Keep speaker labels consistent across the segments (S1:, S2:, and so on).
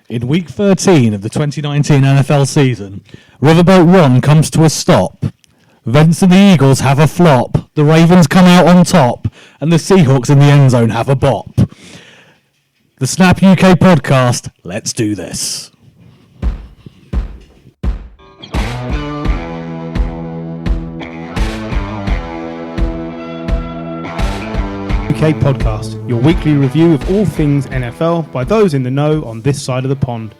S1: In week 13 of the 2019 NFL season, Riverboat Ron comes to a stop. Vince and the Eagles have a flop, the Ravens come out on top, and the Seahawks in the end zone have a bop. The Snap UK podcast, let's do this.
S2: UK podcast, your weekly review of all things NFL by those in the know on this side of the pond.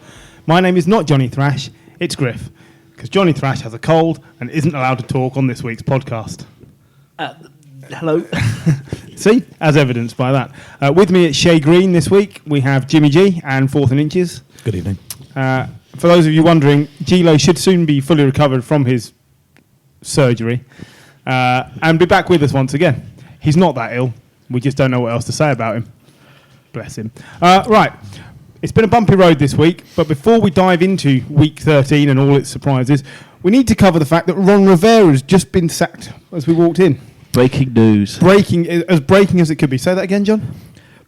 S2: My name is not Johnny Thrash, it's Griff, because Johnny Thrash has a cold and isn't allowed to talk on this week's podcast.
S3: Hello.
S2: See, as evidenced by that. With me at Shea Green this week, we have Jimmy G and Fourth and Inches.
S1: Good evening.
S2: For those of you wondering, G-Lo should soon be fully recovered from his surgery and be back with us once again. He's not that ill. We just don't know what else to say about him. Bless him. Right. It's been a bumpy road this week, but before we dive into week 13 and all its surprises, we need to cover the fact that Ron Riviera has just been sacked as we walked in.
S3: Breaking news.
S2: Breaking as it could be. Say that again, John.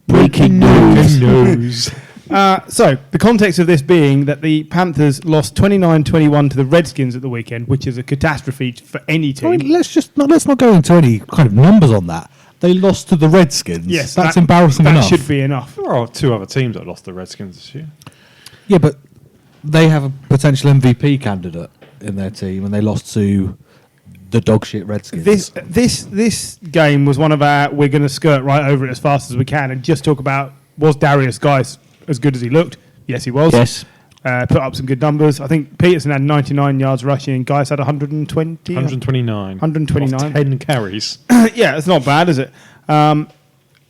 S3: Breaking news.
S2: So, the context of this being that the Panthers lost 29-21 to the Redskins at the weekend, which is a catastrophe for any team.
S1: I mean, let's not go into any kind of numbers on that. They lost to the Redskins.
S2: Yes,
S1: that's embarrassing enough.
S2: That should be enough.
S4: There are two other teams that lost to the Redskins this year.
S1: Yeah, but they have a potential MVP candidate in their team, and they lost to the dogshit Redskins.
S2: This game was one of our. We're going to skirt right over it as fast as we can and just talk about, was Darius Guice as good as he looked? Yes, he was.
S3: Yes.
S2: Put up some good numbers. I think Peterson had 99 yards rushing. Guice had 120.
S4: 129.
S2: 129.
S4: Lost 10 carries.
S2: Yeah, it's not bad, is it? And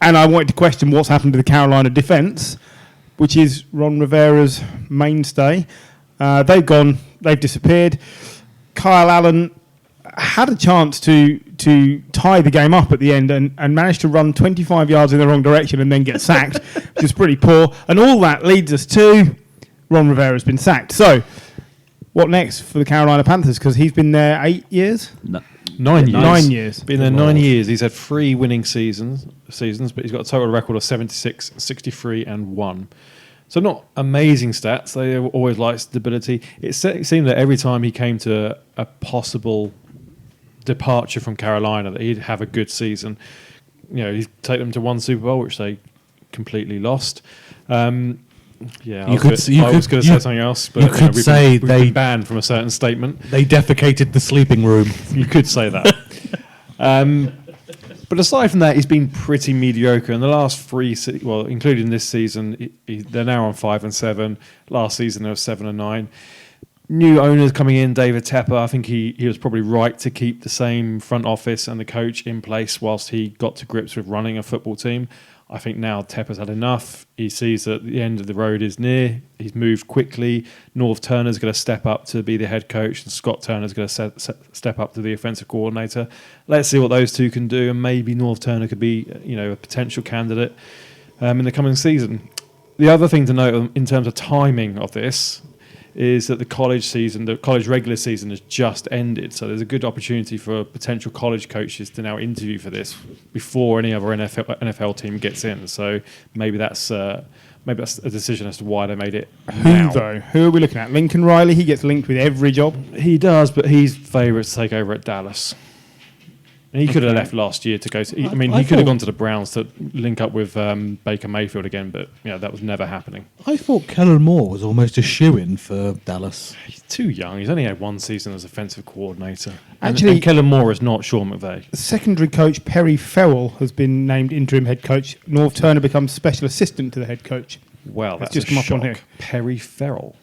S2: I wanted to question what's happened to the Carolina defence, which is Ron Rivera's mainstay. They've disappeared. Kyle Allen had a chance to tie the game up at the end and managed to run 25 yards in the wrong direction and then get sacked, which is pretty poor. And all that leads us to Ron Rivera has been sacked. So, what next for the Carolina Panthers? Because he's been there 8 years?
S4: No. 9 years.
S2: 9 years.
S4: Been there 9 years. He's had 3 winning seasons, but he's got a total record of 76, 63, and 1. So not amazing stats. They always like stability. It seemed that every time he came to a possible departure from Carolina, that he'd have a good season. You know, he'd take them to one Super Bowl, which they completely lost. Yeah, I was going to say something else, but
S1: you could say
S4: we've been banned from a certain statement.
S1: They defecated the sleeping room.
S4: You could say that. But aside from that, he's been pretty mediocre. In the last 3, including this season, they're now on 5 and 7. Last season they were 7 and 9. New owners coming in, David Tepper. I think he was probably right to keep the same front office and the coach in place whilst he got to grips with running a football team. I think now Tepper's had enough. He sees that the end of the road is near. He's moved quickly. North Turner's going to step up to be the head coach, and Scott Turner's going to step up to the offensive coordinator. Let's see what those two can do, and maybe North Turner could be, a potential candidate in the coming season. The other thing to note in terms of timing of this is that the college regular season has just ended. So there's a good opportunity for potential college coaches to now interview for this before any other NFL team gets in. So maybe that's a decision as to why they made it now.
S2: Who are we looking at? Lincoln Riley? He gets linked with every job.
S4: He does, but he's favourite to take over at Dallas. And he could have left last year to go to... he could have gone to the Browns to link up with Baker Mayfield again, but that was never happening.
S1: I thought Kellen Moore was almost a shoo-in for Dallas.
S4: He's too young. He's only had 1 season as offensive coordinator.
S2: Actually,
S4: and Kellen Moore is not Sean McVay.
S2: Secondary coach Perry Farrell has been named interim head coach. North Turner becomes special assistant to the head coach.
S4: Well, that's
S2: just
S4: a
S2: come
S4: shock.
S2: up on here.
S4: Perry Farrell.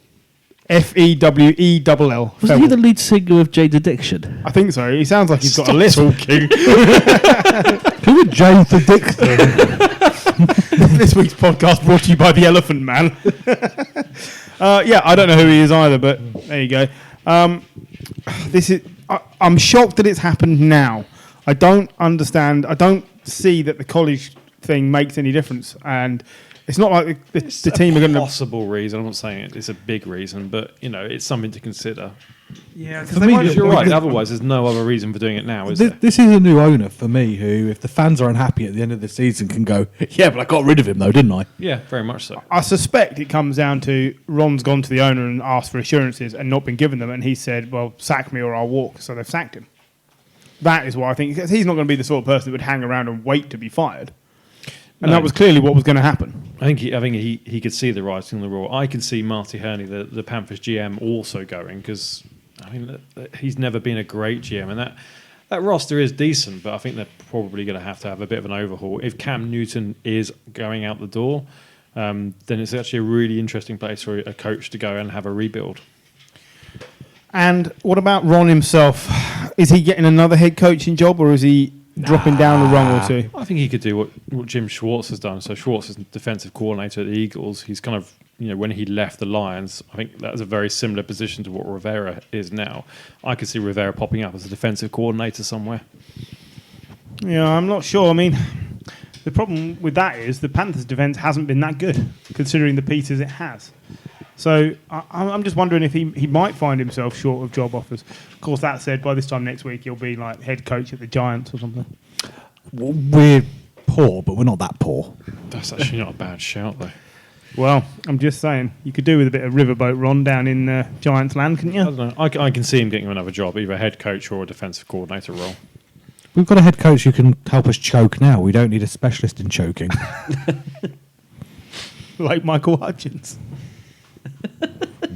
S2: Fewell.
S3: Was he the lead singer of Jade Addiction?
S2: I think so. He sounds like he's got a list.
S4: Talking.
S1: Who would Jane the Dixon?
S2: This week's podcast brought to you by the Elephant Man. I don't know who he is either, but there you go. I'm shocked that it's happened now. I don't understand. I don't see that the college thing makes any difference. And It's not like the team are going to.
S4: Possible reason. I'm not saying it's a big reason, but it's something to consider.
S2: Yeah,
S1: For me,
S4: You're right. Otherwise, there's no other reason for doing it now, is there?
S1: This is a new owner for me who, if the fans are unhappy at the end of the season, can go, yeah, but I got rid of him though, didn't I?
S4: Yeah, very much so.
S2: I suspect it comes down to Ron's gone to the owner and asked for assurances and not been given them, and he said, well, sack me or I'll walk. So they've sacked him. That is what I think. Because he's not going to be the sort of person that would hang around and wait to be fired. And that was clearly what was going to happen.
S4: I think he could see the writing on the wall. I could see Marty Herney, the Panthers GM, also going because he's never been a great GM, and that roster is decent, but I think they're probably going to have a bit of an overhaul. If Cam Newton is going out the door, then it's actually a really interesting place for a coach to go and have a rebuild.
S2: And what about Ron himself? Is he getting another head coaching job, or is he dropping down a rung or two?
S4: I think he could do what Jim Schwartz has done. So Schwartz is defensive coordinator at the Eagles. He's kind of, when he left the Lions, I think that was a very similar position to what Riviera is now. I could see Riviera popping up as a defensive coordinator somewhere.
S2: Yeah, I'm not sure. I mean, the problem with that is the Panthers' defence hasn't been that good, considering the pieces it has. So I'm just wondering if he might find himself short of job offers. Of course, that said, by this time next week, he'll be like head coach at the Giants or something.
S1: We're poor, but we're not that poor.
S4: That's actually not a bad shout, though.
S2: Well, I'm just saying, you could do with a bit of riverboat Ron down in Giants land, couldn't you?
S4: I don't know. I can see him getting another job, either a head coach or a defensive coordinator role.
S1: We've got a head coach who can help us choke now. We don't need a specialist in choking.
S2: Like Michael Hutchins.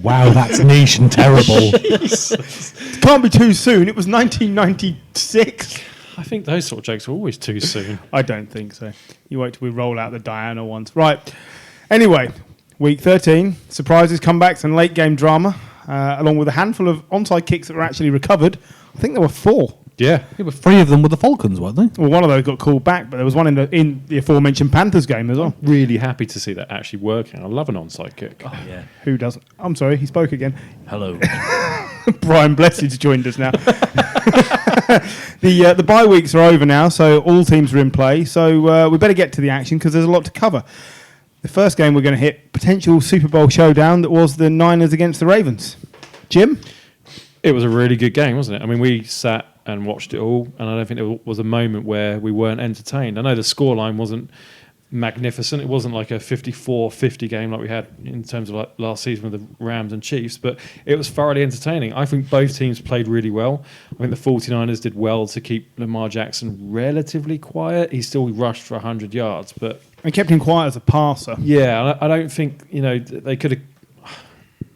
S1: Wow, that's niche and terrible.
S2: It can't be too soon. It was 1996.
S4: I think those sort of jokes are always too soon.
S2: I don't think so. You wait till we roll out the Diana ones. Right. Anyway, week 13, surprises, comebacks, and late game drama, along with a handful of onside kicks that were actually recovered. I think there were 4.
S4: Yeah.
S1: Yeah, but 3 of them were the Falcons, weren't they?
S2: Well, one of those got called back, but there was one in the aforementioned Panthers game as well.
S4: Really happy to see that actually working. I love an onside kick.
S3: Oh, yeah.
S2: Who doesn't? I'm sorry, he spoke again.
S3: Hello.
S2: Brian Blessed's joined us now. The bye weeks are over now, so all teams are in play. So we better get to the action because there's a lot to cover. The first game we're going to hit, potential Super Bowl showdown that was the Niners against the Ravens. Jim?
S4: It was a really good game, wasn't it? I mean, we sat and watched it all, and I don't think there was a moment where we weren't entertained. I know the scoreline wasn't magnificent. It wasn't like a 54-50 game like we had in terms of like last season with the Rams and Chiefs, but it was thoroughly entertaining. I think both teams played really well. I think the 49ers did well to keep Lamar Jackson relatively quiet. He still rushed for 100 yards, but...
S2: And kept him quiet as a passer.
S4: Yeah, I don't think, they could have...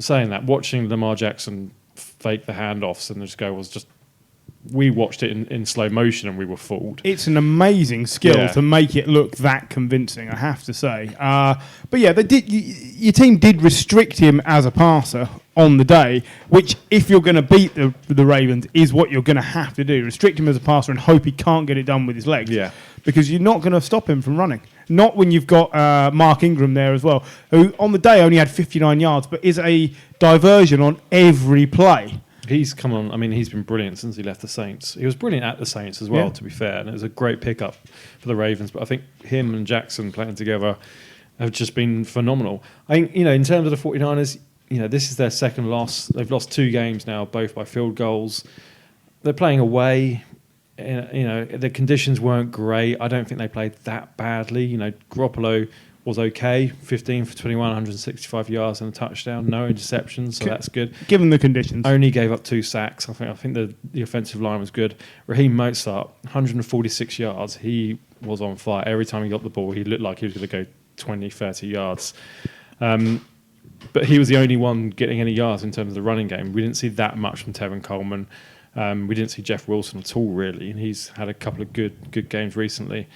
S4: Saying that, watching Lamar Jackson fake the handoffs and just go was just... We watched it in slow motion and we were fooled.
S2: It's an amazing skill to make it look that convincing, I have to say. But yeah, they did. Your team did restrict him as a passer on the day, which, if you're going to beat the Ravens, is what you're going to have to do. Restrict him as a passer and hope he can't get it done with his legs. Yeah. Because you're not going to stop him from running. Not when you've got Mark Ingram there as well, who on the day only had 59 yards, but is a diversion on every play.
S4: He's come on. I mean, he's been brilliant since he left the Saints. He was brilliant at the Saints as well, to be fair, and it was a great pickup for the Ravens. But I think him and Jackson playing together have just been phenomenal. I think, in terms of the 49ers, this is their second loss. They've lost 2 games now, both by field goals. They're playing away. The conditions weren't great. I don't think they played that badly. Garoppolo was okay, 15 for 21, 165 yards and a touchdown, no interceptions, so that's good.
S2: Given the conditions.
S4: Only gave up 2 sacks. I think the offensive line was good. Raheem Mostert, 146 yards. He was on fire. Every time he got the ball, he looked like he was going to go 20, 30 yards. But he was the only one getting any yards in terms of the running game. We didn't see that much from Tevin Coleman. We didn't see Jeff Wilson at all, really, and he's had a couple of good games recently.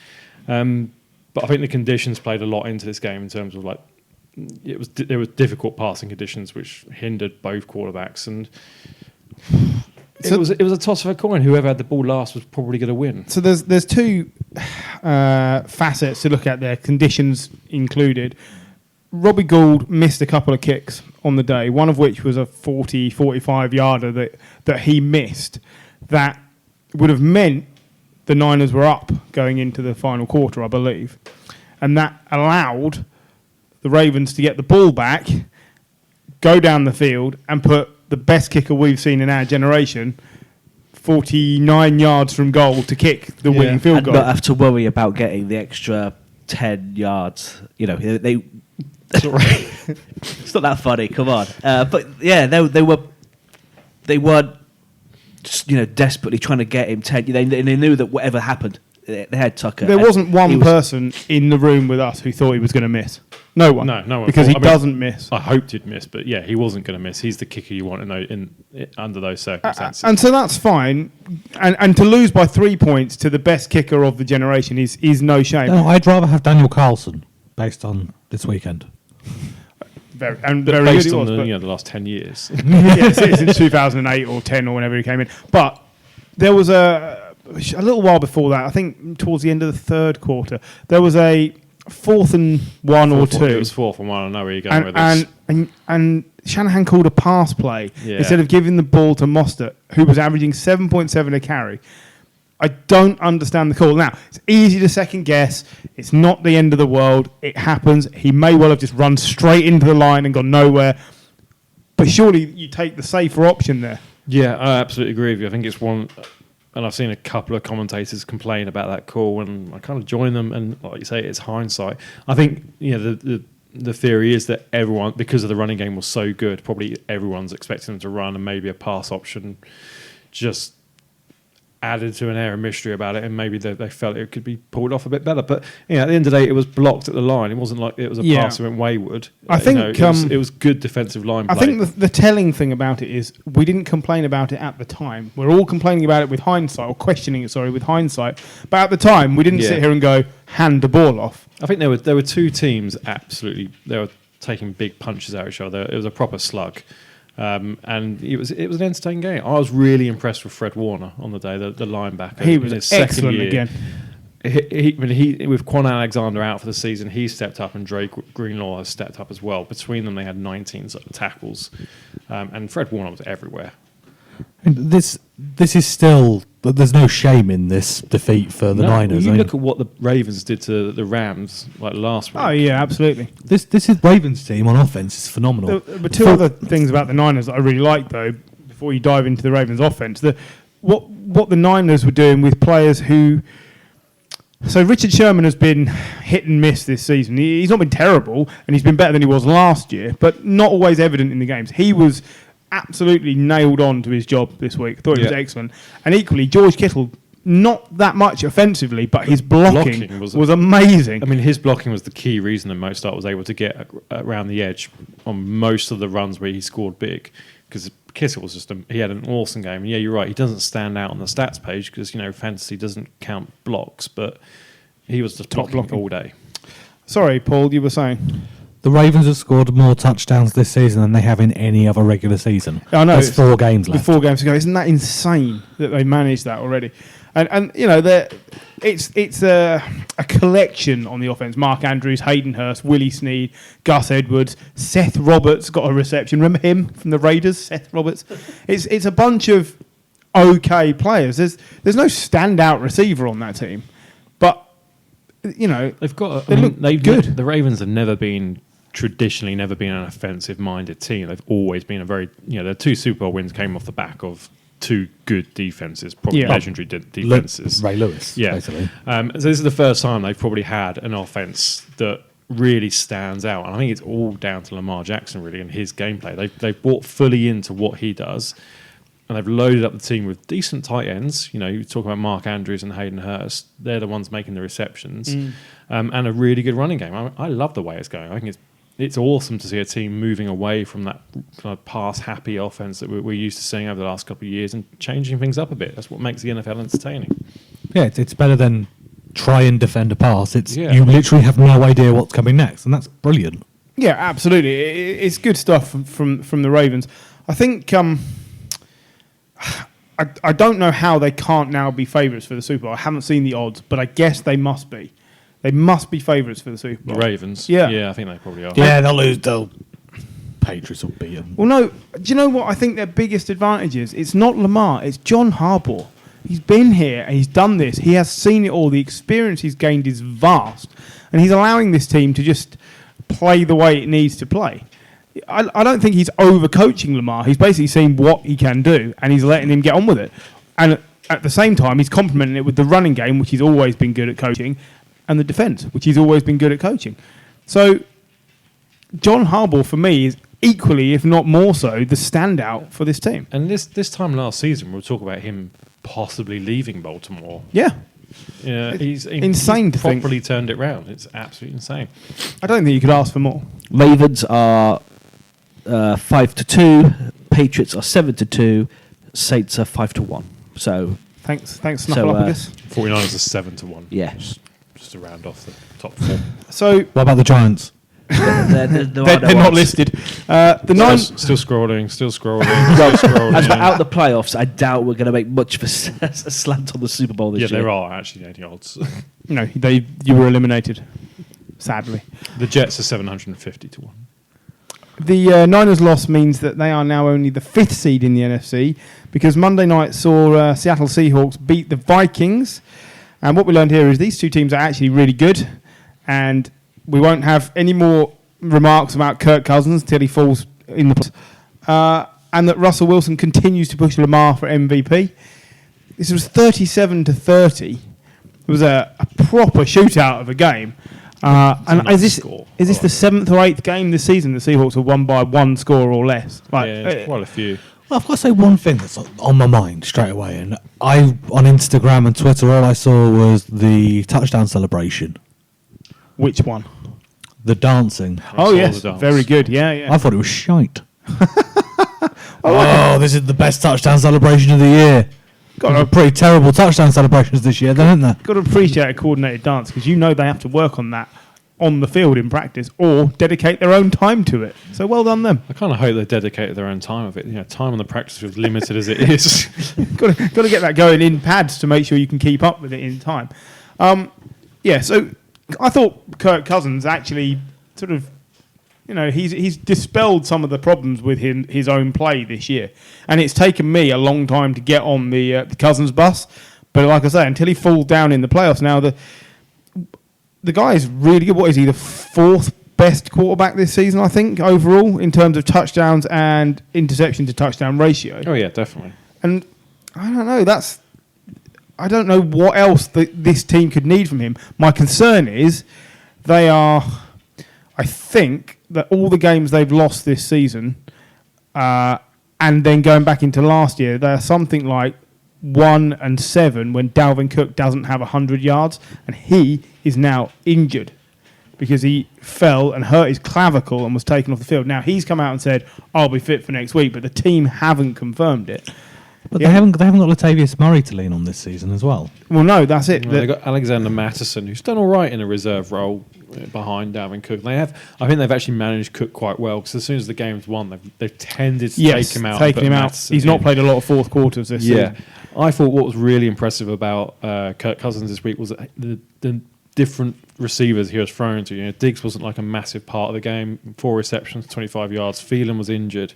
S4: But I think the conditions played a lot into this game in terms of there was difficult passing conditions which hindered both quarterbacks, and it was a toss of a coin. Whoever had the ball last was probably going to win.
S2: So there's 2 facets to look at there, conditions included. Robbie Gould missed a couple of kicks on the day, one of which was a 45 yarder that he missed. That would have meant the Niners were up going into the final quarter, I believe. And that allowed the Ravens to get the ball back, go down the field, and put the best kicker we've seen in our generation 49 yards from goal to kick the winning field
S3: And
S2: goal.
S3: not have to worry about getting the extra 10 yards. You know, they. It's not that funny. Come on, but yeah, they weren't, desperately trying to get him 10. They knew that whatever happened, they had Tucker.
S2: There wasn't one person in the room with us who thought he was going to miss. No one.
S4: No one.
S2: Because he doesn't miss.
S4: I hoped he'd miss, but yeah, he wasn't going to miss. He's the kicker you want to know under those circumstances.
S2: And so that's fine. And to lose by 3 points to the best kicker of the generation is no shame.
S1: No, I'd rather have Daniel Carlson based on this weekend.
S2: Very
S4: But
S2: good
S4: based
S2: it
S4: on
S2: was,
S4: the,
S2: but-
S4: the last 10 years.
S2: yeah, since 2008 or 10 or whenever he came in. But there was a little while before that, I think towards the end of the third quarter, there was a 4th and 1 or 2.
S4: It was 4th and 1. I know where you're going with this.
S2: And Shanahan called a pass play
S4: Yeah.
S2: instead of giving the ball to Mostert, who was averaging 7.7 a carry. I don't understand the call. Now, it's easy to second guess. It's not the end of the world. It happens. He may well have just run straight into the line and gone nowhere. But surely you take the safer option there.
S4: Yeah, I absolutely agree with you. I think it's one, and I've seen a couple of commentators complain about that call, and I kind of join them. And like you say, it's hindsight. I think the theory is that everyone, because of the running game was so good, probably everyone's expecting them to run, and maybe a pass option just added to an air of mystery about it, and maybe they felt it could be pulled off a bit better. But at the end of the day, it was blocked at the line. It wasn't like it was a pass that went wayward.
S2: I think
S4: it was good defensive line play.
S2: I think the telling thing about it is we didn't complain about it at the time. We're all complaining about it with hindsight, or questioning it, with hindsight. But at the time, we didn't sit here and go, hand the ball off.
S4: I think there were two teams absolutely, they were taking big punches at each other. It was a proper slug. And it was an entertaining game. I was really impressed with Fred Warner on the day, the linebacker.
S2: He
S4: in
S2: was
S4: his second
S2: excellent
S4: year.
S2: again.
S4: He with Quan Alexander out for the season, he stepped up, and Drake Greenlaw has stepped up as well. Between them, they had 19 tackles, and Fred Warner was everywhere.
S1: This is still. There's no shame in this defeat for the Niners.
S4: You look at what the Ravens did to the Rams last week.
S2: Oh, yeah, absolutely.
S1: This is Ravens' team on offense is phenomenal.
S2: But two other things about the Niners that I really like, though, before you dive into the Ravens' offense, what the Niners were doing with players who... So Richard Sherman has been hit and miss this season. He's not been terrible, and he's been better than he was last year, but not always evident in the games. He was absolutely nailed on to his job this week. I thought he was excellent. And equally, George Kittle, not that much offensively, but his blocking was amazing.
S4: I mean, his blocking was the key reason that Mostert was able to get around the edge on most of the runs where he scored big, because Kittle was he had an awesome game. And yeah, you're right, he doesn't stand out on the stats page because, fantasy doesn't count blocks, but he was the top blocker all day.
S2: Sorry, Paul, you were saying?
S1: The Ravens have scored more touchdowns this season than they have in any other regular season.
S2: I know.
S1: There's 4 games left.
S2: 4 games to go. Isn't that insane that they managed that already? And it's a collection on the offense. Mark Andrews, Hayden Hurst, Willie Snead, Gus Edwards, Seth Roberts got a reception. Remember him from the Raiders, Seth Roberts? It's a bunch of okay players. There's no standout receiver on that team, but
S4: they've got.
S2: They look good.
S4: The Ravens have traditionally never been an offensive-minded team. They've always been a very, their 2 Super Bowl wins came off the back of 2 good defenses, probably legendary defenses.
S1: Ray Lewis, basically.
S4: So this is the first time they've probably had an offense that really stands out. And I think it's all down to Lamar Jackson, really, and his gameplay. They've bought fully into what he does, and they've loaded up the team with decent tight ends. You talk about Mark Andrews and Hayden Hurst. They're the ones making the receptions, and a really good running game. I love the way it's going. I think it's awesome to see a team moving away from that kind of pass-happy offense that we're used to seeing over the last couple of years and changing things up a bit. That's what makes the NFL entertaining.
S1: Yeah, it's better than try and defend a pass. You literally have no idea what's coming next, and that's brilliant.
S2: Yeah, absolutely. It's good stuff from the Ravens. I think I don't know how they can't now be favourites for the Super Bowl. I haven't seen the odds, but I guess they must be. They must be favourites for the Super Bowl.
S4: The Ravens?
S2: Yeah.
S4: I think they probably are.
S1: Yeah, they'll lose. Patriots will beat them.
S2: Well, no. Do you know what I think their biggest advantage is? It's not Lamar. It's John Harbaugh. He's been here and he's done this. He has seen it all. The experience he's gained is vast. And he's allowing this team to just play the way it needs to play. I don't think he's overcoaching Lamar. He's basically seeing what he can do, and he's letting him get on with it. And at the same time, he's complementing it with the running game, which he's always been good at coaching, and the defence, which he's always been good at coaching. So John Harbaugh, for me, is equally, if not more so, the standout for this team.
S4: And this time last season, we'll talk about him possibly leaving Baltimore.
S2: Yeah.
S4: Yeah, he's
S2: insane to think.
S4: properly turned it round. It's absolutely insane.
S2: I don't think you could ask for more.
S3: Ravens are 5-2. Patriots are 7-2. Saints are 5-1. So
S2: Thanks, Snuffleupagus.
S4: 49ers are 7-1.
S3: yeah,
S4: Just to round off the top 4.
S2: So
S1: What about the Giants?
S3: they're
S2: they're not listed. The Niners.
S4: Still scrolling. Still scrolling.
S3: As we're out the playoffs, I doubt we're going to make much of a slant on the Super Bowl this
S4: Yeah,
S3: year.
S4: there are actually any odds.
S2: No, you were eliminated. Sadly,
S4: The Jets are 750 to 1.
S2: the Niners' loss means that they are now only the 5th seed in the NFC because Monday night saw Seattle Seahawks beat the Vikings. And what we learned here is these two teams are actually really good, and we won't have any more remarks about Kirk Cousins until he falls in the and that Russell Wilson continues to push Lamar for MVP. This was 37-30. It was a proper shootout of a game. And is this the 7th or 8th game this season the Seahawks have won by 1 score or less?
S4: Yeah, it's quite a few.
S1: Well, I've got to say one thing that's on my mind straight away. And on Instagram and Twitter, all I saw was the touchdown celebration.
S2: Which one?
S1: The dancing.
S2: Oh,
S4: saw
S2: yes.
S4: the dance.
S2: Very good. Yeah.
S1: I thought it was shite. This is the best touchdown celebration of the year. Got pretty terrible touchdown celebrations this year, then, isn't there?
S2: Got to appreciate a coordinated dance because you know they have to work on that on the field in practice or dedicate their own time to it. So well done them.
S4: I kind of hope they dedicated their own time of it. Time on the practice field, limited as it is.
S2: got to get that going in pads to make sure you can keep up with it in time. So I thought Kirk Cousins actually sort of, he's dispelled some of the problems with his own play this year, and it's taken me a long time to get on the Cousins bus. But like I say, until he falls down in the playoffs, now the guy is really good. What is he, the 4th best quarterback this season? I think overall in terms of touchdowns and interception to touchdown ratio.
S4: Oh yeah, definitely.
S2: And I don't know. I don't know what else this team could need from him. My concern is I think that all the games they've lost this season, and then going back into last year, they're something like 1-7 when Dalvin Cook doesn't have 100 yards, and he is now injured because he fell and hurt his clavicle and was taken off the field. Now he's come out and said, "I'll be fit for next week," but the team haven't confirmed it.
S1: But they haven't got Latavius Murray to lean on this season as well.
S2: Well, no, that's it.
S4: Well, they got Alexander Mattison, who's done all right in a reserve role behind Dalvin Cook. I think they've actually managed Cook quite well because as soon as the game's won, they've tended to take him out.
S2: Taken him out. He's not played a lot of fourth quarters this season.
S4: I thought what was really impressive about Kirk Cousins this week was the different receivers he was thrown to. Diggs wasn't like a massive part of the game. 4 receptions, 25 yards. Phelan was injured.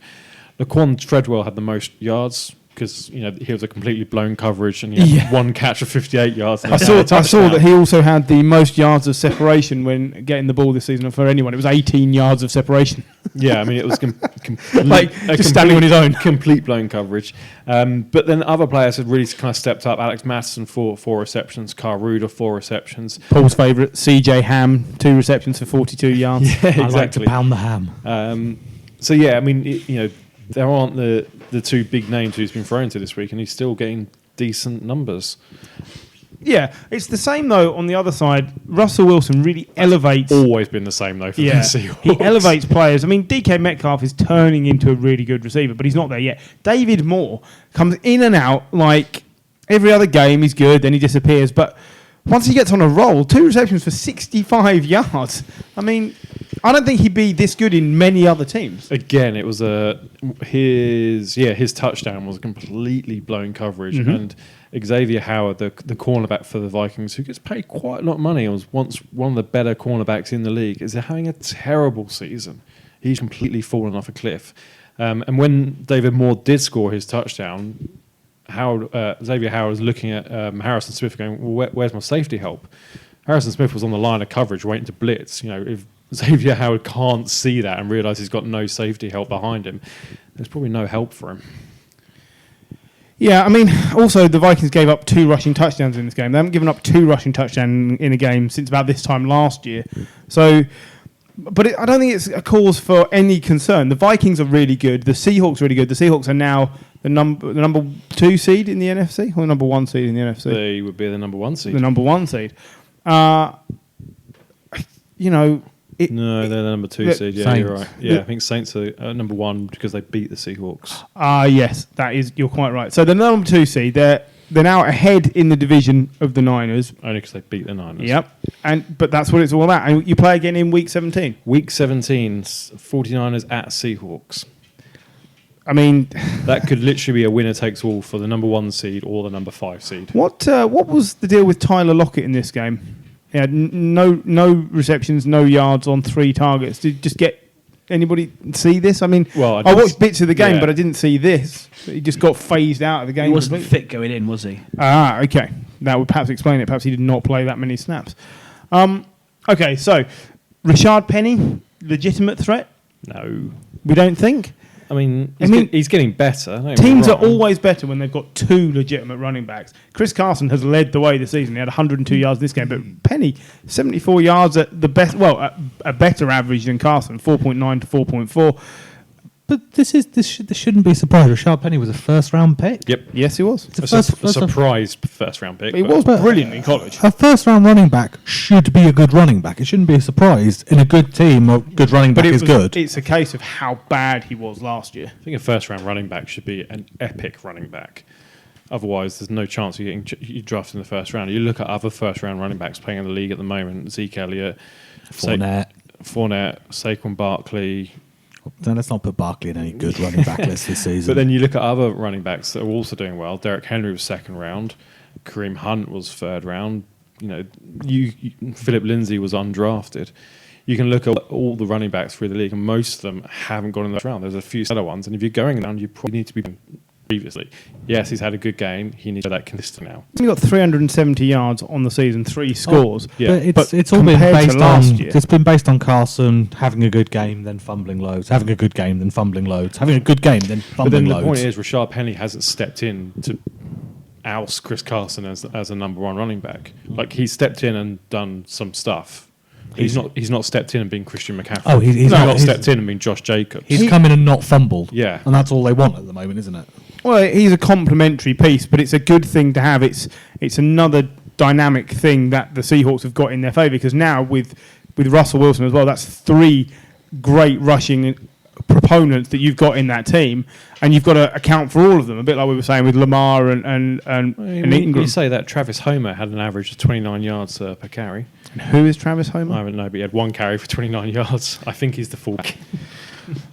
S4: Laquan Treadwell had the most yards because he was a completely blown coverage and he had 1 catch of 58 yards.
S2: I saw that he also had the most yards of separation when getting the ball this season for anyone. It was 18 yards of separation.
S4: Yeah, I mean, it was
S2: just standing on his own.
S4: Complete blown coverage. But then other players had really kind of stepped up. Alex Mattison, 4 receptions. Carl Ruder, 4 receptions.
S2: Paul's favourite, CJ Ham, 2 receptions for 42 yards.
S4: Yeah, exactly.
S1: I like to pound the ham.
S4: So, yeah, I mean, there aren't the 2 big names who's been thrown to this week, and he's still getting decent numbers.
S2: Yeah, it's the same though. On the other side, Russell Wilson really elevates.
S4: Always been the same though for the Seahawks.
S2: He elevates players. I mean, DK Metcalf is turning into a really good receiver, but he's not there yet. David Moore comes in and out like every other game. He's good, then he disappears. But once he gets on a roll, 2 receptions for 65 yards. I mean, I don't think he'd be this good in many other teams.
S4: Again, it was his touchdown was a completely blown coverage, and Xavier Howard, the cornerback for the Vikings, who gets paid quite a lot of money and was once one of the better cornerbacks in the league, is having a terrible season. He's completely fallen off a cliff. And when David Moore did score his touchdown, Xavier Howard was looking at Harrison Smith going, well, where's my safety help? Harrison Smith was on the line of coverage waiting to blitz. If Xavier Howard can't see that and realise he's got no safety help behind him, there's probably no help for him.
S2: Yeah, I mean, also the Vikings gave up 2 rushing touchdowns in this game. They haven't given up 2 rushing touchdowns in a game since about this time last year. So, I don't think it's a cause for any concern. The Vikings are really good. The Seahawks are really good. The Seahawks are now the number 2 seed in the NFC, or the number 1 seed in the NFC.
S4: They would be the number 1 seed.
S2: The number 1 seed.
S4: No, they're the number 2 seed. Yeah,
S1: Saints.
S4: you're right. Yeah, I think Saints are number 1 because they beat the Seahawks.
S2: Yes, you're quite right. So the number 2 seed, they're now ahead in the division of the Niners.
S4: Only because they beat the Niners.
S2: Yep. But that's what it's all about. And you play again in week 17.
S4: Week 17, 49ers at Seahawks.
S2: I mean,
S4: That could literally be a winner takes all for the number 1 seed or the number 5 seed.
S2: what was the deal with Tyler Lockett in this game? He had no receptions, no yards on 3 targets. Did you just get anybody see this? I mean,
S4: Well,
S2: I watched bits of the game,
S4: yeah.
S2: but I didn't see this. He just got phased out of the game.
S3: He wasn't
S2: completely.
S3: fit going in, was he?
S2: Okay. That would perhaps explain it. Perhaps he did not play that many snaps. Okay, so Rashard Penny, legitimate threat?
S4: No.
S2: We don't think?
S4: I mean,
S2: I
S4: he's getting better. Don't get me
S2: Teams are
S4: wrong.
S2: always better when they've got 2 legitimate running backs. Chris Carson has led the way this season. He had 102 yards this game, but Penny, 74 yards at the best, a better average than Carson, 4.9 to 4.4.
S1: But this shouldn't be a surprise. Rashard Penny was a first-round pick.
S4: Yep.
S2: Yes, he was.
S1: It's a
S4: A
S1: first
S4: surprise first round pick.
S2: He
S4: but-
S2: was brilliant in college.
S1: A first-round running back should be a good running back. It shouldn't be a surprise in a good team. A good running back is good.
S2: It's a case of how bad he was last year.
S4: I think a first round running back should be an epic running back. Otherwise, there's no chance of getting you drafted in the first round. You look at other first round running backs playing in the league at the moment: Zeke Elliott,
S1: Fournette.
S4: Saquon Barkley.
S1: Then let's not put Barkley in any good running back list this season.
S4: But then you look at other running backs that are also doing well. Derrick Henry was 2nd round. Kareem Hunt was 3rd round. Philip Lindsay was undrafted. You can look at all the running backs through the league, and most of them haven't gone in the round. There's a few other ones, and if you're going down, you probably need to be previously. Yes, he's had a good game. He needs to be that consistent now.
S2: He got 370 yards on the season, 3 scores.
S4: Yeah.
S1: But it's all been
S2: compared to
S1: based
S2: last
S1: on.
S2: year-
S1: It's been based on Carson having a good game, then fumbling loads. Having a good game, then fumbling loads. Having a good game, then
S4: But
S1: fumbling
S4: then the
S1: loads.
S4: point is, Rashard Penny hasn't stepped in to oust Chris Carson as a number 1 running back. Like, he's stepped in and done some stuff. He's not stepped in and been Christian McCaffrey.
S1: Oh, he's
S4: not
S1: not-
S4: stepped in and been Josh Jacobs.
S1: He's come in and not fumbled.
S4: Yeah.
S1: And that's all they want at the moment, isn't it?
S2: Well, he's a complementary piece, but it's a good thing to have. It's another dynamic thing that the Seahawks have got in their favour, because now with Russell Wilson as well, that's 3 great rushing proponents that you've got in that team, and you've got to account for all of them. A bit like we were saying with Lamar and Ingram.
S4: You say that Travis Homer had an average of 29 yards per carry.
S2: Who is Travis Homer?
S4: I don't know, but he had 1 carry for 29 yards. I think he's the fullback.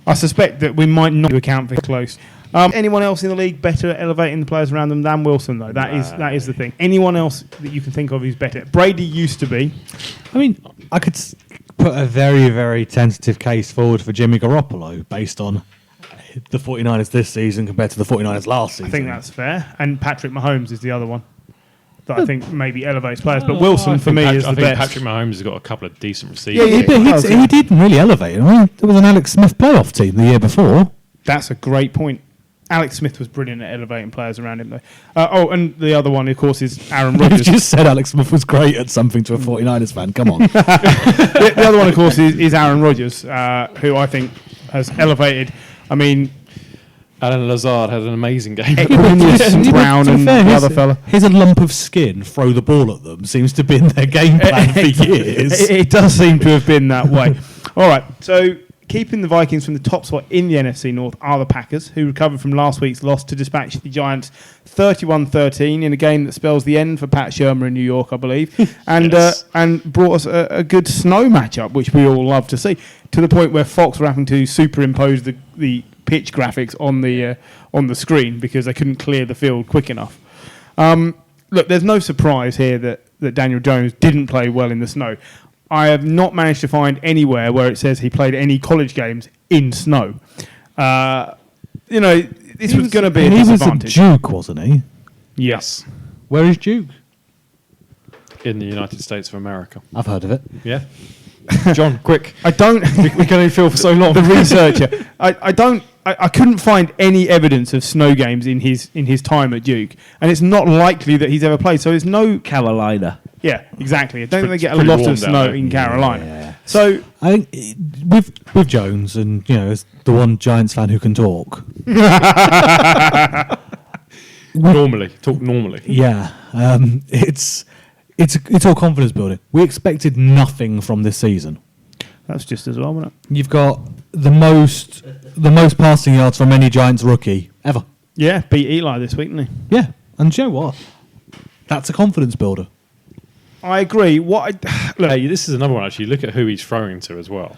S2: I suspect that we might not account for close. Anyone else in the league better at elevating the players around them than Wilson, though? That is the thing. Anyone else that you can think of who's better? Brady used to be.
S1: I mean, I could put a very, very tentative case forward for Jimmy Garoppolo based on the 49ers this season compared to the 49ers last season.
S2: I think that's fair. And Patrick Mahomes is the other one that I think maybe elevates players. But Wilson, for me, is the
S4: I think
S2: best.
S4: Patrick Mahomes has got a couple of decent receivers.
S1: Yeah, but he didn't really elevate. I mean, there was an Alex Smith playoff team the year before.
S2: That's a great point. Alex Smith was brilliant at elevating players around him, though. And the other one, of course, is Aaron
S1: You've
S2: Rodgers.
S1: just said Alex Smith was great at something to a 49ers fan. Come on.
S2: The other one, of course, is Aaron Rodgers, who I think has elevated. I mean,
S4: Alan Lazard had an amazing game.
S2: Equanius, Brown, and the other fella.
S1: Here's a lump of skin, throw the ball at them, seems to have been their game plan for years.
S2: It does seem to have been that way. All right, so keeping the Vikings from the top spot in the NFC North are the Packers, who recovered from last week's loss to dispatch the Giants 31-13 in a game that spells the end for Pat Shurmur in New York, I believe, and
S4: Yes.
S2: and brought us a good snow matchup, which we all love to see, to the point where Fox were having to superimpose the pitch graphics on the screen because they couldn't clear the field quick enough. Look, there's no surprise here that Daniel Jones didn't play well in the snow. I have not managed to find anywhere where it says he played any college games in snow. This was going to be a
S1: He was at
S2: disadvantage.
S1: Duke, wasn't he?
S2: Yes.
S1: Where is Duke?
S4: In the United States of America.
S1: I've heard of it.
S4: Yeah. John, quick.
S2: I don't.
S4: We can only feel for so long.
S2: The researcher. I couldn't find any evidence of snow games in his time at Duke, and it's not likely that he's ever played. So there's no.
S3: Carolina.
S2: Yeah, exactly. I don't think they get a
S4: pretty
S2: lot
S4: warm
S2: of
S4: down
S2: snow
S4: there.
S2: in Carolina.
S1: Yeah.
S2: So
S1: I think with Jones and as the one Giants fan who can talk.
S4: Talk normally.
S1: Yeah, it's all confidence building. We expected nothing from this season.
S2: that's just as well, wasn't it?
S1: You've got the most passing yards from any Giants rookie ever.
S2: Yeah, beat Eli this week, didn't he?
S1: Yeah, and do you know what? That's a confidence builder.
S2: I agree. Look,
S4: Hey, this is another one, actually. Look at who he's throwing to as well.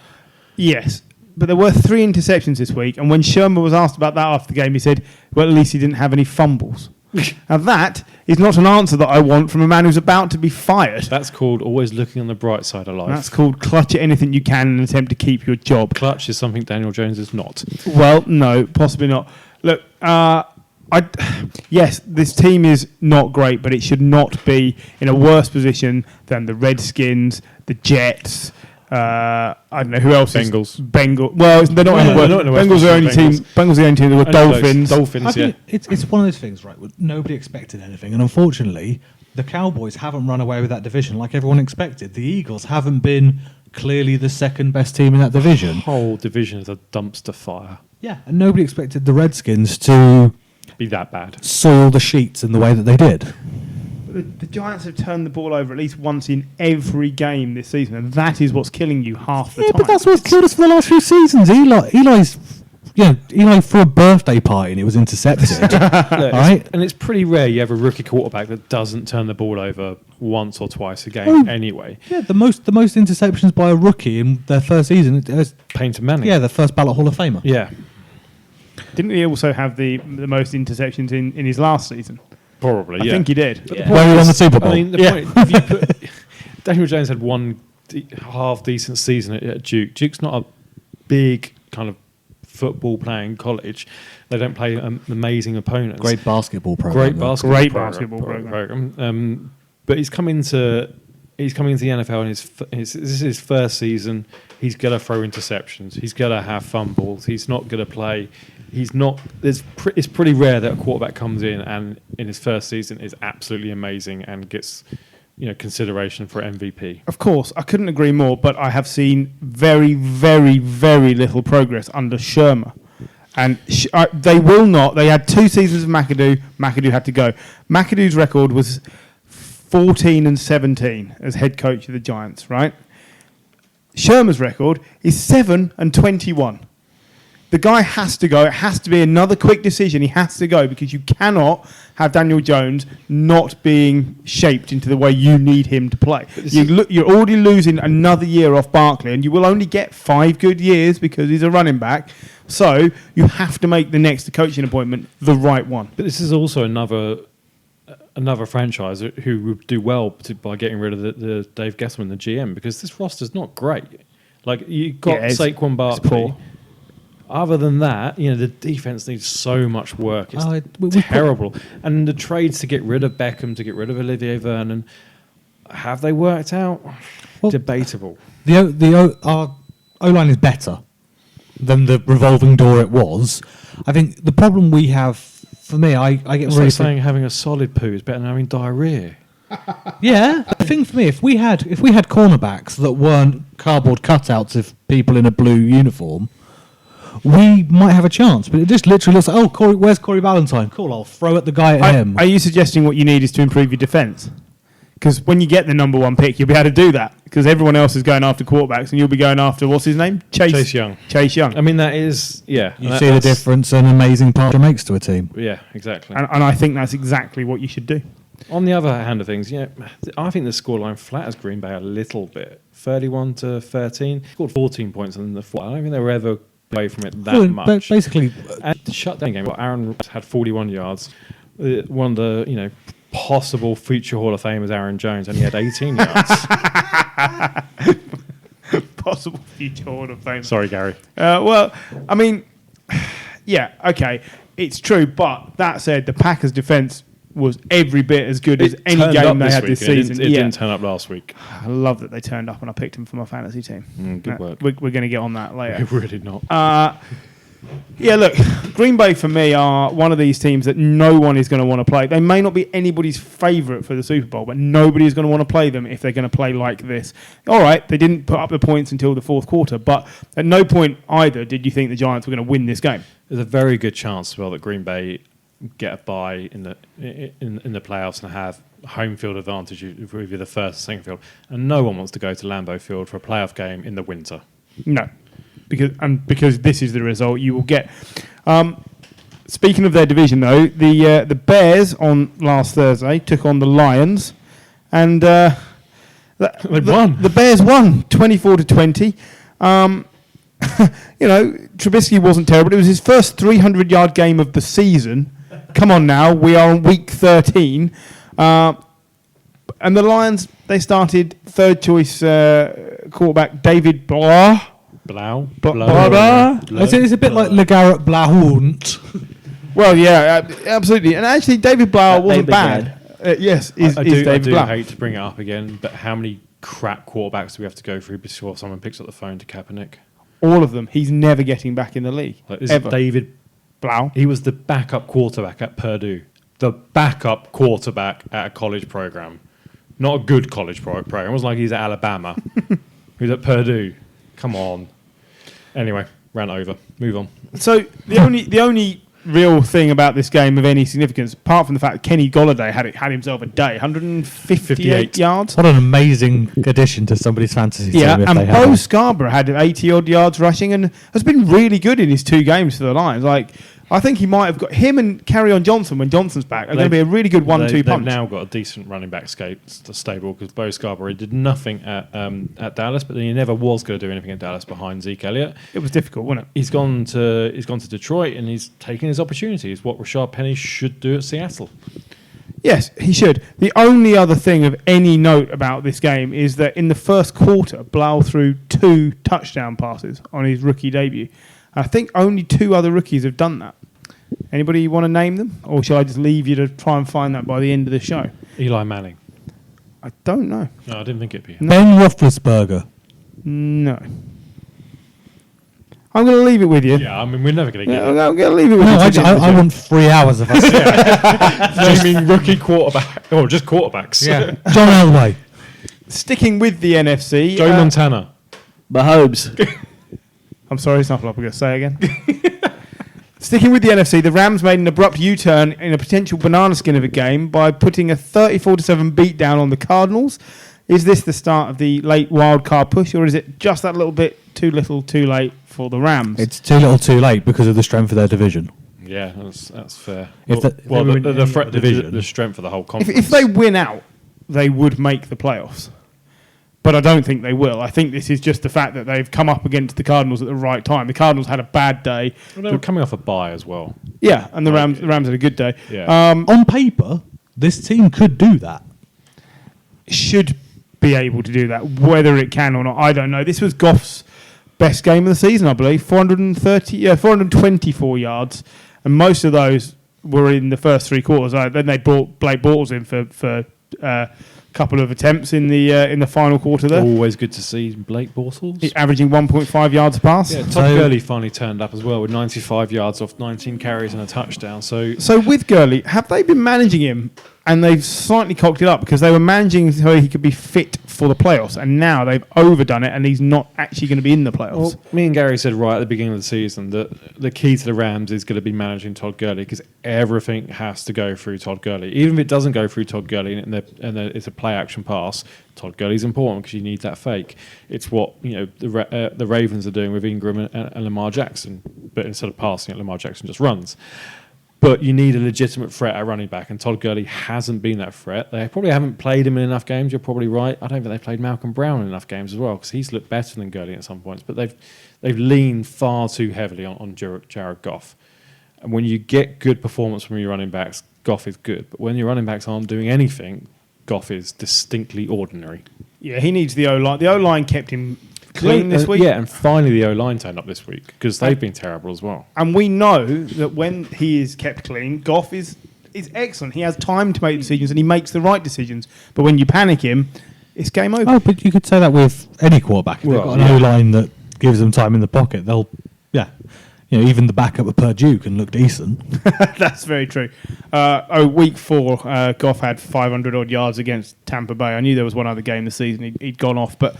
S2: yes, but there were 3 interceptions this week, and when Sherman was asked about that after the game, he said, "Well, at least he didn't have any fumbles." Now that is not an answer that I want from a man who's about to be fired.
S4: That's called always looking on the bright side of life.
S2: That's called clutch at anything you can and attempt to keep your job.
S4: Clutch is something Daniel Jones is not.
S2: Well, no, possibly not. Look, yes, this team is not great, but it should not be in a worse position than the Redskins, the Jets. I don't know who else.
S4: Bengals.
S2: Well, they're not in the worst.
S4: they're not in the worst
S2: Bengals are the only
S4: position,
S2: team. Bengals are the only team. There were Dolphins.
S1: I
S4: Dolphins, yeah.
S1: think it's one of those things, right? Where nobody expected anything, and unfortunately, the Cowboys haven't run away with that division like everyone expected. The Eagles haven't been clearly the second best team in that division.
S4: Whole division is a dumpster fire.
S1: Yeah, and nobody expected the Redskins to
S4: Be that bad.
S1: soil the sheets in the way that they did.
S2: The Giants have turned the ball over at least once in every game this season, and that is what's killing you half the
S1: Yeah,
S2: time.
S1: but that's what's killed us for the last few seasons. Eli threw a birthday party and it was intercepted.
S4: Look,
S1: Right.
S4: and it's pretty rare you have a rookie quarterback that doesn't turn the ball over once or twice a game
S1: Oh.
S4: anyway.
S1: Yeah, the most interceptions by a rookie in their first season.
S4: Peyton Manning.
S1: Yeah, the first ballot Hall of Famer.
S4: Yeah.
S2: Didn't he also have the most interceptions in his last season?
S4: Probably,
S2: I
S4: yeah.
S2: think he did.
S4: But
S3: Yeah.
S4: the point
S1: Where he won
S4: is-
S1: the Super Bowl.
S4: I mean, the
S2: Yeah.
S4: point, if you put, Daniel Jones had one half decent season at Duke. Duke's not a big kind of football playing college. They don't play amazing opponents.
S1: Great basketball program.
S4: Great
S1: though.
S4: basketball,
S2: Great
S4: program,
S2: basketball
S4: program. But he's coming to the NFL, and this is his first season. He's gonna throw interceptions. He's gonna have fumbles. He's not gonna play. He's not. It's pretty rare that a quarterback comes in and in his first season is absolutely amazing and gets consideration for MVP.
S2: Of course, I couldn't agree more, but I have seen very, very, very little progress under Shermer. And they will not. They had 2 seasons of McAdoo. McAdoo had to go. McAdoo's record was 14-17 as head coach of the Giants, right? Shermer's record is 7-21. The guy has to go. It has to be another quick decision. He has to go because you cannot have Daniel Jones not being shaped into the way you need him to play. You're already losing another year off Barkley, and you will only get 5 good years because he's a running back. So you have to make the next coaching appointment the right one.
S4: But this is also another franchise who would do well by getting rid of the Dave Gettleman, the GM, because this roster's not great. Like you got Saquon Barkley.
S2: poor.
S4: Other than that, the defense needs so much work. It's
S1: we
S4: terrible. And the trades to get rid of Beckham, to get rid of Olivier Vernon, have they worked out?
S1: Well,
S4: Debatable.
S1: Our O-line is better than the revolving door it was. I think the problem we have, for me, I get
S4: It's
S1: really
S4: like saying having a solid poo is better than having diarrhea.
S1: Yeah, the thing for me, if we had cornerbacks that weren't cardboard cutouts of people in a blue uniform, we might have a chance. But it just literally looks like, where's Corey Ballantyne? Cool, I'll throw at the guy at him.
S2: Are you suggesting what you need is to improve your defence? Because when you get the number 1 pick, you'll be able to do that. Because everyone else is going after quarterbacks, and you'll be going after, what's his name?
S4: Chase Young.
S2: Chase Young.
S4: I mean, that is, yeah.
S1: You see the difference an amazing partner makes to a team.
S4: Yeah, exactly.
S2: And I think that's exactly what you should do.
S4: On the other hand of things, I think the scoreline flatters Green Bay a little bit. 31-13. Scored 14 points in the fourth. I don't think they were ever away from it that
S1: Well,
S4: much.
S1: but basically,
S4: And the shutdown game, Aaron had 41 yards. One of the possible future Hall of Famers, Aaron Jones, only had 18 yards.
S2: Possible future Hall of Fame.
S4: Sorry, Gary.
S2: Well, I mean, yeah, okay, it's true. But that said, the Packers' defence was every bit as good as any
S4: turned
S2: game
S4: up
S2: they had
S4: week,
S2: this
S4: and
S2: season.
S4: It didn't turn up last week.
S2: I love that they turned up and I picked him for my fantasy team.
S4: Good work.
S2: We're going to get on that later.
S4: Really not.
S2: Yeah, look, Green Bay for me are one of these teams that no one is going to want to play. They may not be anybody's favourite for the Super Bowl, but nobody is going to want to play them if they're going to play like this. All right, they didn't put up the points until the fourth quarter, but at no point either did you think the Giants were going to win this game.
S4: There's a very good chance as well that Green Bay get a bye in the playoffs and have home field advantage if you're the first or second field. And no one wants to go to Lambeau Field for a playoff game in the winter.
S2: No, because this is the result you will get. Speaking of their division, though, the Bears on last Thursday took on the Lions, and
S4: They won.
S2: The Bears won 24-20. Trubisky wasn't terrible. It was his first 300-yard game of the season. Come on now, we are on week 13. And the Lions, they started third choice quarterback David Blah.
S4: Blau.
S1: It's a bit like LeGarrette Blount.
S2: Well, yeah, absolutely. And actually, David Blau wasn't
S3: David
S2: bad. Yes,
S4: I
S2: David
S4: do
S2: Blau.
S4: hate to bring it up again, but how many crap quarterbacks do we have to go through before someone picks up the phone to Kaepernick?
S2: All of them. He's never getting back in the league.
S4: Like, this
S2: ever.
S4: is David
S2: Blau.
S4: He was the backup quarterback at Purdue. The backup quarterback at a college program. Not a good college program. It wasn't like he's at Alabama. He was at Purdue. Come on. Anyway, ran over. Move on.
S2: So the only real thing about this game of any significance, apart from the fact that Kenny Golladay had himself a day, 158 yards.
S1: What an amazing addition to somebody's fantasy team.
S2: Yeah,
S1: if
S2: and
S1: they
S2: Bo
S1: have him.
S2: Scarborough had 80-odd yards rushing and has been really good in his two games for the Lions. Like, I think he might have got him and Carryon Johnson when Johnson's back are going to be a really good 1-2
S4: They've
S2: punch.
S4: now got a decent running back stable because Bo Scarborough did nothing at Dallas, but then he never was going to do anything at Dallas behind Zeke Elliott.
S2: It was difficult, wasn't it?
S4: He's gone to Detroit and he's taken his opportunities. What Rashard Penny should do at Seattle.
S2: Yes, he should. The only other thing of any note about this game is that in the first quarter, Blau threw 2 touchdown passes on his rookie debut. I think only 2 other rookies have done that. Anybody want to name them? Or shall I just leave you to try and find that by the end of the show?
S4: Eli Manning.
S2: I don't know.
S4: No, I didn't think it'd be him.
S1: Ben Roethlisberger.
S2: No. I'm going to leave it with you.
S4: Yeah, I mean, we're never going to
S2: Yeah,
S4: get
S2: I'm going to leave it with
S1: No,
S2: you.
S1: I,
S2: till the end of the
S1: I
S2: show.
S1: want 3 hours of us.
S4: naming rookie quarterback. Or just quarterbacks.
S1: Yeah. John Elway.
S2: Sticking with the NFC.
S4: Joe Montana.
S3: Mahomes.
S2: I'm sorry, it's not what I'm going to say again. Sticking with the NFC, the Rams made an abrupt U-turn in a potential banana skin of a game by putting a 34-7 beatdown on the Cardinals. Is this the start of the late wild card push, or is it just that little bit too little, too late for the Rams?
S1: It's too little, too late because of the strength of their division.
S4: Yeah, that's fair.
S1: If
S4: well,
S1: they were in any other
S4: the
S1: division-
S4: strength of the whole
S2: if,
S4: conference.
S2: if they win out, they would make the playoffs. But I don't think they will. I think this is just the fact that they've come up against the Cardinals at the right time. The Cardinals had a bad day.
S4: Well, they were coming off a bye as well.
S2: Yeah, and the Rams had a good day.
S4: Yeah.
S1: On paper, this team could do that.
S2: Should be able to do that. Whether it can or not, I don't know. This was Goff's best game of the season, I believe. 424 yards, and most of those were in the first 3 quarters. Then they brought Blake Bortles in for a couple of attempts in the final quarter there.
S4: Always good to see Blake Bortles.
S2: He's averaging 1.5 yards a pass.
S4: Yeah, Todd
S1: So-
S4: Gurley finally turned up as well with 95 yards off 19 carries and a touchdown. So
S2: So with Gurley, have they been managing him? And they've slightly cocked it up because they were managing so he could be fit for the playoffs, and now they've overdone it, and he's not actually going to be in the playoffs.
S4: well, me and Gary said right at the beginning of the season that the key to the Rams is going to be managing Todd Gurley because everything has to go through Todd Gurley. Even if it doesn't go through Todd Gurley and it's a play action pass, Todd Gurley's important because you need that fake. It's what the Ravens are doing with Ingram and Lamar Jackson, but instead of passing it, Lamar Jackson just runs. But you need a legitimate threat at running back, and Todd Gurley hasn't been that threat. They probably haven't played him in enough games. You're probably right. I don't think they played Malcolm Brown in enough games as well because he's looked better than Gurley at some points. But they've leaned far too heavily on Jared Goff. And when you get good performance from your running backs, Goff is good. But when your running backs aren't doing anything, Goff is distinctly ordinary.
S2: Yeah, he needs the O-line. The O-line kept him clean this week.
S4: Yeah, and finally the O-line turned up this week because they've been terrible as well.
S2: And we know that when he is kept clean, Goff is is excellent. He has time to make decisions and he makes the right decisions. But when you panic him, it's game over.
S1: Oh, but you could say that with any quarterback. If they've got an O-line that gives them time in the pocket, they'll, even the backup of Purdue can look decent.
S2: That's very true. Week 4, Goff had 500 odd yards against Tampa Bay. I knew there was one other game this season he'd gone off, but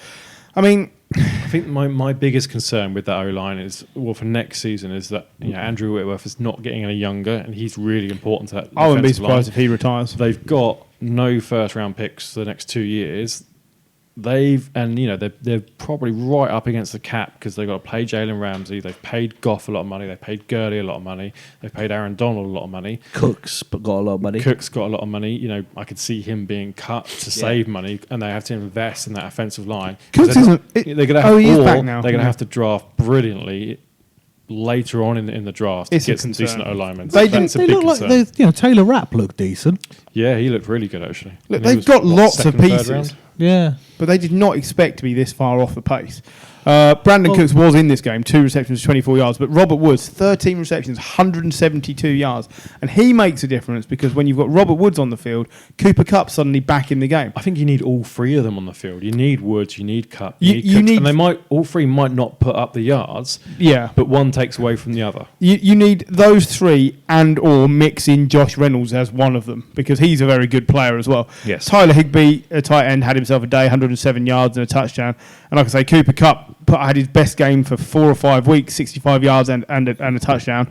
S2: I mean,
S4: I think my biggest concern with that O-line is, for next season, is that Andrew Whitworth is not getting any younger, and he's really important to that.
S2: I wouldn't be
S4: defensive
S2: surprised
S4: line.
S2: if he retires.
S4: They've got no first-round picks for the next 2 years. They're probably right up against the cap because they've got to pay Jalen Ramsey. They've paid Goff a lot of money. They've paid Gurley a lot of money. They've paid Aaron Donald a lot of money.
S3: Cook's but got a lot of money.
S4: Cook's got a lot of money. I could see him being cut to save money, and they have to invest in that offensive line.
S2: Cooks isn't. They're going to
S4: he's
S2: back now.
S4: They're going to have to draft brilliantly later on in the draft to get some decent O-linemen.
S2: They
S1: look like Taylor Rapp looked decent.
S4: Yeah, he looked really good actually.
S2: Look, they've got lots of pieces.
S4: Round?
S1: Yeah.
S2: But they did not expect to be this far off the pace. Brandon Cooks was in this game, 2 receptions, 24 yards. But Robert Woods, 13 receptions, 172 yards. And he makes a difference because when you've got Robert Woods on the field, Cooper Kupp's suddenly back in the game.
S4: I think you need all three of them on the field. You need Woods, you need Kupp,
S2: you need
S4: and all three might not put up the yards.
S2: Yeah.
S4: But one takes away from the other.
S2: You need those three and or mix in Josh Reynolds as one of them because he's a very good player as well.
S4: Yes.
S2: Tyler Higbee, a tight end, had himself a day, 107 yards and a touchdown. And like I say, Cooper Kupp had his best game for 4 or 5 weeks, 65 yards and a touchdown.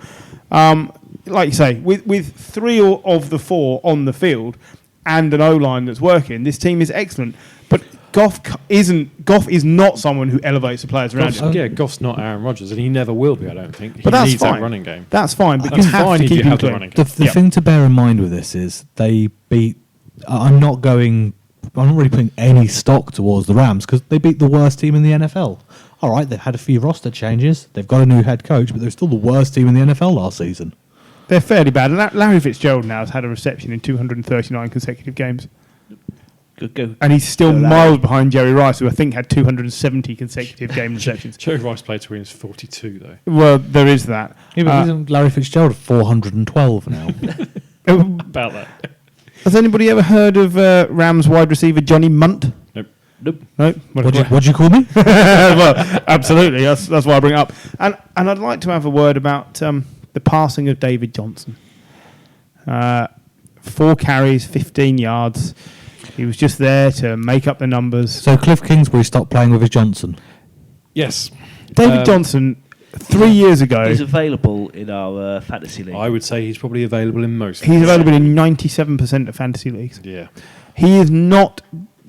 S2: Like you say, with 3 of the 4 on the field and an O-line that's working, this team is excellent. But Goff is not someone who elevates the players around him.
S4: Yeah, Goff's not Aaron Rodgers, and he never will be, I don't think.
S2: But
S4: he
S2: that's
S4: needs
S2: fine.
S4: that running game.
S2: That's fine, but
S4: That's
S2: you have
S4: fine
S2: to
S4: if
S2: keep
S4: you
S2: him
S4: have the
S2: clean.
S4: running game.
S1: The thing to bear in mind with this is they beat. I'm not really putting any stock towards the Rams because they beat the worst team in the NFL. All right, they've had a few roster changes. They've got a new head coach, but they're still the worst team in the NFL last season.
S2: They're fairly bad. Larry Fitzgerald now has had a reception in 239 consecutive games. And he's still miles behind Jerry Rice, who I think had 270 consecutive game receptions.
S4: Jerry Rice played to win is 42, though.
S2: Well, there is that.
S1: Yeah, but isn't Larry Fitzgerald 412 now?
S4: About that.
S2: Has anybody ever heard of Rams wide receiver Johnny Munt?
S4: Nope.
S2: No.
S1: What'd you call me?
S2: Well, absolutely. That's why I bring it up. And I'd like to have a word about the passing of David Johnson. 4 carries, 15 yards. He was just there to make up the numbers.
S1: So Cliff Kingsbury stopped playing with his Johnson.
S4: Yes.
S2: David Johnson, 3 years ago,
S3: He's available in our fantasy league.
S4: I would say he's probably available in most.
S2: he's available in 97% of fantasy leagues.
S4: Yeah.
S2: He is not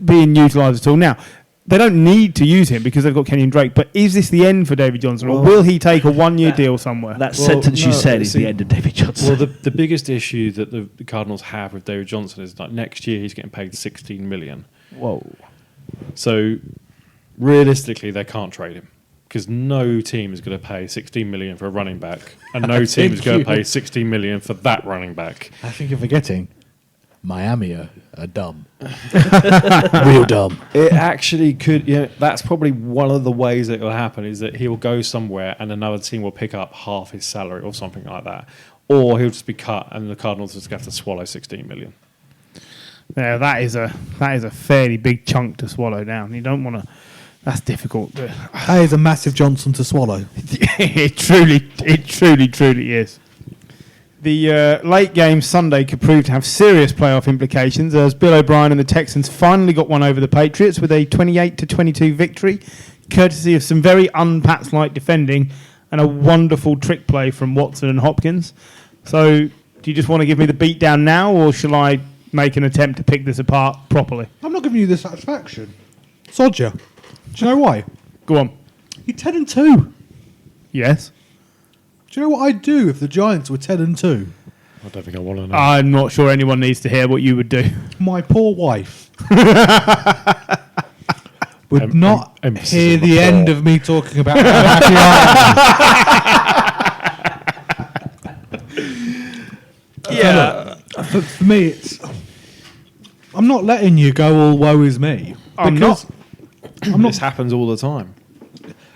S2: being utilised at all. Now, they don't need to use him because they've got Kenyon Drake, but is this the end for David Johnson, or will he take a 1-year deal somewhere?
S3: That sentence you said is
S4: see,
S3: the end of David Johnson.
S4: Well, the biggest issue that the Cardinals have with David Johnson is like next year he's getting paid $16 million.
S3: Whoa.
S4: So realistically, they can't trade him because no team is going to pay $16 million for a running back, and no team is going to pay $16 million for that running back.
S1: I think you're forgetting. Miami are dumb. Real dumb.
S4: It actually could. That's probably one of the ways that it will happen is that he will go somewhere and another team will pick up half his salary or something like that, or he'll just be cut and the Cardinals just have to swallow $16 million.
S2: Yeah, that is a fairly big chunk to swallow down. You don't want to. That's difficult.
S1: That is a massive Johnson to swallow.
S2: It truly is. The late game Sunday could prove to have serious playoff implications as Bill O'Brien and the Texans finally got one over the Patriots with a 28-22 victory, courtesy of some very un-Pats-like defending and a wonderful trick play from Watson and Hopkins. So, do you just want to give me the beat down now, or shall I make an attempt to pick this apart properly?
S1: I'm not giving you the satisfaction. Sod ya. Do you know why?
S2: Go on.
S1: You're 10-2.
S2: Yes.
S1: Do you know what I'd do if the Giants were 10-2?
S4: I don't think I want to know.
S2: I'm not sure anyone needs to hear what you would do.
S1: My poor wife would not hear the end of me talking about how happy I am.
S2: Yeah.
S1: For me, it's... I'm not letting you go all woe is me.
S2: I'm not.
S4: This happens all the time.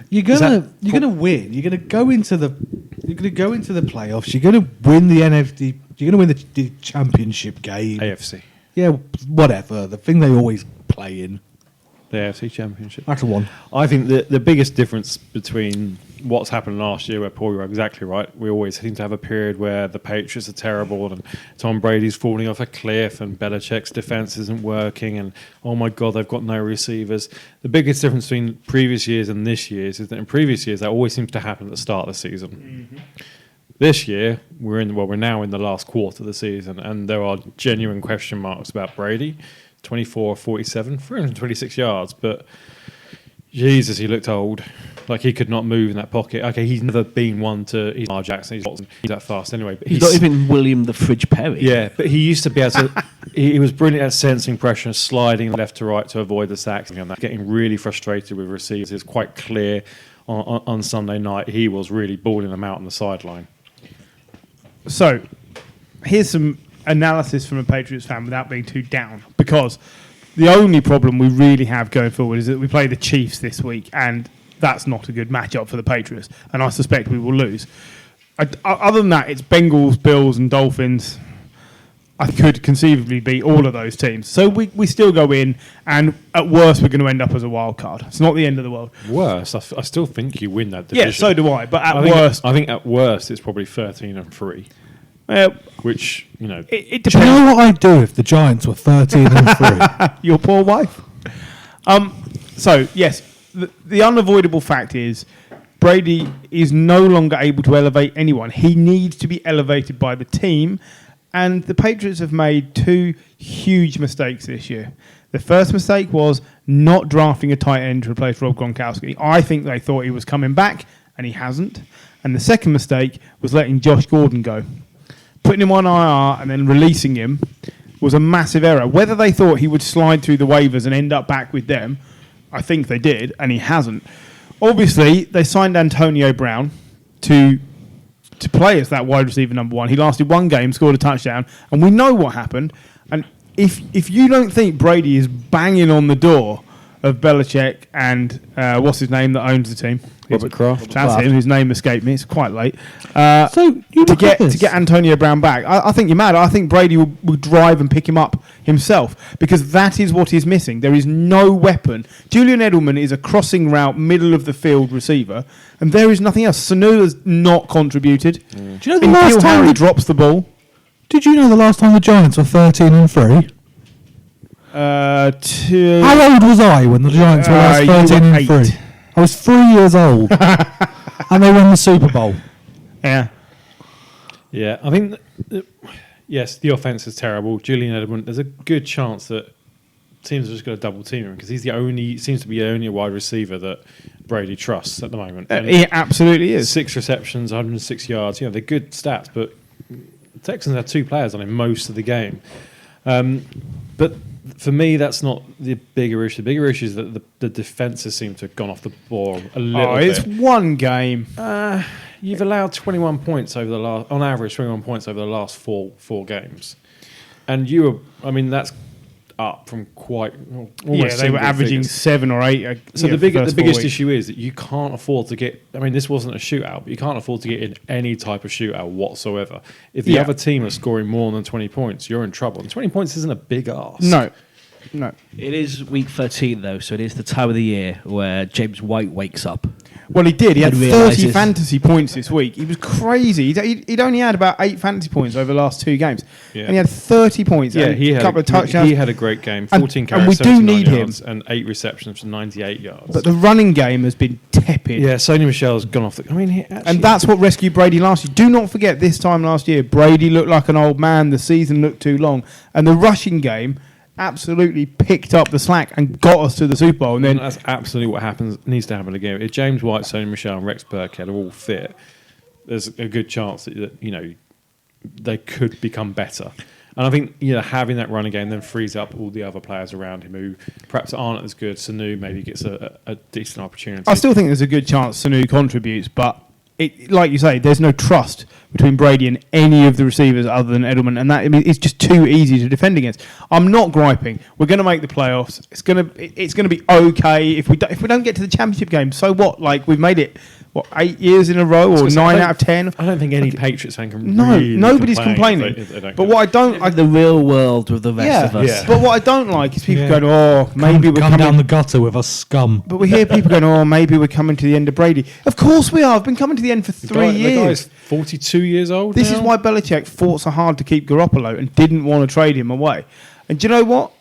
S1: You're gonna win. You're gonna go into the You're going to go into the playoffs. You're going to win the NFC. You're going to win the championship game.
S4: AFC.
S1: Yeah, whatever. The thing they always play in.
S4: The AFC Championship.
S1: That's the one.
S4: I think the biggest difference between what's happened last year, where Paul, you're exactly right, we always seem to have a period where the Patriots are terrible and Tom Brady's falling off a cliff and Belichick's defense isn't working and, oh my God, they've got no receivers. The biggest difference between previous years and this year's is that in previous years, that always seems to happen at the start of the season. Mm-hmm. This year, we're now in the last quarter of the season, and there are genuine question marks about Brady. 24 47, 326 yards, but Jesus, he looked old. Like he could not move in that pocket. Okay, he's never been one to. He's Lamar Jackson. He's that fast anyway. But
S3: he's not even William the Fridge Perry.
S4: Yeah, but he used to be able to. He was brilliant at sensing pressure, sliding left to right to avoid the sacks, and that. Getting really frustrated with receivers. It's quite clear on Sunday night he was really balling them out on the sideline.
S2: So, here's some analysis from a Patriots fan without being too down, because the only problem we really have going forward is that we play the Chiefs this week, and that's not a good matchup for the Patriots, and I suspect we will lose. Other than that, it's Bengals, Bills, and Dolphins. I could conceivably beat all of those teams. So we still go in, and at worst, we're going to end up as a wild card. It's not the end of the world.
S4: Worse, I still think you win that division.
S2: Yeah, so do I. But
S4: I think at worst, it's probably 13-3. Which,
S2: it
S1: Do
S2: depends.
S1: you know what I'd do if the Giants were 13-3?
S2: Your poor wife. So, yes, the unavoidable fact is Brady is no longer able to elevate anyone. He needs to be elevated by the team, and the Patriots have made two huge mistakes this year. The first mistake was not drafting a tight end to replace Rob Gronkowski. I think they thought he was coming back, and he hasn't. And the second mistake was letting Josh Gordon go. Putting him on IR and then releasing him was a massive error. Whether they thought he would slide through the waivers and end up back with them, I think they did, and he hasn't. Obviously, they signed Antonio Brown to play as that wide receiver number one. He lasted one game, scored a touchdown, and we know what happened. And if you don't think Brady is banging on the door of Belichick and what's his name that owns the team?
S4: Robert Kraft.
S2: That's him, whose name escaped me. It's quite late.
S1: So you
S2: to get Antonio Brown back, I think you're mad. I think Brady will drive and pick him up himself, because that is what is missing. There is no weapon. Julian Edelman is a crossing route, middle of the field receiver, and there is nothing else. Sanu has not contributed.
S1: Do you know the last time
S2: Harry drops the ball?
S1: Did you know the last time the Giants were 13-3? How old was I when the Giants were last 13-3? I was 3 years old, and they won the Super Bowl.
S2: Yeah.
S4: Yeah, I think, yes, the offense is terrible. Julian Edelman, there's a good chance that teams are just going to double team him, because he's seems to be the only wide receiver that Brady trusts at the moment.
S2: He absolutely is.
S4: 6 receptions, 106 yards. They're good stats, but the Texans had 2 players on him most of the game. But for me, that's not the bigger issue. The bigger issue is that the defenses seem to have gone off the ball a little bit.
S2: It's one game.
S4: You've allowed 21 points on average, 21 points over the last four games. And that's up from quite almost
S2: they were averaging
S4: figures.
S2: 7 or 8.
S4: So the biggest issue is that you can't afford to get. I mean, this wasn't a shootout, but you can't afford to get in any type of shootout whatsoever. If the other team are scoring more than 20 points, you're in trouble. And 20 points isn't a big ask.
S2: No.
S3: It is week 13, though, so it is the time of the year where James White wakes up.
S2: Well, he did. He had
S3: And
S2: 30
S3: realises-
S2: fantasy points this week. He was crazy. He'd only had about 8 fantasy points over the last 2 games.
S4: Yeah.
S2: And he had 30 points.
S4: Yeah,
S2: and
S4: he
S2: a
S4: had
S2: couple of touchdowns.
S4: He had a great game.
S2: And-
S4: 14
S2: and
S4: carries,
S2: we do
S4: 79
S2: need him.
S4: yards, and 8 receptions for 98 yards.
S2: But the running game has been tepid.
S4: Yeah, Sony Michel's gone off.
S2: And that's what rescued Brady last year. Do not forget, this time last year, Brady looked like an old man. The season looked too long. And the rushing game absolutely picked up the slack and got us to the Super Bowl. And then
S4: that's absolutely what needs to happen again. If James White, Sony Michel, and Rex Burkhead are all fit, there's a good chance that they could become better. And I think having that running game then frees up all the other players around him who perhaps aren't as good. Sanu maybe gets a decent opportunity.
S2: I still think there's a good chance Sanu contributes, but like you say, there's no trust between Brady and any of the receivers other than Edelman, and it's just too easy to defend against. I'm not griping. We're going to make the playoffs. It's going to be okay if we don't get to the championship game. So what? Like we've made it 8 years in a row or 9 out of 10.
S4: I don't think any Patriots fan can
S2: No,
S4: really
S2: nobody's
S4: complain
S2: complaining.
S4: if they don't
S2: But
S4: get
S2: what I don't,
S3: Like the real world with the rest of us.
S4: Yeah.
S2: But what I don't like is people
S1: Yeah.
S2: going, "Oh, maybe we're
S1: come
S2: coming
S1: down the gutter with us scum.
S2: But we hear people going, "Oh, maybe we're coming to the end of Brady." Of course we are. I've been coming to the end for
S4: The
S2: 3
S4: The
S2: years.
S4: guy's 42 years old.
S2: This
S4: now.
S2: is why Belichick fought so hard to keep Garoppolo and didn't want to trade him away. And do you know what?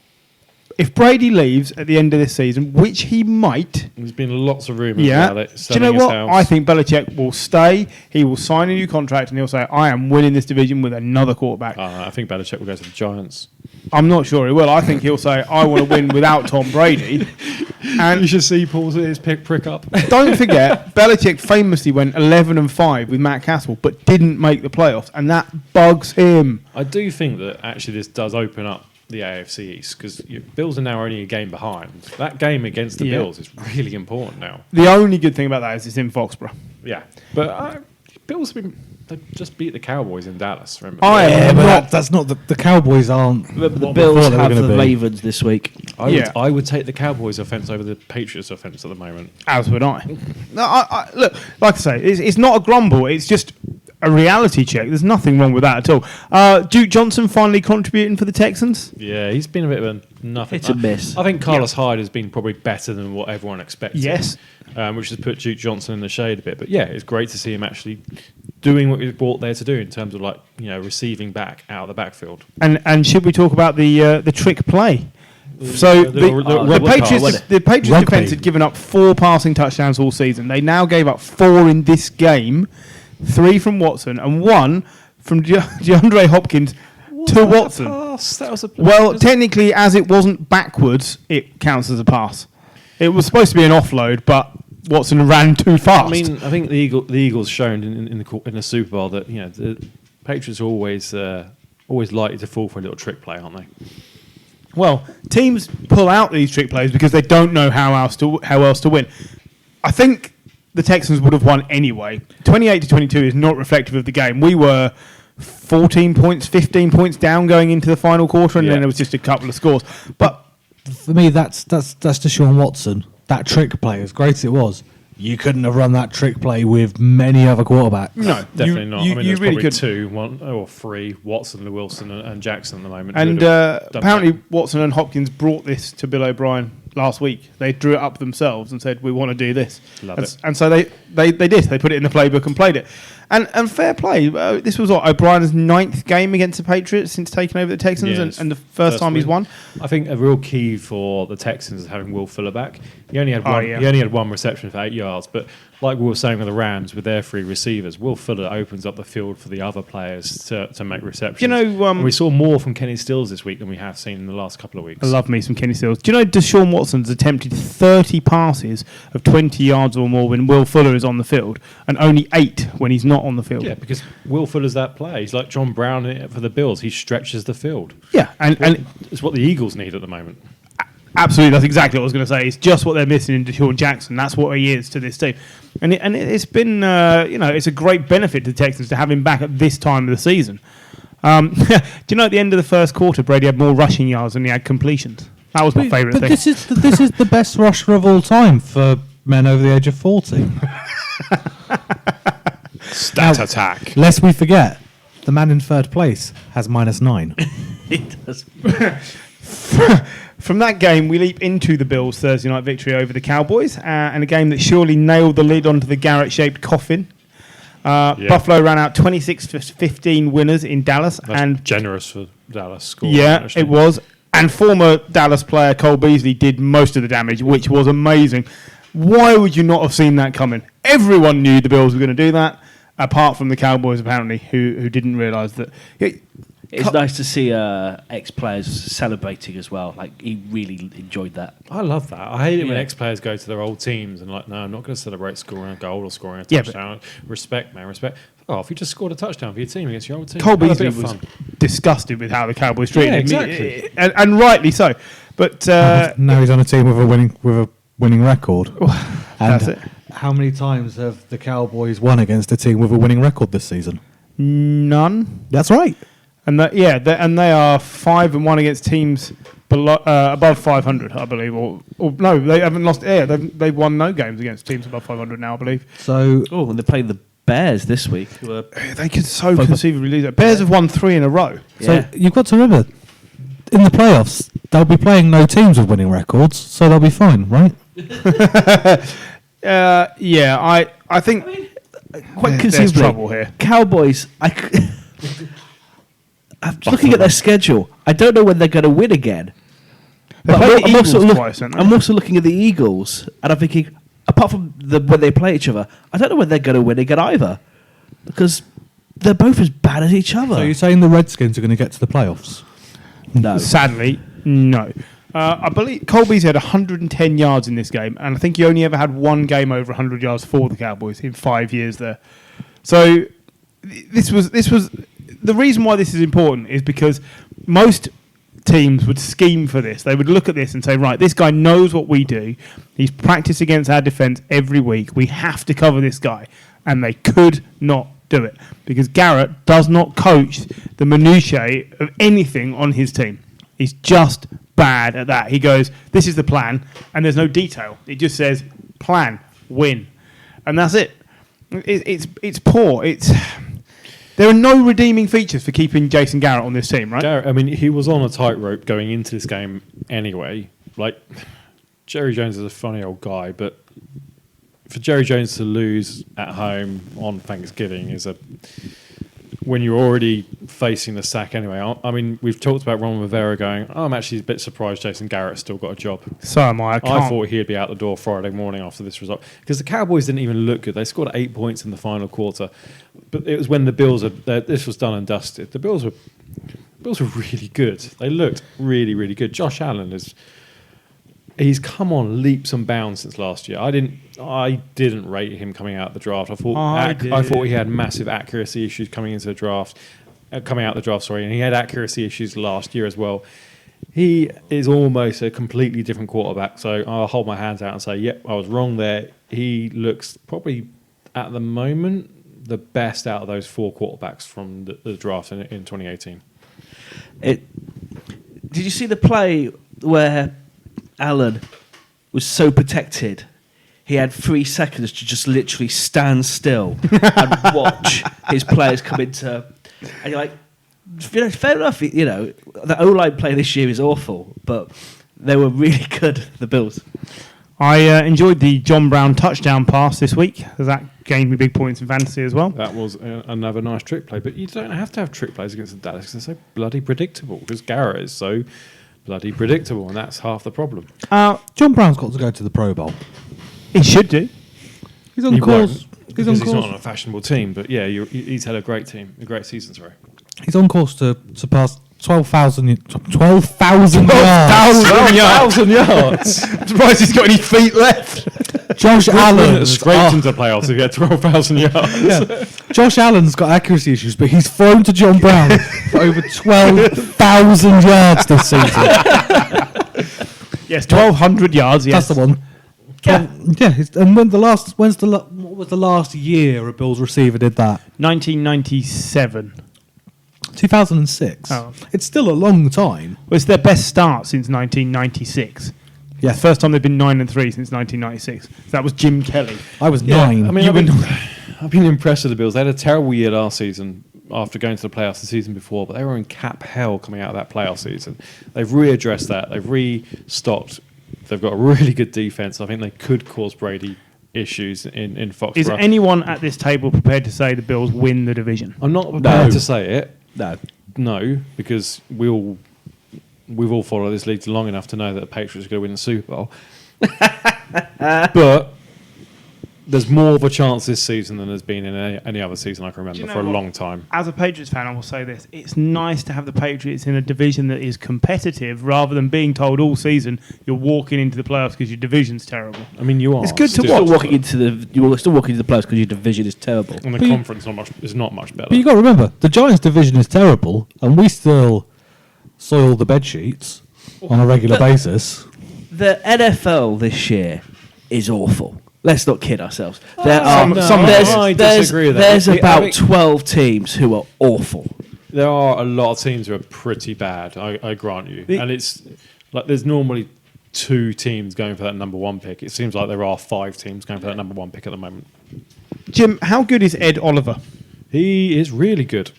S2: If Brady leaves at the end of this season, which he might,
S4: There's been lots of rumours
S2: yeah.
S4: about it.
S2: Do you
S4: selling
S2: know
S4: his
S2: what?
S4: house.
S2: I think Belichick will stay. He will sign a new contract and he'll say, "I am winning this division with another quarterback."
S4: I think Belichick will go to the Giants.
S2: I'm not sure he will. I think he'll say, "I want to win without Tom Brady." And
S4: You should see Paul's his prick up.
S2: don't forget, Belichick famously went 11-5 with Matt Castle, but didn't make the playoffs, and that bugs him.
S4: I do think that actually this does open up the AFC East because Bills are now only a game behind. That game against the
S2: Yeah.
S4: Bills is really important now.
S2: The only good thing about that is it's in Foxborough.
S4: Yeah, but Bills have been they just beat the Cowboys in Dallas. Remember?
S2: I am
S1: Yeah, but
S2: not.
S1: that's not the Cowboys aren't.
S3: Remember, the
S1: what we
S3: Bills
S1: thought they were
S3: have
S1: gonna
S3: the
S1: be.
S3: Ravens this week.
S2: Yeah.
S4: I would take the Cowboys offense over the Patriots offense at the moment.
S2: As would I. No, I look, like I say, it's not a grumble. It's just a reality check. There's nothing wrong with that at all. Duke Johnson finally contributing for the Texans.
S4: Yeah, he's been a bit of a nothing.
S3: It's a miss.
S4: I think Carlos Hyde has been probably better than what everyone expected.
S2: Yes.
S4: Which has put Duke Johnson in the shade a bit. But yeah, it's great to see him actually doing what he was brought there to do in terms of receiving back out of the backfield.
S2: And should we talk about the trick play? So
S4: the
S2: the
S4: rubber
S2: Patriots,
S3: car,
S2: the Patriots
S1: Rugby.
S2: defense had given up 4 passing touchdowns all season. They now gave up 4 in this game, 3 from Watson and 1 from DeAndre Hopkins to Watson.
S4: That was a
S2: Well, technically, as it wasn't backwards, it counts as a pass. It was supposed to be an offload, but Watson ran too fast.
S4: I mean, I think the Eagles shown in the Super Bowl that the Patriots are always likely to fall for a little trick play, aren't they?
S2: well, teams pull out these trick plays because they don't know how else to win. I think the Texans would have won anyway. 28-22 is not reflective of the game. We were 14 points, 15 points down going into the final quarter, and
S4: Yeah.
S2: then it was just a couple of scores. But
S1: For me, that's Deshaun Watson. That trick play, as great as it was, you couldn't have run that trick play with many other quarterbacks.
S2: no,
S4: Definitely not. I mean,
S2: You
S4: there's
S2: really
S4: probably
S2: could.
S4: 2, 1 or 3: Watson, Wilson, and Jackson at the moment.
S2: And
S4: who'd have done
S2: apparently,
S4: that.
S2: Watson and Hopkins brought this to Bill O'Brien last week. They drew it up themselves and said, "We want to do this."
S4: Love
S2: and,
S4: it.
S2: and so they did. They put it in the playbook and played it. And fair play. This was O'Brien's 9th game against the Patriots since taking over the Texans,
S4: Yeah,
S2: and the first time he's won.
S4: I think a real key for the Texans is having Will Fuller back. He only had
S2: Oh,
S4: one.
S2: yeah.
S4: He only had 1 reception for 8 yards, but like we were saying with the Rams, with their 3 receivers, Will Fuller opens up the field for the other players to make receptions.
S2: You know,
S4: And we saw more from Kenny Stills this week than we have seen in the last couple of weeks.
S2: I love me some Kenny Stills. Do you know Deshaun Watson's attempted 30 passes of 20 yards or more when Will Fuller is on the field, and only 8 when he's not on the field?
S4: Yeah, because Will Fuller's that play. He's like John Brown for the Bills. He stretches the field.
S2: Yeah, and
S4: It's what the Eagles need at the moment.
S2: absolutely, that's exactly what I was going to say. It's just what they're missing in Deshaun Jackson. That's what he is to this team, and it's been it's a great benefit to the Texans to have him back at this time of the season. Do you know at the end of the first quarter, Brady had more rushing yards than he had completions? That was my favourite
S1: But
S2: thing.
S1: this is the best rusher of all time for men over the age of 40.
S4: Stat attack.
S1: Lest we forget, the man in third place has -9.
S3: It does.
S2: From that game, we leap into the Bills' Thursday night victory over the Cowboys, and a game that surely nailed the lid onto the Garrett-shaped coffin. Buffalo ran out 26-15 winners in Dallas,
S4: That's
S2: and
S4: generous for Dallas scoring.
S2: yeah,
S4: actually.
S2: it was. And former Dallas player Cole Beasley did most of the damage, which was amazing. Why would you not have seen that coming? Everyone knew the Bills were going to do that, apart from the Cowboys, apparently, who didn't realise that.
S3: It's nice to see ex-players celebrating as well. Like, he really enjoyed that.
S4: I love that. I hate it when
S3: Yeah.
S4: ex-players go to their old teams and like, no, I'm not going to celebrate scoring a goal or scoring a
S2: Yeah, but-
S4: touchdown. Respect, man, respect. Oh, if you just scored a touchdown for your team against your old team,
S2: Cole
S4: have a
S2: Beasley
S4: bit of
S2: was
S4: fun.
S2: disgusted with how the Cowboys treated
S4: Yeah,
S2: him,
S4: exactly.
S2: and rightly so. But
S1: Now he's on a team with a winning record. And
S2: that's it.
S1: how many times have the Cowboys won against a team with a winning record this season?
S2: None.
S1: That's right.
S2: And they are 5-1 against teams below, above 500, I believe. Or no, they haven't lost. Yeah, they've won no games against teams above 500 now, I believe.
S1: So,
S3: and they're playing the Bears this week.
S2: They could conceivably lose it. Bears have won 3 in a row.
S1: So you've got to remember, in the playoffs, they'll be playing no teams with winning records, so they'll be fine, right?
S2: I think
S3: Quite
S2: there's
S3: conceivably,
S2: trouble here.
S3: Cowboys. I'm looking at their schedule. I don't know when they're going to win again.
S2: They
S3: But
S2: played the
S3: I'm also
S2: Eagles twice, haven't they?
S3: I'm also looking at the Eagles, and I'm thinking, apart from when they play each other, I don't know when they're going to win again either, because they're both as bad as each other.
S1: So you're saying the Redskins are going to get to the playoffs?
S3: No.
S2: Sadly, no. I believe Colby's had 110 yards in this game, and I think he only ever had one game over 100 yards for the Cowboys in 5 years there. So this was the reason why this is important is because most teams would scheme for this. They would look at this and say, right, this guy knows what we do. He's practiced against our defense every week. We have to cover this guy. And they could not do it because Garrett does not coach the minutiae of anything on his team. He's just bad at that. He goes, this is the plan, and there's no detail. It just says, plan, win. And that's it. It's poor. There are no redeeming features for keeping Jason Garrett on this team, right?
S4: Garrett, I mean, he was on a tightrope going into this game anyway. Like, Jerry Jones is a funny old guy, but for Jerry Jones to lose at home on Thanksgiving when you're already facing the sack anyway. I mean, we've talked about Ron Rivera going, I'm actually a bit surprised Jason Garrett's still got a job.
S2: So am I.
S4: I thought he'd be out the door Friday morning after this result. Because the Cowboys didn't even look good. They scored 8 points in the final quarter. But it was when the Bills, this was done and dusted. The Bills were really good. They looked really, really good. Josh Allen he's come on leaps and bounds since last year. I didn't rate him coming out of the draft. I thought he had massive accuracy issues coming out the draft, and he had accuracy issues last year as well. He is almost a completely different quarterback, so I'll hold my hands out and say, yep, I was wrong there. He looks probably, at the moment, the best out of those 4 quarterbacks from the draft in 2018.
S3: Did you see the play where Allen was so protected, he had 3 seconds to just literally stand still and watch his players come into. And you're like, fair enough. The O-line play this year is awful, but they were really good, the Bills.
S2: I enjoyed the John Brown touchdown pass this week, because that gained me big points in fantasy as well.
S4: That was another nice trick play, but you don't have to have trick plays against the Dallas because they're so bloody predictable, because Garrett is so bloody predictable, and that's half the problem.
S1: John Brown's got to go to the Pro Bowl.
S2: He should do.
S1: He's on course.
S4: He's not on a fashionable team, but yeah, he's had a great season. Sorry,
S1: he's on course to surpass 12,000 yards.
S2: 12,000 yards. I'm surprised he's got any feet left.
S1: Josh Allen
S4: scraped into the playoffs if he had 12,000 yards.
S1: Yeah. Josh Allen's got accuracy issues, but he's thrown to John Brown for over 12,000 yards this season.
S2: Yes, 1,200 yards. Yes,
S1: that's the one. Yeah. And what was the last year a Bills receiver did that?
S2: 1997.
S1: 2006.
S2: Oh.
S1: It's still a long time.
S2: Well, it's their best start since 1996.
S1: Yeah,
S2: first time they've been 9-3 since 1996. That was Jim Kelly.
S1: I was 9.
S4: I mean, I've been impressed with the Bills. They had a terrible year last season after going to the playoffs the season before, but they were in cap hell coming out of that playoff season. They've readdressed that. They've restocked. They've got a really good defense. I think they could cause Brady issues in Foxborough.
S2: Is anyone at this table prepared to say the Bills win the division?
S4: I'm not prepared to say it.
S3: No,
S4: because we've all followed this league long enough to know that the Patriots are going to win the Super Bowl. But there's more of a chance this season than there's been in any other season I can remember for a long time.
S2: As a Patriots fan, I will say this. It's nice to have the Patriots in a division that is competitive rather than being told all season you're walking into the playoffs because your division's terrible.
S4: I mean, you are.
S2: It's good to
S3: you're
S2: watch.
S3: You're still walking into the playoffs because your division is terrible.
S4: And the conference is not much better.
S1: But you've got to remember, the Giants' division is terrible, and we still soil the bed sheets on a regular basis.
S3: The NFL this year is awful. Let's not kid ourselves.
S4: I disagree with that.
S3: There's about 12 teams who are awful.
S4: there are a lot of teams who are pretty bad. I grant you, and it's like there's normally 2 teams going for that number 1 pick. It seems like there are 5 teams going for that number 1 pick at the moment.
S2: Jim, how good is Ed Oliver?
S4: He is really good.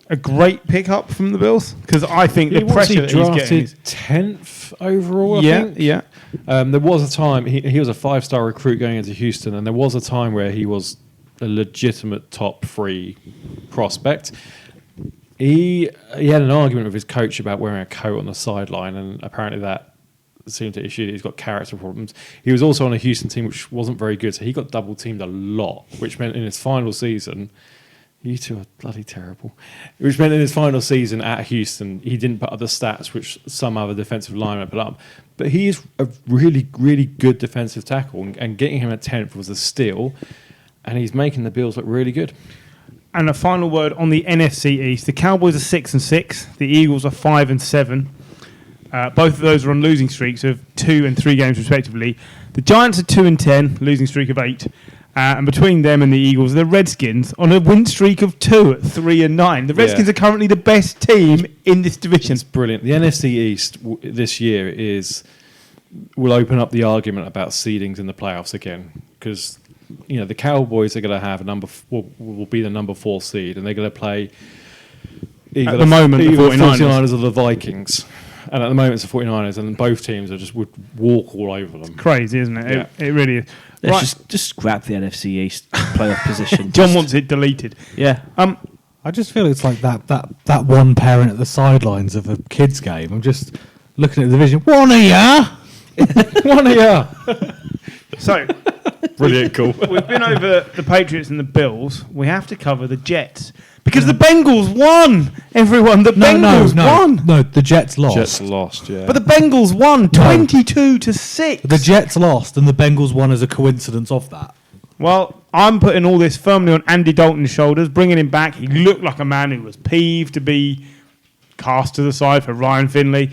S2: A great pickup from the Bills? Because I think the
S4: Was
S2: pressure that he's getting
S4: drafted
S2: is...
S4: 10th overall, I think.
S2: Yeah.
S4: There was a time, he was a 5-star recruit going into Houston, and there was a time where he was a legitimate top 3 prospect. He had an argument with his coach about wearing a coat on the sideline, and apparently that seemed to issue that he's got character problems. He was also on a Houston team which wasn't very good, so he got double teamed a lot, which meant in his final season, you two are bloody terrible, which meant in his final season at Houston, he didn't put up the stats which some other defensive linemen put up. But he is a really, really good defensive tackle, and getting him at 10th was a steal, and he's making the Bills look really good.
S2: And a final word on the NFC East. The Cowboys are 6-6. The Eagles are 5-7. Both of those are on losing streaks of 2 and 3 games respectively. The Giants are 2-10, losing streak of 8. And between them and the Eagles, the Redskins on a win streak of 2 at 3-9. The Redskins are currently the best team in this division.
S4: It's brilliant. The NFC East this year will open up the argument about seedings in the playoffs again, because the Cowboys are going to have will be the number 4 seed, and they're going to play either
S2: at the moment the
S4: 49ers or the Vikings. And at the moment it's the 49ers, and both teams would walk all over them.
S2: Crazy, isn't it?
S4: Yeah.
S2: It really is.
S3: Let's just scrap the NFC East playoff position.
S2: John wants it deleted.
S3: Yeah.
S1: I just feel it's like that one parent at the sidelines of a kids' game. I'm just looking at the division. One of ya!
S4: One of ya!
S2: So,
S4: brilliant, cool.
S2: We've been over the Patriots and the Bills. We have to cover the Jets. Because the Bengals won, everyone. The Bengals won.
S1: No, the Jets lost.
S4: Jets lost, yeah.
S2: But the Bengals won 22-6.
S1: The Jets lost, and the Bengals won as a coincidence of that.
S2: Well, I'm putting all this firmly on Andy Dalton's shoulders, bringing him back. He looked like a man who was peeved to be cast to the side for Ryan Finley.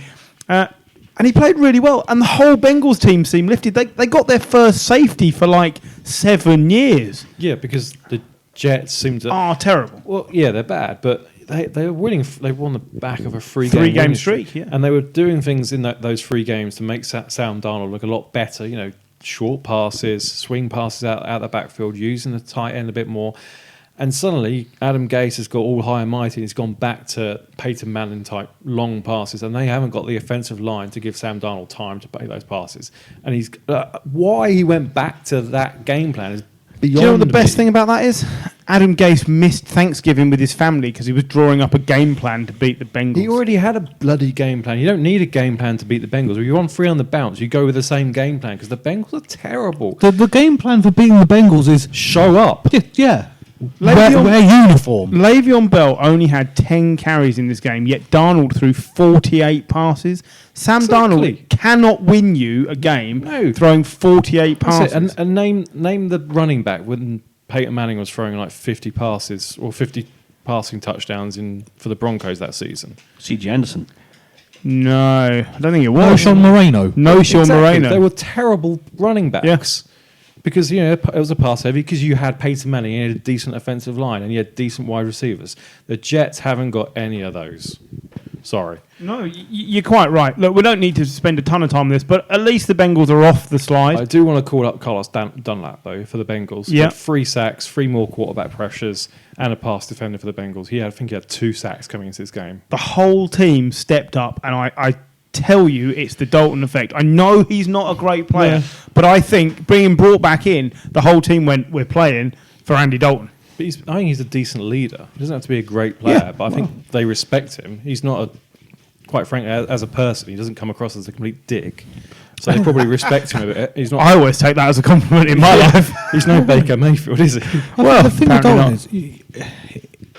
S2: And he played really well. And the whole Bengals team seemed lifted. They got their first safety for like 7 years.
S4: Yeah, because the Jets seem to...
S2: Oh, terrible.
S4: Well, yeah, they're bad, but they were winning. They won the back of a
S2: three-game streak, yeah.
S4: And they were doing things in those 3 games to make Sam Darnold look a lot better. Short passes, swing passes out the backfield, using the tight end a bit more. And suddenly, Adam Gase has got all high and mighty, and he's gone back to Peyton Manning type long passes, and they haven't got the offensive line to give Sam Darnold time to play those passes. And he's why he went back to that game plan is beyond.
S2: Do you know what the best thing about that is? Adam Gase missed Thanksgiving with his family because he was drawing up a game plan to beat the Bengals.
S4: He already had a bloody game plan. You don't need a game plan to beat the Bengals. If you're on 3 on the bounce, you go with the same game plan because the Bengals are terrible.
S1: The game plan for beating the Bengals is
S4: show up.
S1: Yeah. Wear uniform.
S2: Le'Veon Bell only had 10 carries in this game, yet Darnold threw 48 passes. Sam Darnold cannot win you a game throwing 48 passes.
S4: And name the running back when Peyton Manning was throwing like 50 passes or 50 passing touchdowns for the Broncos that season.
S3: C.J. Anderson.
S2: No, I don't think it was.
S1: No Sean Moreno.
S2: No Sean Moreno.
S4: They were terrible running backs. Yeah. Because it was a pass heavy. Because you had Peyton Manning, and you had a decent offensive line, and you had decent wide receivers. The Jets haven't got any of those. Sorry.
S2: No, you're quite right. Look, we don't need to spend a ton of time on this, but at least the Bengals are off the slide.
S4: I do want to call up Carlos Dunlap though for the Bengals.
S2: Yeah,
S4: 3 sacks, 3 more quarterback pressures, and a pass defender for the Bengals. I think he had 2 sacks coming into this game.
S2: The whole team stepped up, and I tell you, it's the Dalton effect. I know he's not a great player, but I think brought back in, the whole team went, we're playing for Andy Dalton.
S4: But I think he's a decent leader. He doesn't have to be a great player, but I think they respect him. He's not, quite frankly, as a person, he doesn't come across as a complete dick. So they probably respect him a bit. He's not.
S2: I always take that as a compliment in my life.
S4: He's no Baker Mayfield, is he?
S1: Well, the thing with Dalton is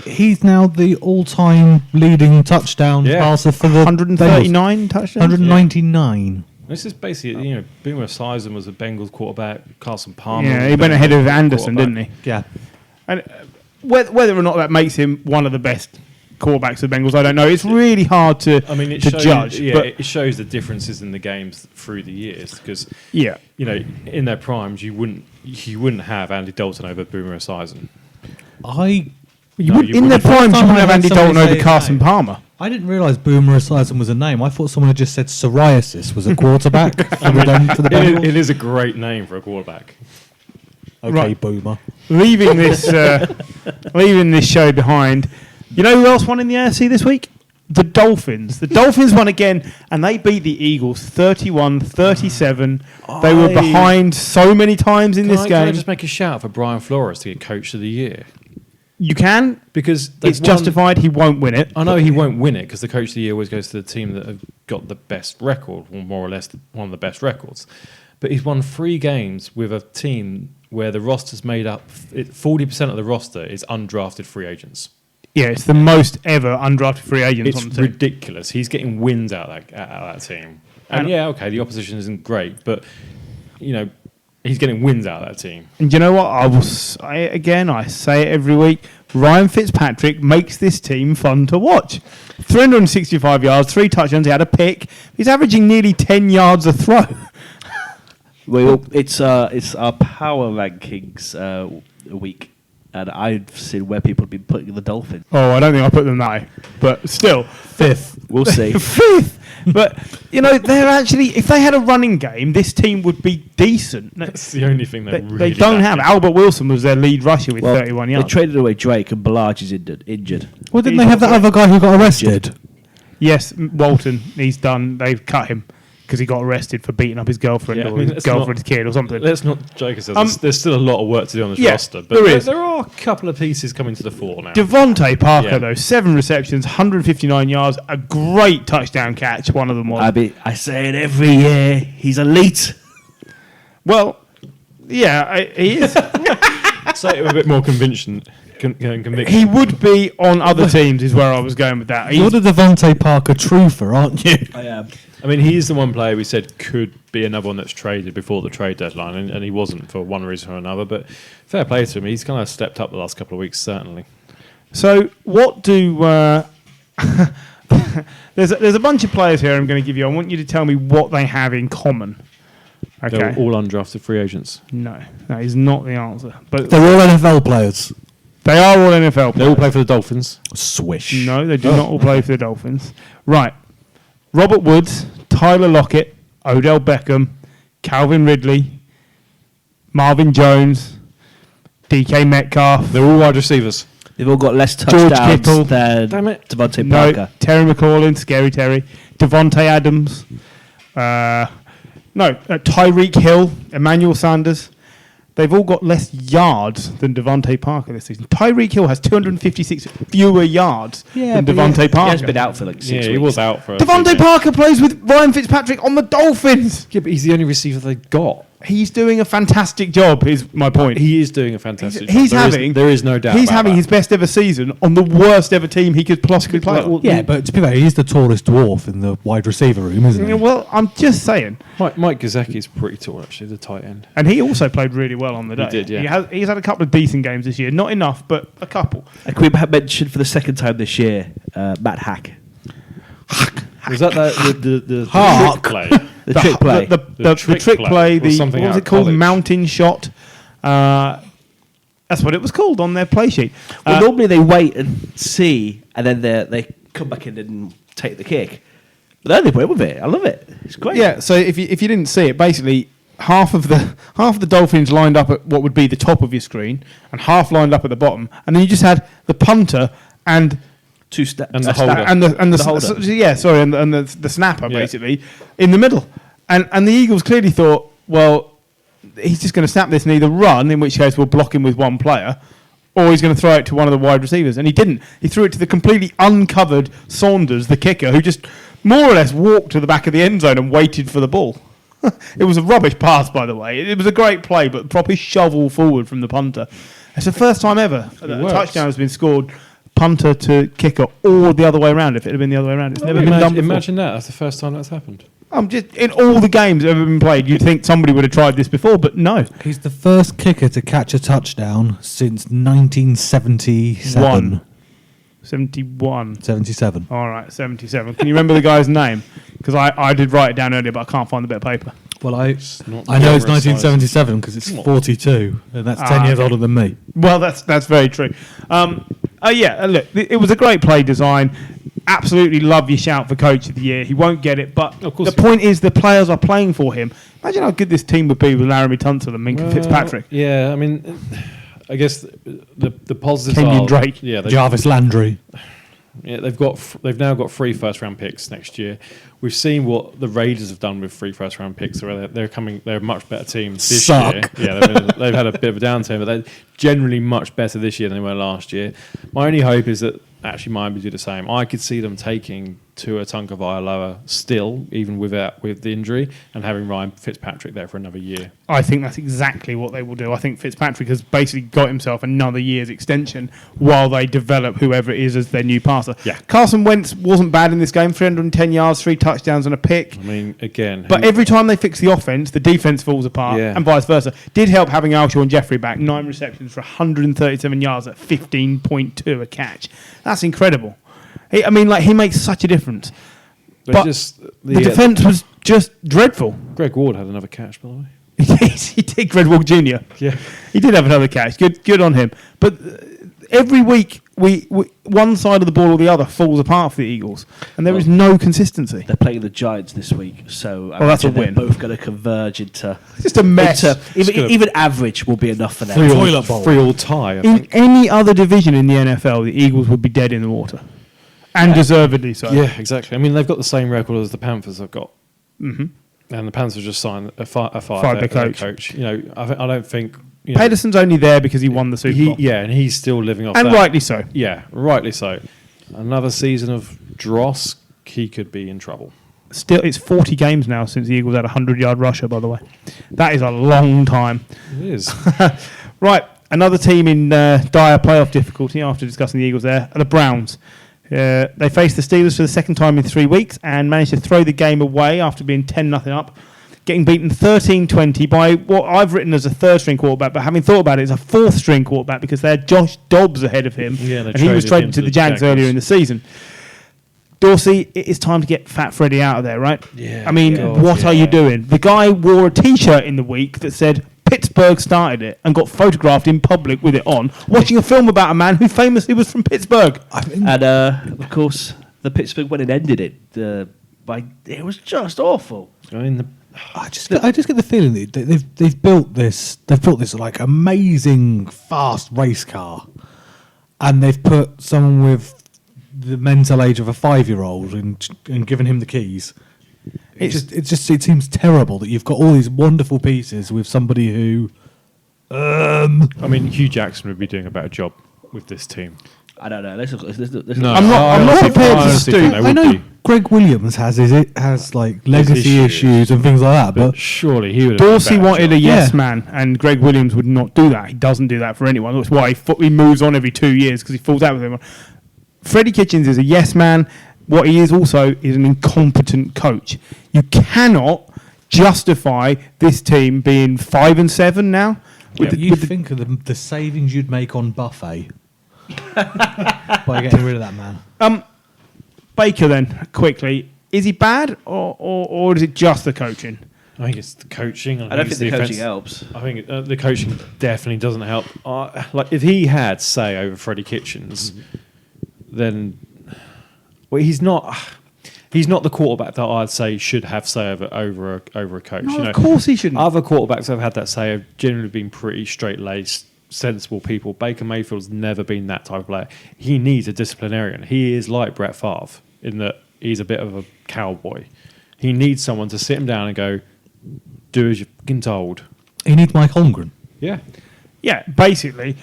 S1: he's now the all-time leading touchdown passer for the
S2: 139 touchdowns?
S1: 199.
S4: This is basically, Boomer Esiason was a Bengals quarterback, Carson Palmer.
S2: Yeah, he went ahead of Anderson, didn't he?
S1: Yeah.
S2: And whether or not that makes him one of the best quarterbacks of the Bengals, I don't know. It's really hard to judge.
S4: Yeah,
S2: but
S4: it shows the differences in the games through the years because, in their primes, you wouldn't have Andy Dalton over Boomer Esiason.
S1: I
S2: You
S4: No,
S2: wouldn't,
S4: you
S2: in their
S4: wouldn't.
S2: prime, you
S1: First time
S2: wouldn't
S1: I
S2: have
S1: heard
S2: Andy
S1: somebody
S2: Dalton over
S1: say his
S2: Carson
S1: name.
S2: Palmer.
S1: I didn't realise Boomer Esiason was a name. I thought someone had just said psoriasis was a quarterback for the Bengals.
S4: It is a great name for a quarterback.
S1: Okay,
S2: Right.
S1: Boomer.
S2: Leaving this show behind. You know who else won in the AFC this week? The Dolphins. The Dolphins won again, and they beat the Eagles 31-37. They were behind so many times in this
S4: Can I
S2: game.
S4: just make a shout for Brian Flores to get Coach of the Year?
S2: You can,
S4: Because they've
S2: it's
S4: won-
S2: justified. He won't win it.
S4: I know he won't win it because the Coach of the Year always goes to the team that have got the best record, or more or less one of the best records. But he's won 3 games with a team where the roster's made up, 40% of the roster is undrafted free agents.
S2: Yeah, it's the most ever undrafted free agents
S4: It's
S2: on the team.
S4: ridiculous. He's getting wins out of that team. And
S2: And-
S4: yeah, okay, the opposition isn't great, but, he's getting wins out of that team.
S2: And you know what? I will say it again. I say it every week. Ryan Fitzpatrick makes this team fun to watch. 365 yards, 3 touchdowns. He had a pick. He's averaging nearly 10 yards a throw.
S3: Well, it's our power rankings week, and I've seen where people have been putting the Dolphins.
S2: Oh, I don't think I put them that high. But still.
S1: 5th.
S3: We'll see.
S2: 5th. But, they're actually, if they had a running game, this team would be decent.
S4: That's the only thing
S2: They,
S4: really
S2: they don't have.
S4: lacking.
S2: Albert Wilson was their lead rusher with 31
S3: They
S2: yards.
S3: traded away Drake, and Ballage is injured.
S1: Well, didn't they have that other guy who got arrested?
S2: Yes, Walton, he's done. They've cut him because he got arrested for beating up his girlfriend
S4: Yeah, I
S2: or
S4: mean,
S2: his
S4: let's
S2: girlfriend's kid or something.
S4: Let's not joke ourselves. There's still a lot of work to do on this
S2: Yeah,
S4: roster, but
S2: there is.
S4: there are a couple of pieces coming to the fore now.
S2: Devontae Parker,
S4: Yeah.
S2: though, 7 receptions, 159 yards, a great touchdown catch. One of them was.
S3: I say it every year. He's elite.
S2: Well, yeah, he is.
S4: Say it with a bit more conviction.
S2: He would be on other teams, is where I was going with that.
S1: You're the Devontae Parker truther, aren't you?
S3: I am.
S4: I mean, he is the one player we said could be another one that's traded before the trade deadline, and he wasn't for one reason or another. But fair play to him. He's kind of stepped up the last couple of weeks, certainly.
S2: So, what do... there's a bunch of players here I'm going to give you. I want you to tell me what they have in common. Okay.
S4: They're all undrafted free agents.
S2: No, that is not the answer. But
S1: They're all NFL players.
S2: they are all NFL
S4: They all
S2: players.
S4: play for the Dolphins.
S1: Swish.
S2: No, they do not all play for the Dolphins. Right. Robert Woods, Tyler Lockett, Odell Beckham, Calvin Ridley, Marvin Jones, DK Metcalf,
S4: They're all wide receivers.
S3: They've all got less
S2: George
S3: touchdowns
S2: Kittle.
S3: than
S4: Damn it.
S3: Devontae
S2: no,
S3: Parker.
S2: Terry McLaurin, Scary Terry, Devontae Adams, Tyreek Hill, Emmanuel Sanders. They've all got less yards than Devontae Parker this season. Tyreek Hill has 256 fewer yards than Devontae
S3: He
S2: Parker.
S3: has been out for like 6 weeks.
S4: Yeah, he was out for a
S2: Devontae
S4: few games.
S2: Parker plays with Ryan Fitzpatrick on the Dolphins.
S4: Yeah, but he's the only receiver they've got.
S2: He's doing a fantastic job, is my point.
S4: He is doing a fantastic
S2: He's
S4: job.
S2: having.
S4: There is no doubt.
S2: He's
S4: about
S2: having
S4: that.
S2: his best ever season on the worst ever team he could possibly play. on.
S1: Yeah, but to be fair, he's the tallest dwarf in the wide receiver room, isn't he?
S2: Yeah, well, I'm just saying.
S4: Mike Gesicki's pretty tall, actually, the tight end.
S2: And he also played really well on the day.
S4: did, yeah.
S2: He's had a couple of decent games this year. Not enough, but a couple.
S3: And can we mention for the second time this year, Matt Hack.
S4: Was that the
S1: Hark.
S4: trick play?
S3: The trick play.
S2: The trick play,
S4: or something
S2: what was
S4: out
S2: it
S4: of
S2: called?
S4: college.
S2: Mountain shot. That's what it was called on their play sheet.
S3: Well, normally they wait and see, and then they come back in and take the kick. But then they play with it. I love it. It's great.
S2: Yeah, so if you didn't see it, basically half of the Dolphins lined up at what would be the top of your screen, and half lined up at the bottom, and then you just had the punter and
S4: And the holder.
S2: and the
S3: holder.
S2: and the snapper
S4: Yeah.
S2: basically in the middle, and the Eagles clearly thought, well, he's just going to snap this and either run, in which case we'll block him with one player, or he's going to throw it to one of the wide receivers, and he didn't. He threw it to the completely uncovered Saunders, the kicker, who just more or less walked to the back of the end zone and waited for the ball. It was a rubbish pass, by the way. It was a great play, but proper shovel forward from the punter. It's the first time ever that a
S4: works.
S2: touchdown has been scored, punter to kicker, or the other way around. If it had been the other way around, it's never been done before.
S4: Imagine that. That's the first time that's happened.
S2: I'm just in all the games that have ever been played. You'd think somebody would have tried this before, but no.
S1: He's the first kicker to catch a touchdown since 1977.
S2: 71.
S1: 77.
S2: All right, 77. Can you remember the guy's name? Because I did write it down earlier, but I can't find the bit of paper.
S1: Well,
S4: not
S1: I know it's
S4: glamorous
S1: 1977 because it's 42, and that's 10 years older than me.
S2: Well, that's very true. Look, it was a great play design. Absolutely love your shout for Coach of the Year. He won't get it, but the point is the players are playing for him. Imagine how good this team would be with Laramie Tunsil and Minka Fitzpatrick.
S4: Yeah, I mean, I guess the positives
S2: Kenyon
S4: are...
S2: Drake.
S4: Yeah,
S1: Jarvis Landry.
S4: Yeah, they've now got 3 first-round picks next year. We've seen what the Raiders have done with 3 first-round picks. Where they're a much better team this year. Yeah, they've had a bit of a downturn, but they're generally much better this year than they were last year. My only hope is that actually Miami do the same. I could see them taking Tua Tagovailoa still, even with the injury, and having Ryan Fitzpatrick there for another year.
S2: I think that's exactly what they will do. I think Fitzpatrick has basically got himself another year's extension while they develop whoever it is as their new passer.
S4: Yeah.
S2: Carson Wentz wasn't bad in this game, 310 yards, 3 touchdowns and a pick.
S4: I mean, again...
S2: But every time they fix the offense, the defense falls apart, and vice versa. Did help having Alshon Jeffrey back, 9 receptions for 137 yards at 15.2 a catch. That's incredible. He makes such a difference. But the defense was just dreadful.
S4: Greg Ward had another catch, by the way.
S2: Yes, he did. Greg Ward Jr.
S4: Yeah,
S2: he did have another catch. Good on him. But every week, we one side of the ball or the other falls apart for the Eagles, and there is no consistency.
S3: They're playing the Giants this week, so
S2: that's a win.
S3: They're both going to converge into
S2: It's just a mess.
S3: Even average will be enough for them.
S4: 3-all tie. I
S2: In
S4: think.
S2: any other division in the NFL, the Eagles would be dead in the water, and deservedly so.
S4: Yeah, exactly. I mean, they've got the same record as the Panthers have got. Mm-hmm. And the Panthers just signed a five-year coach. You know, I don't think...
S2: Pedersen's only there because he won the Super Bowl.
S4: Yeah, and he's still living off that.
S2: And rightly so.
S4: Yeah, rightly so. Another season of dross, he could be in trouble.
S2: Still, it's 40 games now since the Eagles had a 100-yard rusher, by the way. That is a long time.
S4: It is.
S2: Right, another team in dire playoff difficulty after discussing the Eagles there are the Browns. They faced the Steelers for the second time in 3 weeks and managed to throw the game away after being 10-0 up, getting beaten 13-20 by what I've written as a third-string quarterback, but having thought about it, it's a fourth-string quarterback because they had Josh Dobbs ahead of him, and he was traded to the Jags earlier in the season. Dorsey, it is time to get Fat Freddy out of there, right?
S4: Yeah.
S2: I mean, what are you doing? The guy wore a T-shirt in the week that said Pittsburgh started it and got photographed in public with it on, watching a film about a man who famously was from Pittsburgh.
S3: And, of course, the Pittsburgh went and ended it. It was just awful.
S4: I mean,
S1: I just get the feeling that they've built this like amazing fast race car, and they've put someone with the mental age of a 5-year-old and given him the keys. It seems terrible that you've got all these wonderful pieces with somebody who.
S4: I mean, Hugh Jackson would be doing a better job with this team.
S3: I don't know.
S4: No,
S2: I'm not prepared to stoop.
S1: I know Greg Williams has like legacy issues and things like that, but
S4: surely he would.
S2: Dorsey wanted a yes man, and Greg Williams would not do that. He doesn't do that for anyone. That's why he moves on every 2 years because he falls out with everyone. Freddie Kitchens is a yes man. What he is also is an incompetent coach. You cannot justify this team being 5-7 now.
S1: You think of the savings you'd make on Buffet by getting rid of that man.
S2: Baker then, quickly, is he bad or is it just the coaching?
S4: I think it's the coaching.
S3: I don't think the coaching helps.
S4: I think the coaching definitely doesn't help. Like if he had say over Freddie Kitchens, then he's not the quarterback that I'd say should have say over a coach.
S2: No, of course he shouldn't.
S4: Other quarterbacks that have had that say have generally been pretty straight-laced, sensible people. Baker Mayfield's never been that type of player. He needs a disciplinarian. He is like Brett Favre in that he's a bit of a cowboy. He needs someone to sit him down and go, do as you're fucking told.
S1: He needs Mike Holmgren.
S4: Yeah.
S2: Yeah, basically.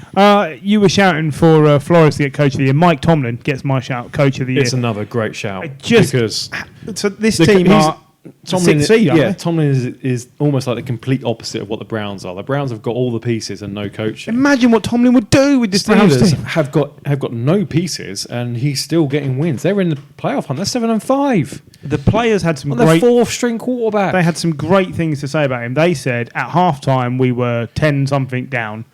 S2: You were shouting for Flores to get Coach of the Year. Mike Tomlin gets my shout, Coach of the Year.
S4: It's another great shout.
S2: Because so this team are
S4: Tomlin,
S2: sixth seed, aren't they?
S4: Tomlin is almost like the complete opposite of what the Browns are. The Browns have got all the pieces and no coaching.
S2: Imagine what Tomlin would do with this Browns
S4: Steelers
S2: team.
S4: have got no pieces, and he's still getting wins. They're in the playoff hunt. They're 7-5.
S2: The players had some
S4: On the fourth-string quarterback.
S2: They had some great things to say about him. They said at halftime we were 10-something down,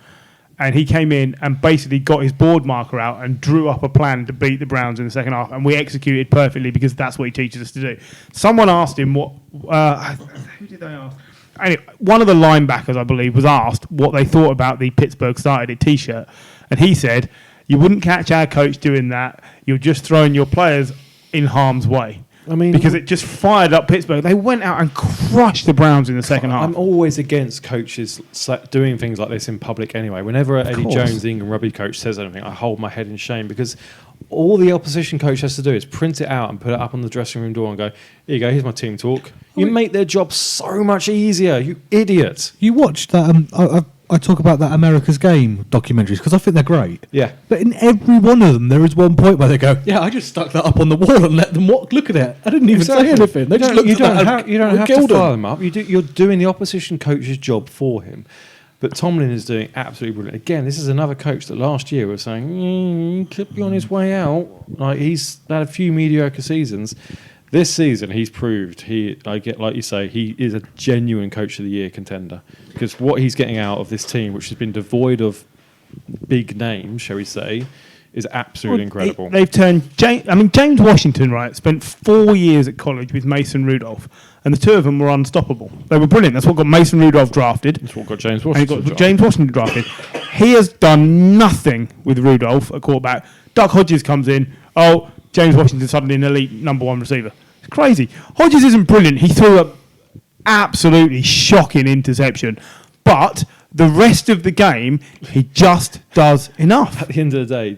S2: and he came in and basically got his board marker out and drew up a plan to beat the Browns in the second half, and we executed perfectly because that's what he teaches us to do. Someone asked him what... who did they ask? Anyway, one of the linebackers, I believe, was asked what they thought about the Pittsburgh started it T-shirt, and he said, You wouldn't catch our coach doing that. You're just throwing your players in harm's way.
S4: I mean,
S2: because it just fired up Pittsburgh. They went out and crushed the Browns in the second half.
S4: I'm always against coaches doing things like this in public anyway. Whenever Eddie Jones, the England rugby coach, says anything, I hold my head in shame because all the opposition coach has to do is print it out and put it up on the dressing room door and go, here you go, here's my team talk. You make their job so much easier, you idiot.
S1: You watched that... I talk about that America's Game documentaries because I think they're great.
S4: Yeah.
S1: But in every one of them, there is one point where they go, yeah, I just stuck that up on the wall and let them look at it. I didn't even say anything. They just looked at that.
S4: You don't have to fire them up. You're doing the opposition coach's job for him. But Tomlin is doing absolutely brilliant. Again, this is another coach that last year was saying, he could be on his way out. Like he's had a few mediocre seasons. This season, he's proved like you say, he is a genuine Coach of the Year contender because what he's getting out of this team, which has been devoid of big names, shall we say, is absolutely incredible.
S2: They've turned James Washington, right, spent 4 years at college with Mason Rudolph, and the two of them were unstoppable. They were brilliant. That's what got Mason Rudolph drafted.
S4: That's what got James Washington
S2: drafted. He has done nothing with Rudolph at quarterback. Duck Hodges comes in. Oh, James Washington suddenly an elite number one receiver. It's crazy. Hodges isn't brilliant. He threw a absolutely shocking interception, but the rest of the game, he just does enough.
S4: At the end of the day,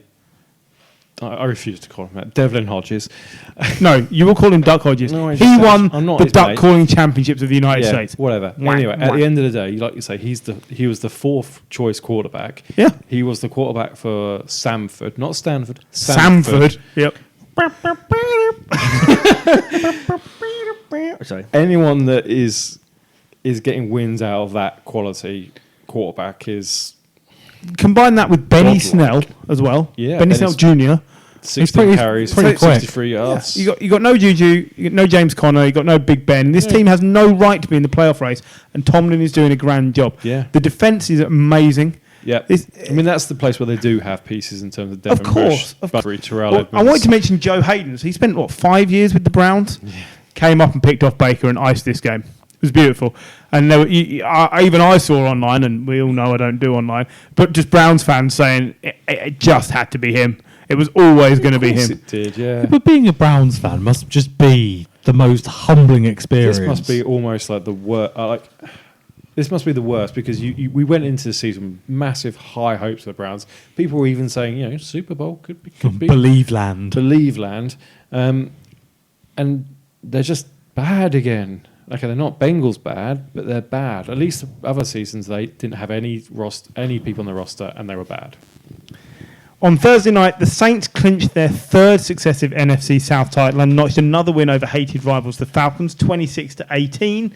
S4: I refuse to call him that. Devlin Hodges.
S2: No, you will call him Duck Hodges.
S4: No,
S2: he won the duck calling championships of the United States.
S4: Whatever. Anyway, at the end of the day, like you say, he was the fourth choice quarterback.
S2: Yeah.
S4: He was the quarterback for Samford, not Stanford.
S2: Samford. Yep.
S3: Sorry.
S4: Anyone that is getting wins out of that quality quarterback is...
S2: Combine that with Benny Snell as well.
S4: Yeah,
S2: Benny Snell Jr.
S4: 16 carries,
S1: pretty quick.
S4: 63 yards.
S2: Yeah. You got no Juju, you got no James Conner, you got no Big Ben. This team has no right to be in the playoff race, and Tomlin is doing a grand job.
S4: Yeah.
S2: The defense is amazing.
S4: Yeah, I mean that's the place where they do have pieces in terms of Devin Bush, Bury, Terrell Edmonds.
S2: I wanted to mention Joe Hayden. He spent 5 years with the Browns. Yeah. Came up and picked off Baker and iced this game. It was beautiful. And there were, even I saw online, and we all know I don't do online, but just Browns fans saying it just had to be him. It was always going to be him.
S4: It did, yeah.
S1: But being a Browns fan must just be the most humbling experience.
S4: This must be almost like the worst. This must be the worst because we went into the season with massive high hopes for the Browns. People were even saying, Super Bowl could be
S1: Believe land.
S4: And they're just bad again. Okay, they're not Bengals bad, but they're bad. At least the other seasons they didn't have any people on the roster, and they were bad.
S2: On Thursday night, the Saints clinched their third successive NFC South title and notched another win over hated rivals, the Falcons, 26-18.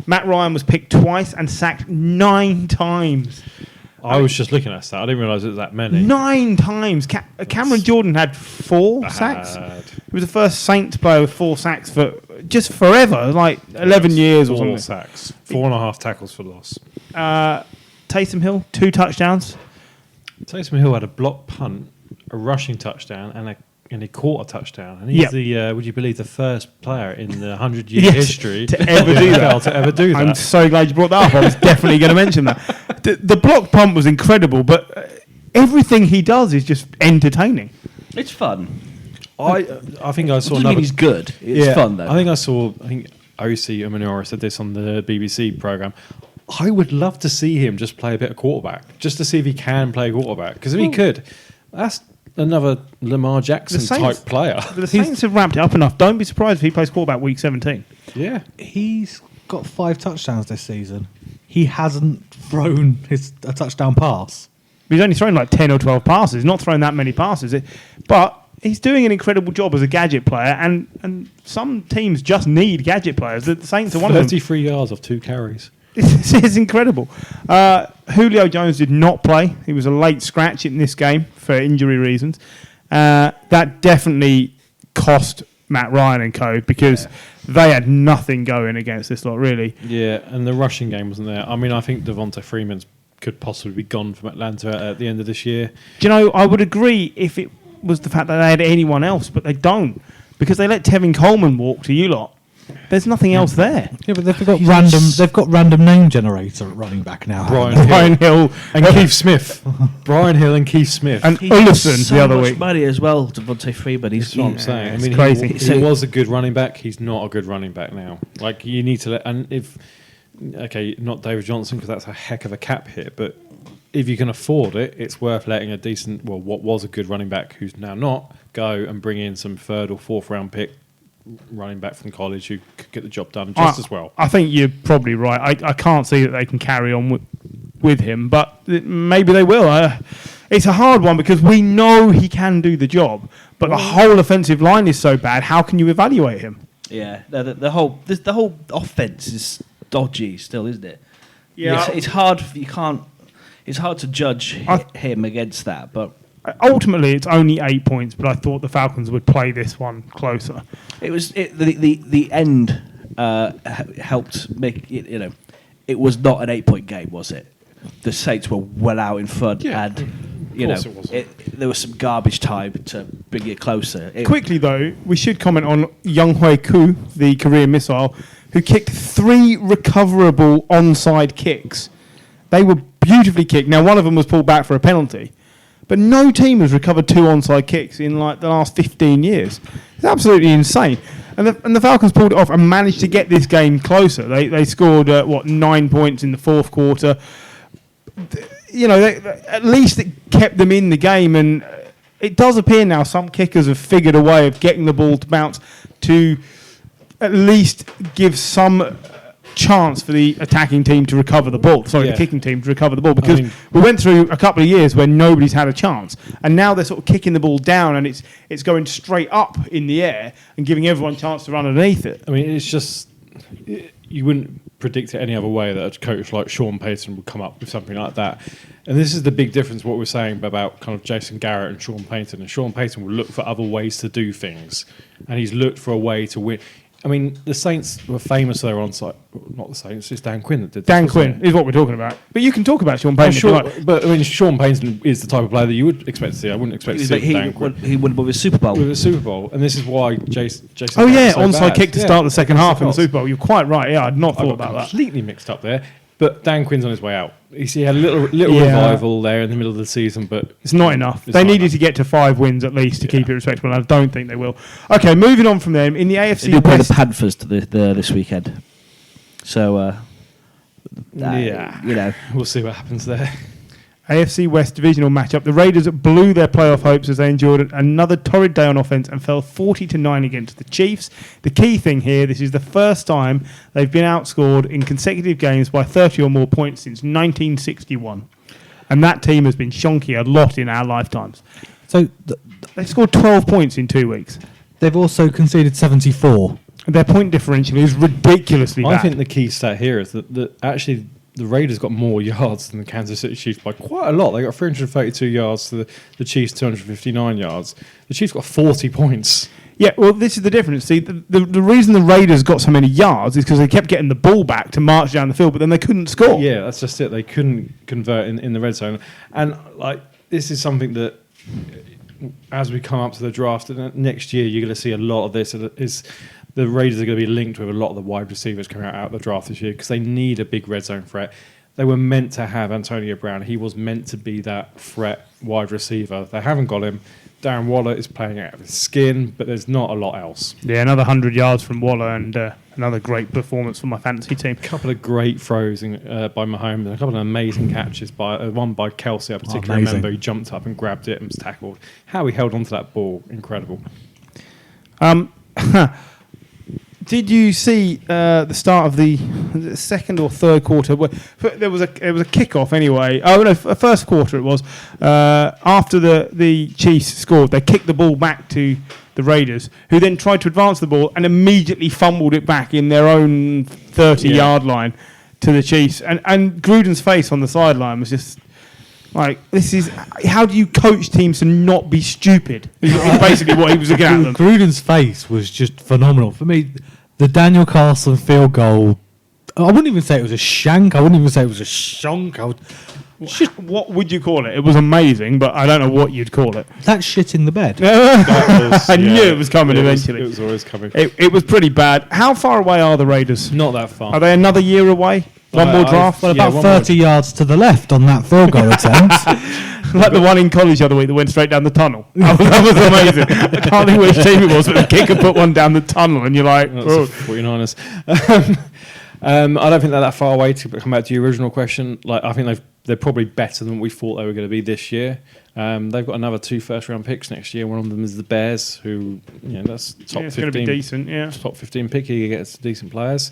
S2: Matt Ryan was picked twice and sacked 9 times.
S4: I was just looking at that. I didn't realise it was that many.
S2: 9 times. Cameron Jordan had 4 sacks. He was the first Saints player with 4 sacks for just forever, like 11 years or something.
S4: 4 sacks. 4.5 tackles for loss.
S2: Taysom Hill, 2 touchdowns.
S4: Taysom Hill had a blocked punt, a rushing touchdown, and he caught a touchdown. And he's would you believe, the first player in the 100-year history
S2: to ever do that. I'm so glad you brought that up. I was definitely going to mention that. The block punt was incredible, but everything he does is just entertaining.
S3: It's fun.
S4: I think I saw
S3: another... mean he's good. It's fun, though.
S4: I think O.C. Umanora said this on the BBC programme. I would love to see him just play a bit of quarterback, just to see if he can play quarterback. Because if he could, that's another Lamar Jackson type player.
S2: The Saints have ramped it up enough. Don't be surprised if he plays quarterback week 17.
S4: Yeah.
S1: He's got 5 touchdowns this season. He hasn't thrown a touchdown pass.
S2: He's only thrown like 10 or 12 passes. Not thrown that many passes. But he's doing an incredible job as a gadget player, and some teams just need gadget players. The Saints are one of them.
S4: 33 yards off 2 carries.
S2: It's incredible. Julio Jones did not play. He was a late scratch in this game for injury reasons. That definitely cost Matt Ryan and co because they had nothing going against this lot, really.
S4: Yeah, and the rushing game wasn't there. I mean, I think Devonta Freeman could possibly be gone from Atlanta at the end of this year.
S2: Do you know, I would agree if it was the fact that they had anyone else, but they don't because they let Tevin Coleman walk to you lot. There's nothing else there.
S1: Yeah, but they've got random name generator at running back now.
S2: Brian Hill
S4: and Keith Smith. Brian Hill and Keith Smith.
S2: And
S3: He
S2: Ullison
S3: so
S2: the other
S3: much
S2: week.
S3: money as well, Devontae Freeman.
S4: That's what I'm saying. I mean,
S2: crazy.
S4: He was a good running back. He's not a good running back now. Like, you need to not David Johnson, because that's a heck of a cap hit, but if you can afford it, it's worth letting a decent, what was a good running back who's now not, go and bring in some third or fourth round pick running back from college who could get the job done just as well.
S2: I think you're probably right. I can't see that they can carry on with him, but maybe they will. It's a hard one because we know he can do the job, but the whole offensive line is so bad. How can you evaluate him?
S3: Yeah, the whole offense is dodgy still, isn't it?
S2: Yeah,
S3: it's hard. It's hard to judge him against that, but
S2: ultimately it's only 8 points. But I thought the Falcons would play this one closer.
S3: The end helped make it. You know, it was not an 8-point game, was it? The Saints were well out in front, and there was some garbage time to bring it closer.
S2: Quickly though, we should comment on Younghoe Koo, the Korean missile, who kicked 3 recoverable onside kicks. They were beautifully kicked. Now, one of them was pulled back for a penalty, but no team has recovered 2 onside kicks in like the last 15 years. It's absolutely insane. And the Falcons pulled it off and managed to get this game closer. They scored 9 points in the fourth quarter. You know, at least it kept them in the game, and it does appear now some kickers have figured a way of getting the ball to bounce to at least give some chance for the attacking team to recover the ball. The kicking team to recover the ball, because we went through a couple of years where nobody's had a chance, and now they're sort of kicking the ball down and it's going straight up in the air and giving everyone a chance to run underneath it.
S4: I mean, it's just, you wouldn't predict it any other way that a coach like Sean Payton would come up with something like that. And this is the big difference, what we're saying about kind of Jason Garrett and Sean Payton. And Sean Payton will look for other ways to do things, and he's looked for a way to win. I mean, the Saints were famous for their onside. Not the Saints, it's Dan Quinn that did this.
S2: Dan Quinn is what we're talking about. But you can talk about Sean Payton.
S4: But I mean, Sean Payton is the type of player that you would expect to see. I wouldn't expect to see Dan Quinn.
S3: He would have won a Super Bowl.
S4: With a Super Bowl. And this is why Jason
S2: Oh, yeah,
S4: so
S2: onside
S4: bad.
S2: kick to start the second half in the Super Bowl. You're quite right. Yeah, I'd not thought about that.
S4: Completely mixed up there. But Dan Quinn's on his way out. He had a little revival there in the middle of the season, but
S2: it's not enough. They needed to get to 5 wins at least to keep it respectable, and I don't think they will. Okay, moving on from them, in the AFC
S3: They do play the
S2: West...
S3: Panthers this weekend. So, you know.
S4: We'll see what happens there.
S2: AFC West divisional matchup. The Raiders blew their playoff hopes as they endured another torrid day on offense and fell 40-9 against the Chiefs. The key thing here, this is the first time they've been outscored in consecutive games by 30 or more points since 1961. And that team has been shonky a lot in our lifetimes.
S1: So
S2: They've scored 12 points in 2 weeks.
S1: they've also conceded 74.
S2: And their point differential is ridiculously bad.
S4: I think the key stat here is that actually the Raiders got more yards than the Kansas City Chiefs by quite a lot. They got 332 yards to the Chiefs 259 yards. The Chiefs got 40 points.
S2: Yeah, well, this is the difference. See, the reason the Raiders got so many yards is because they kept getting the ball back to march down the field, but then they couldn't score.
S4: Yeah, that's just it. They couldn't convert in the red zone. And like, this is something that, as we come up to the draft next year, you're going to see a lot of this. Is the Raiders are going to be linked with a lot of the wide receivers coming out of the draft this year, because they need a big red zone threat. They were meant to have Antonio Brown. He was meant to be that threat wide receiver. They haven't got him. Darren Waller is playing out of his skin, but there's not a lot else.
S2: Yeah, another 100 yards from Waller, and another great performance for my fantasy team.
S4: A couple of great throws by Mahomes, and a couple of amazing catches by one by Kelsey. I particularly remember he jumped up and grabbed it and was tackled. How he held onto that ball, incredible.
S2: Did you see the start of the second or third quarter? There was a kickoff anyway. Oh no, first quarter it was. After the Chiefs scored, they kicked the ball back to the Raiders, who then tried to advance the ball and immediately fumbled it back in their own 30-yard line to the Chiefs. And Gruden's face on the sideline was just like, this is, how do you coach teams to not be stupid? Is basically what he was looking at them.
S1: Gruden's face was just phenomenal. For me, the Daniel Carlson field goal, I wouldn't even say it was a shank. I wouldn't even say it was a shonk.
S2: What would you call it? It was amazing, but I don't know what you'd call it.
S1: That's shit in the bed.
S2: I knew it was coming eventually.
S4: It was always coming.
S2: It was pretty bad. How far away are the Raiders?
S4: Not that far.
S2: Are they another year away? One more draft?
S1: Well, about 30 yards to the left on that field goal attempt.
S2: Like the one in college the other week that went straight down the tunnel. That was amazing. I can't think which team it was, but the kicker put one down the tunnel, and you're like,
S4: That's
S2: oh.
S4: 49ers. I don't think they're that far away. To come back to your original question, like I think they're probably better than we thought they were going to be this year. They've got another 2 first-round picks next year. One of them is the Bears, who that's top 15.
S2: It's going to be decent, yeah.
S4: Top 15 pick. He gets decent players.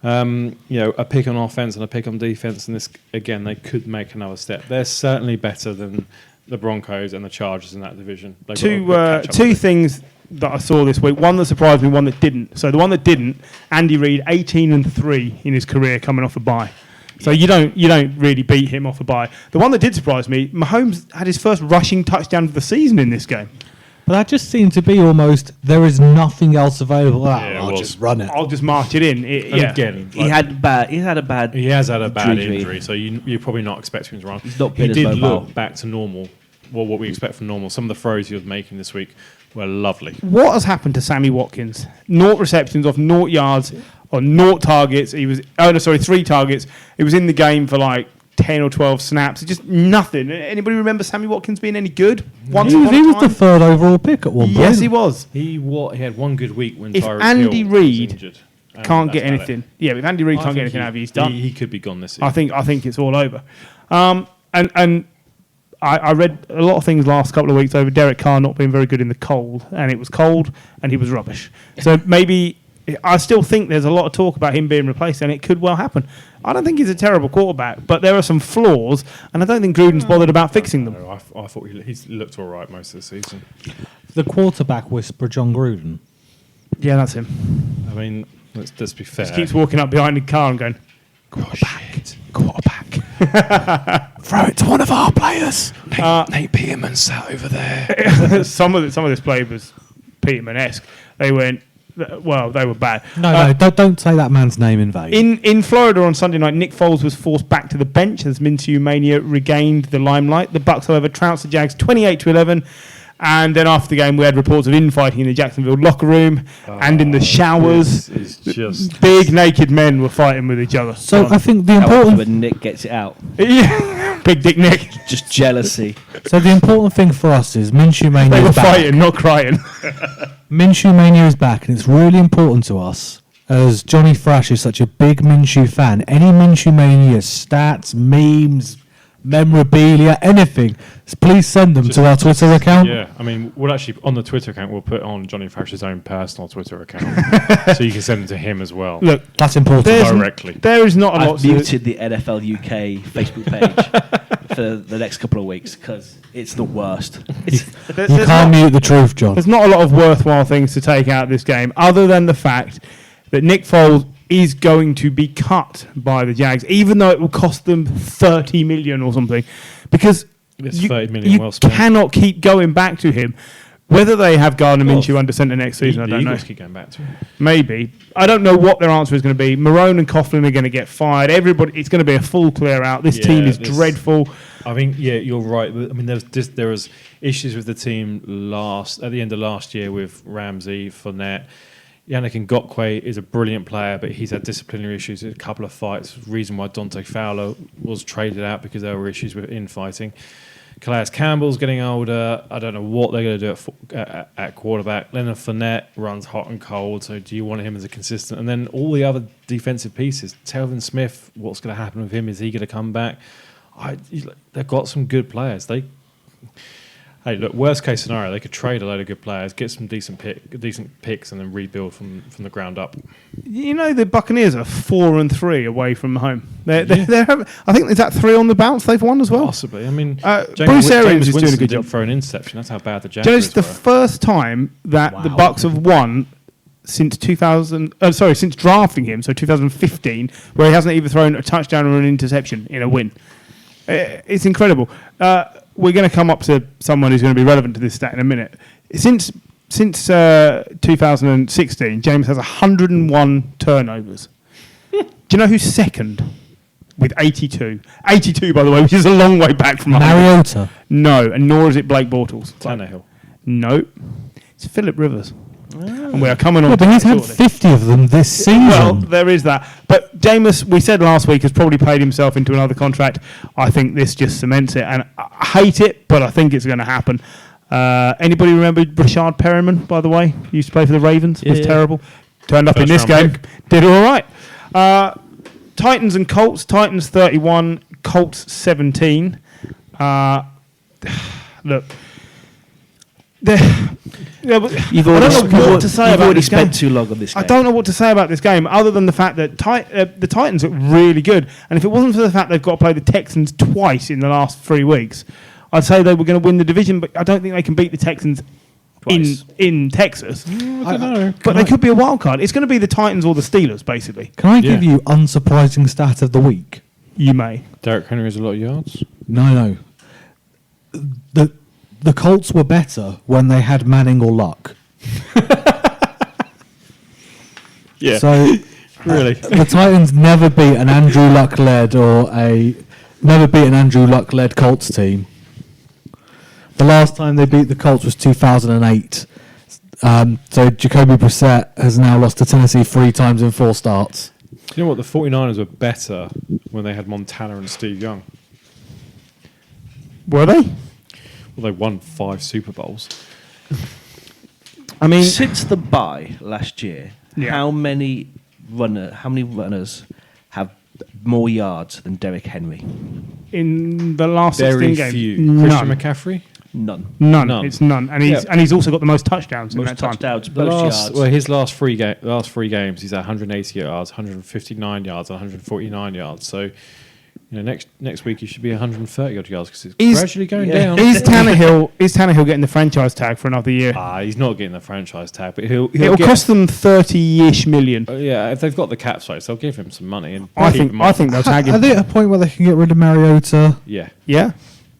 S4: A pick on offense and a pick on defense, and this again, they could make another step. They're certainly better than the Broncos and the Chargers in that division.
S2: Two things that I saw this week. One that surprised me, one that didn't. So the one that didn't, Andy Reid, 18-3 in his career coming off a bye. So you don't really beat him off a bye. The one that did surprise me, Mahomes had his first rushing touchdown of the season in this game.
S1: But that just seemed to be almost, there is nothing else available. I'll just run it.
S2: I'll just march it in.
S4: Again,
S3: He has had a bad
S4: injury, so you're probably not expecting him to run.
S3: He's not
S4: He
S3: been as
S4: did
S3: mobile.
S4: look back to normal. Well, what we expect from normal. Some of the throws he was making this week were lovely.
S2: What has happened to Sammy Watkins? 0 receptions off 0 yards on 0 targets. 3 targets. He was in the game for like 10 or 12 snaps. Just nothing. Anybody remember Sammy Watkins being any good?
S1: He was the 3rd overall pick at one point.
S2: Yes, he was.
S4: He had one good week when
S2: If
S4: Tyreek
S2: Andy
S4: Hill
S2: Reid
S4: was injured.
S2: can't get anything. Yeah, if Andy Reid can't get anything out of it, he's done.
S4: He could be gone this season.
S2: I think it's all over. And I read a lot of things last couple of weeks over Derek Carr not being very good in the cold, and it was cold, and he was rubbish. So maybe I still think there's a lot of talk about him being replaced, and it could well happen. I don't think he's a terrible quarterback, but there are some flaws, and I don't think Gruden's bothered about fixing them.
S4: I thought he's looked all right most of the season.
S1: The quarterback whisperer, John Gruden.
S2: Yeah, that's him.
S4: I mean, let's be fair.
S2: Just keeps walking up behind the car and going, quarterback.
S1: Throw it to one of our players.
S4: Nate Peterman sat over there.
S2: some of this play was Peterman-esque. They went, well, they were bad.
S1: No, don't say that man's name in vain.
S2: In Florida on Sunday night, Nick Foles was forced back to the bench as Minshew Mania regained the limelight. The Bucs, however, trounced the Jags 28-11. And then after the game, we had reports of infighting in the Jacksonville locker room and in the showers. Big naked men were fighting with each other.
S1: So I think the
S3: How
S1: important
S3: when Nick gets it out.
S2: Yeah. Big Dick Nick.
S3: Just jealousy.
S1: So the important thing for us is Minshew Mania
S2: They were
S1: is back.
S2: fighting, not crying.
S1: Minshew Mania is back, and it's really important to us, as Johnny Thrash is such a big Minshew fan. Any Minshew Mania stats, memes, memorabilia, anything, please send them to our Twitter account.
S4: Yeah, I mean, we'll actually, on the Twitter account, we'll put on Johnny Thrash's own personal Twitter account. So you can send them to him as well.
S2: Look,
S1: that's important.
S4: Directly.
S2: There is not a lot
S3: I've muted the NFL UK Facebook page for the next couple of weeks because it's the worst.
S1: You can't mute the truth, John.
S2: There's not a lot of worthwhile things to take out of this game other than the fact that Nick Foles is going to be cut by the Jags, even though it will cost them 30 million or something, because
S4: It's 30 million well spent.
S2: Cannot keep going back to him. Whether they have Gardner Minshew under centre next season, I don't know.
S4: Keep going back to him.
S2: Maybe. I don't know what their answer is going to be. Marone and Coughlin are going to get fired. Everybody, it's going to be a full clear out. This team is dreadful.
S4: I think, you're right. I mean, there was issues with the team at the end of last year with Ramsey, Fournette. Yannick Ngakoue is a brilliant player, but he's had disciplinary issues, a couple of fights. Reason why Dante Fowler was traded out because there were issues with infighting. Calais Campbell's getting older. I don't know what they're going to do at quarterback. Leonard Fournette runs hot and cold, so do you want him as a consistent? And then all the other defensive pieces. Telvin Smith, what's going to happen with him? Is he going to come back? They've got some good players. Hey, look, worst case scenario, they could trade a load of good players, get some decent picks, and then rebuild from the ground up.
S2: You know, the Buccaneers are 4-3 away from home. They're I think is that 3 on the bounce they've won as well.
S4: Possibly. I mean,
S2: Bruce Arians is doing a good job.
S4: Throw an interception. That's how bad the Jaguars
S2: It's the first time that the Bucs have won since 2000. Since drafting him, so 2015, where he hasn't even thrown a touchdown or an interception in a win. It's incredible. We're going to come up to someone who's going to be relevant to this stat in a minute. Since 2016, James has 101 turnovers. Do you know who's second with 82. 82, by the way, which is a long way back from 100.
S1: Mariota.
S2: No, and nor is it Blake Bortles.
S4: Tannehill.
S2: No, it's Philip Rivers. And we are coming on.
S1: Yeah, but he's had
S2: shortly.
S1: 50 of them this season.
S2: Well, there is that. But Jameis, we said last week, has probably played himself into another contract. I think this just cements it. And I hate it, but I think it's going to happen. Anybody remember Rashad Perriman, by the way? He used to play for the Ravens. Was terrible. Turned up in this game. Did all right. Titans and Colts. Titans 31, Colts 17. Look.
S3: You've already spent too long on this game.
S2: I don't know what to say about this game other than the fact that the Titans look really good. And if it wasn't for the fact they've got to play the Texans twice in the last 3 weeks, I'd say they were going to win the division, but I don't think they can beat the Texans in Texas.
S4: I don't know.
S2: But they could be a wild card. It's going to be the Titans or the Steelers, basically.
S1: Can I give you unsurprising stat of the week?
S2: You may.
S4: Derrick Henry has a lot of yards.
S1: No. The Colts were better when they had Manning or Luck.
S4: Yeah.
S1: So
S4: Really?
S1: the Titans never beat an Andrew Luck led Colts team. The last time they beat the Colts was 2008. So Jacoby Brissett has now lost to Tennessee 3 times in 4 starts.
S4: You know what? The 49ers were better when they had Montana and Steve Young.
S2: Were they?
S4: Well, they won 5 Super Bowls.
S2: I mean,
S3: Since the bye last year,
S2: Yeah.
S3: how many runners have more yards than Derrick Henry?
S2: in the last
S4: Very
S2: 16 games,
S4: few.
S2: none.
S4: Christian McCaffrey?
S3: None.
S2: None. It's none. And he's also got the most touchdowns in
S3: Most
S2: that time.
S3: touchdowns,
S4: The
S3: most
S4: last,
S3: yards.
S4: well, his last three games, he's at 180 yards, 159 yards, and 149 yards. So, next week he should be 130 odd yards because it's gradually going down.
S2: Is Tannehill getting the franchise tag for another year?
S4: He's not getting the franchise tag, but he'll
S2: It'll
S4: get,
S2: cost them 30-ish million.
S4: yeah, if they've got the cap space, they'll give him some money. And
S2: I
S4: keep
S2: think
S4: him on.
S2: they'll tag
S1: Are
S2: him.
S1: they at a point where they can get rid of Mariota
S4: Yeah.
S2: Yeah.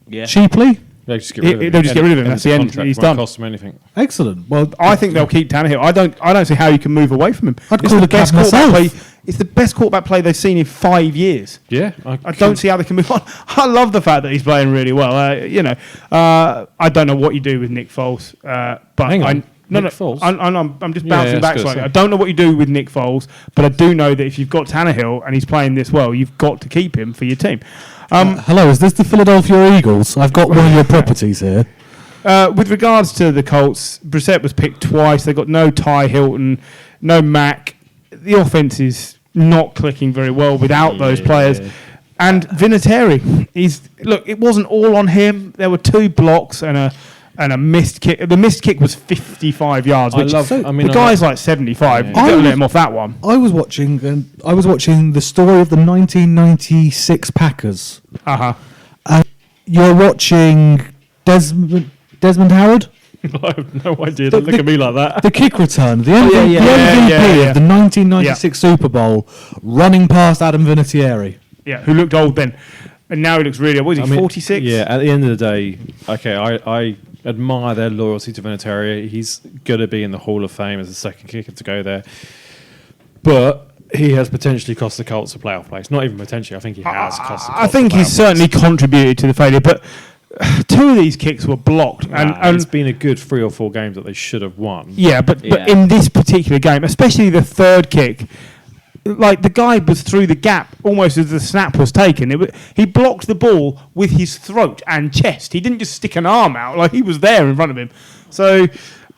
S3: Yeah.
S1: cheaply?
S4: They'll just get rid of him.
S2: They'll just get rid of him.
S4: End
S2: That's the end.
S4: contract.
S2: He's
S4: Won't
S2: done.
S4: cost them anything.
S1: Excellent. Well,
S2: I think they'll keep Tannehill. I don't see how you can move away from him.
S1: I'd
S2: It's
S1: call
S2: the
S1: the
S2: best
S1: cap
S2: quarterback
S1: myself.
S2: play. It's the best quarterback play they've seen in 5 years.
S4: Yeah.
S2: I don't see how they can move on. I love the fact that he's playing really well. I don't know what you do with Nick Foles, but
S4: Hang on.
S2: Nick
S4: Foles?
S2: I'm just
S4: Yeah,
S2: bouncing back
S4: that's good.
S2: slightly. I don't know what you do with Nick Foles, but I do know that if you've got Tannehill and he's playing this well, you've got to keep him for your team.
S1: hello, is this the Philadelphia Eagles? I've got one of your properties here.
S2: With regards to the Colts, Brissett was picked twice. They got no Ty Hilton, no Mack. The offense is not clicking very well without those players. And Vinatieri, it wasn't all on him. There were 2 blocks and a missed kick. The missed kick was 55 yards. The guy's like 75.
S4: Yeah.
S2: You've got to let him off that one.
S1: I was watching the story of the 1996 Packers.
S2: Uh-huh.
S1: You're watching Desmond Howard,
S4: I have no idea. Don't look at me like that.
S1: the kick return, the MVP,
S2: yeah.
S1: of the 1996 Super Bowl, running past Adam Vinatieri.
S2: Yeah, who looked old then. And now he looks really old. What is he, 46?
S4: Yeah, at the end of the day, okay, I admire their loyalty to Vinatieri. He's going to be in the Hall of Fame as the second kicker to go there. But he has potentially cost the Colts a playoff place. Not even potentially. I think he has cost the Colts
S2: I think
S4: a
S2: he's
S4: playoff
S2: certainly
S4: place.
S2: contributed to the failure, but 2 of these kicks were blocked. And
S4: It's been a good 3 or 4 games that they should have won.
S2: yeah, but in this particular game, especially the third kick, like the guy was through the gap almost as the snap was taken. He blocked the ball with his throat and chest. He didn't just stick an arm out. Like, he was there in front of him. So,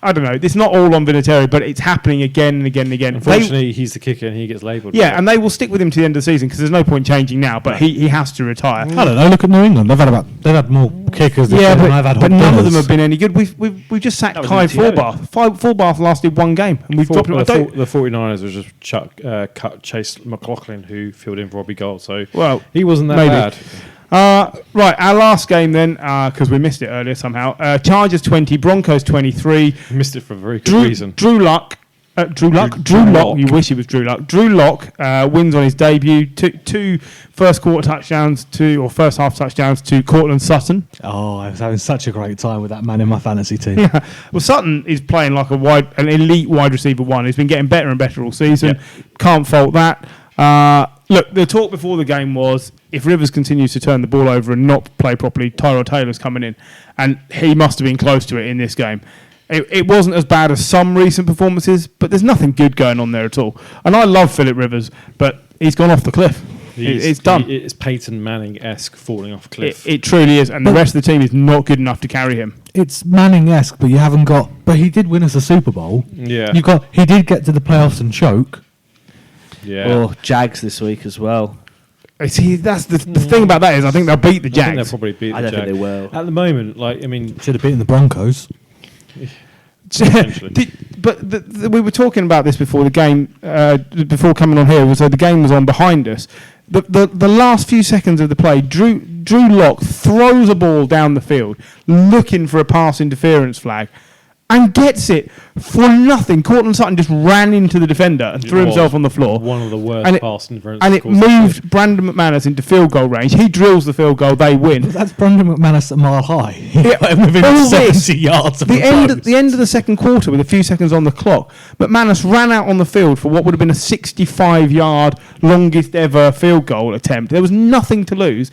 S2: I don't know. It's not all on Vinatieri, but it's happening again and again and again.
S4: Unfortunately, he's the kicker and he gets labelled.
S2: Yeah, and they will stick with him to the end of the season because there's no point changing now, but he has to retire.
S1: I don't know. Look at New England. They've had more kickers this
S2: Yeah,
S1: year than I've had
S2: but
S1: hot
S2: none of
S1: dinners.
S2: them have been any good. We've just sacked
S3: That was
S2: Kai
S3: in the
S2: Forbath. Forbath lasted 1 game, and we've dropped him.
S4: The 49ers was just cut Chase McLaughlin, who filled in for Robbie Gold. So he wasn't that
S2: maybe.
S4: bad.
S2: Right, our last game then, because we missed it earlier somehow. Chargers 20, Broncos 23.
S4: Missed it for a very good reason.
S2: Drew Lock. Drew Lock. You wish it was Drew Lock. Drew Lock wins on his debut. Two first quarter touchdowns or first half touchdowns to Cortland Sutton.
S1: Oh, I was having such a great time with that man in my fantasy team.
S2: Yeah. Well, Sutton is playing like an elite wide receiver 1. He's been getting better and better all season.
S4: Yep.
S2: Can't fault that. Look, the talk before the game was if Rivers continues to turn the ball over and not play properly, Tyrell Taylor's coming in. And he must have been close to it in this game. It wasn't as bad as some recent performances, but there's nothing good going on there at all. And I love Philip Rivers, but he's gone off the cliff. It's done.
S4: It's Peyton Manning-esque falling off a cliff.
S2: It truly is. And the rest of the team is not good enough to carry him.
S1: It's Manning-esque, but you haven't got... But he did win us a Super Bowl.
S4: Yeah.
S1: He did get to the playoffs and choke.
S4: Yeah.
S3: Or Jags this week as well.
S2: See, that's the thing about that is I think they'll beat the
S4: I think
S2: Jags.
S4: they'll probably beat
S3: I
S4: the
S3: don't think
S4: Jags.
S3: they will.
S4: At the moment, I mean...
S1: Should have beaten the Broncos.
S4: Potentially.
S2: We were talking about this before the game, before coming on here. So the game was on behind us. The last few seconds of the play, Drew Lock throws a ball down the field, looking for a pass interference flag, and gets it for nothing. Cortland Sutton just ran into the defender and threw himself on the floor.
S4: One of the worst pass interference.
S2: And it moved Brandon McManus into field goal range. He drills the field goal, they win.
S1: That's Brandon McManus at mile high. Within
S2: All
S1: 70
S2: this,
S1: yards of
S2: the end of the second quarter with a few seconds on the clock, McManus ran out on the field for what would have been a 65-yard longest ever field goal attempt. There was nothing to lose.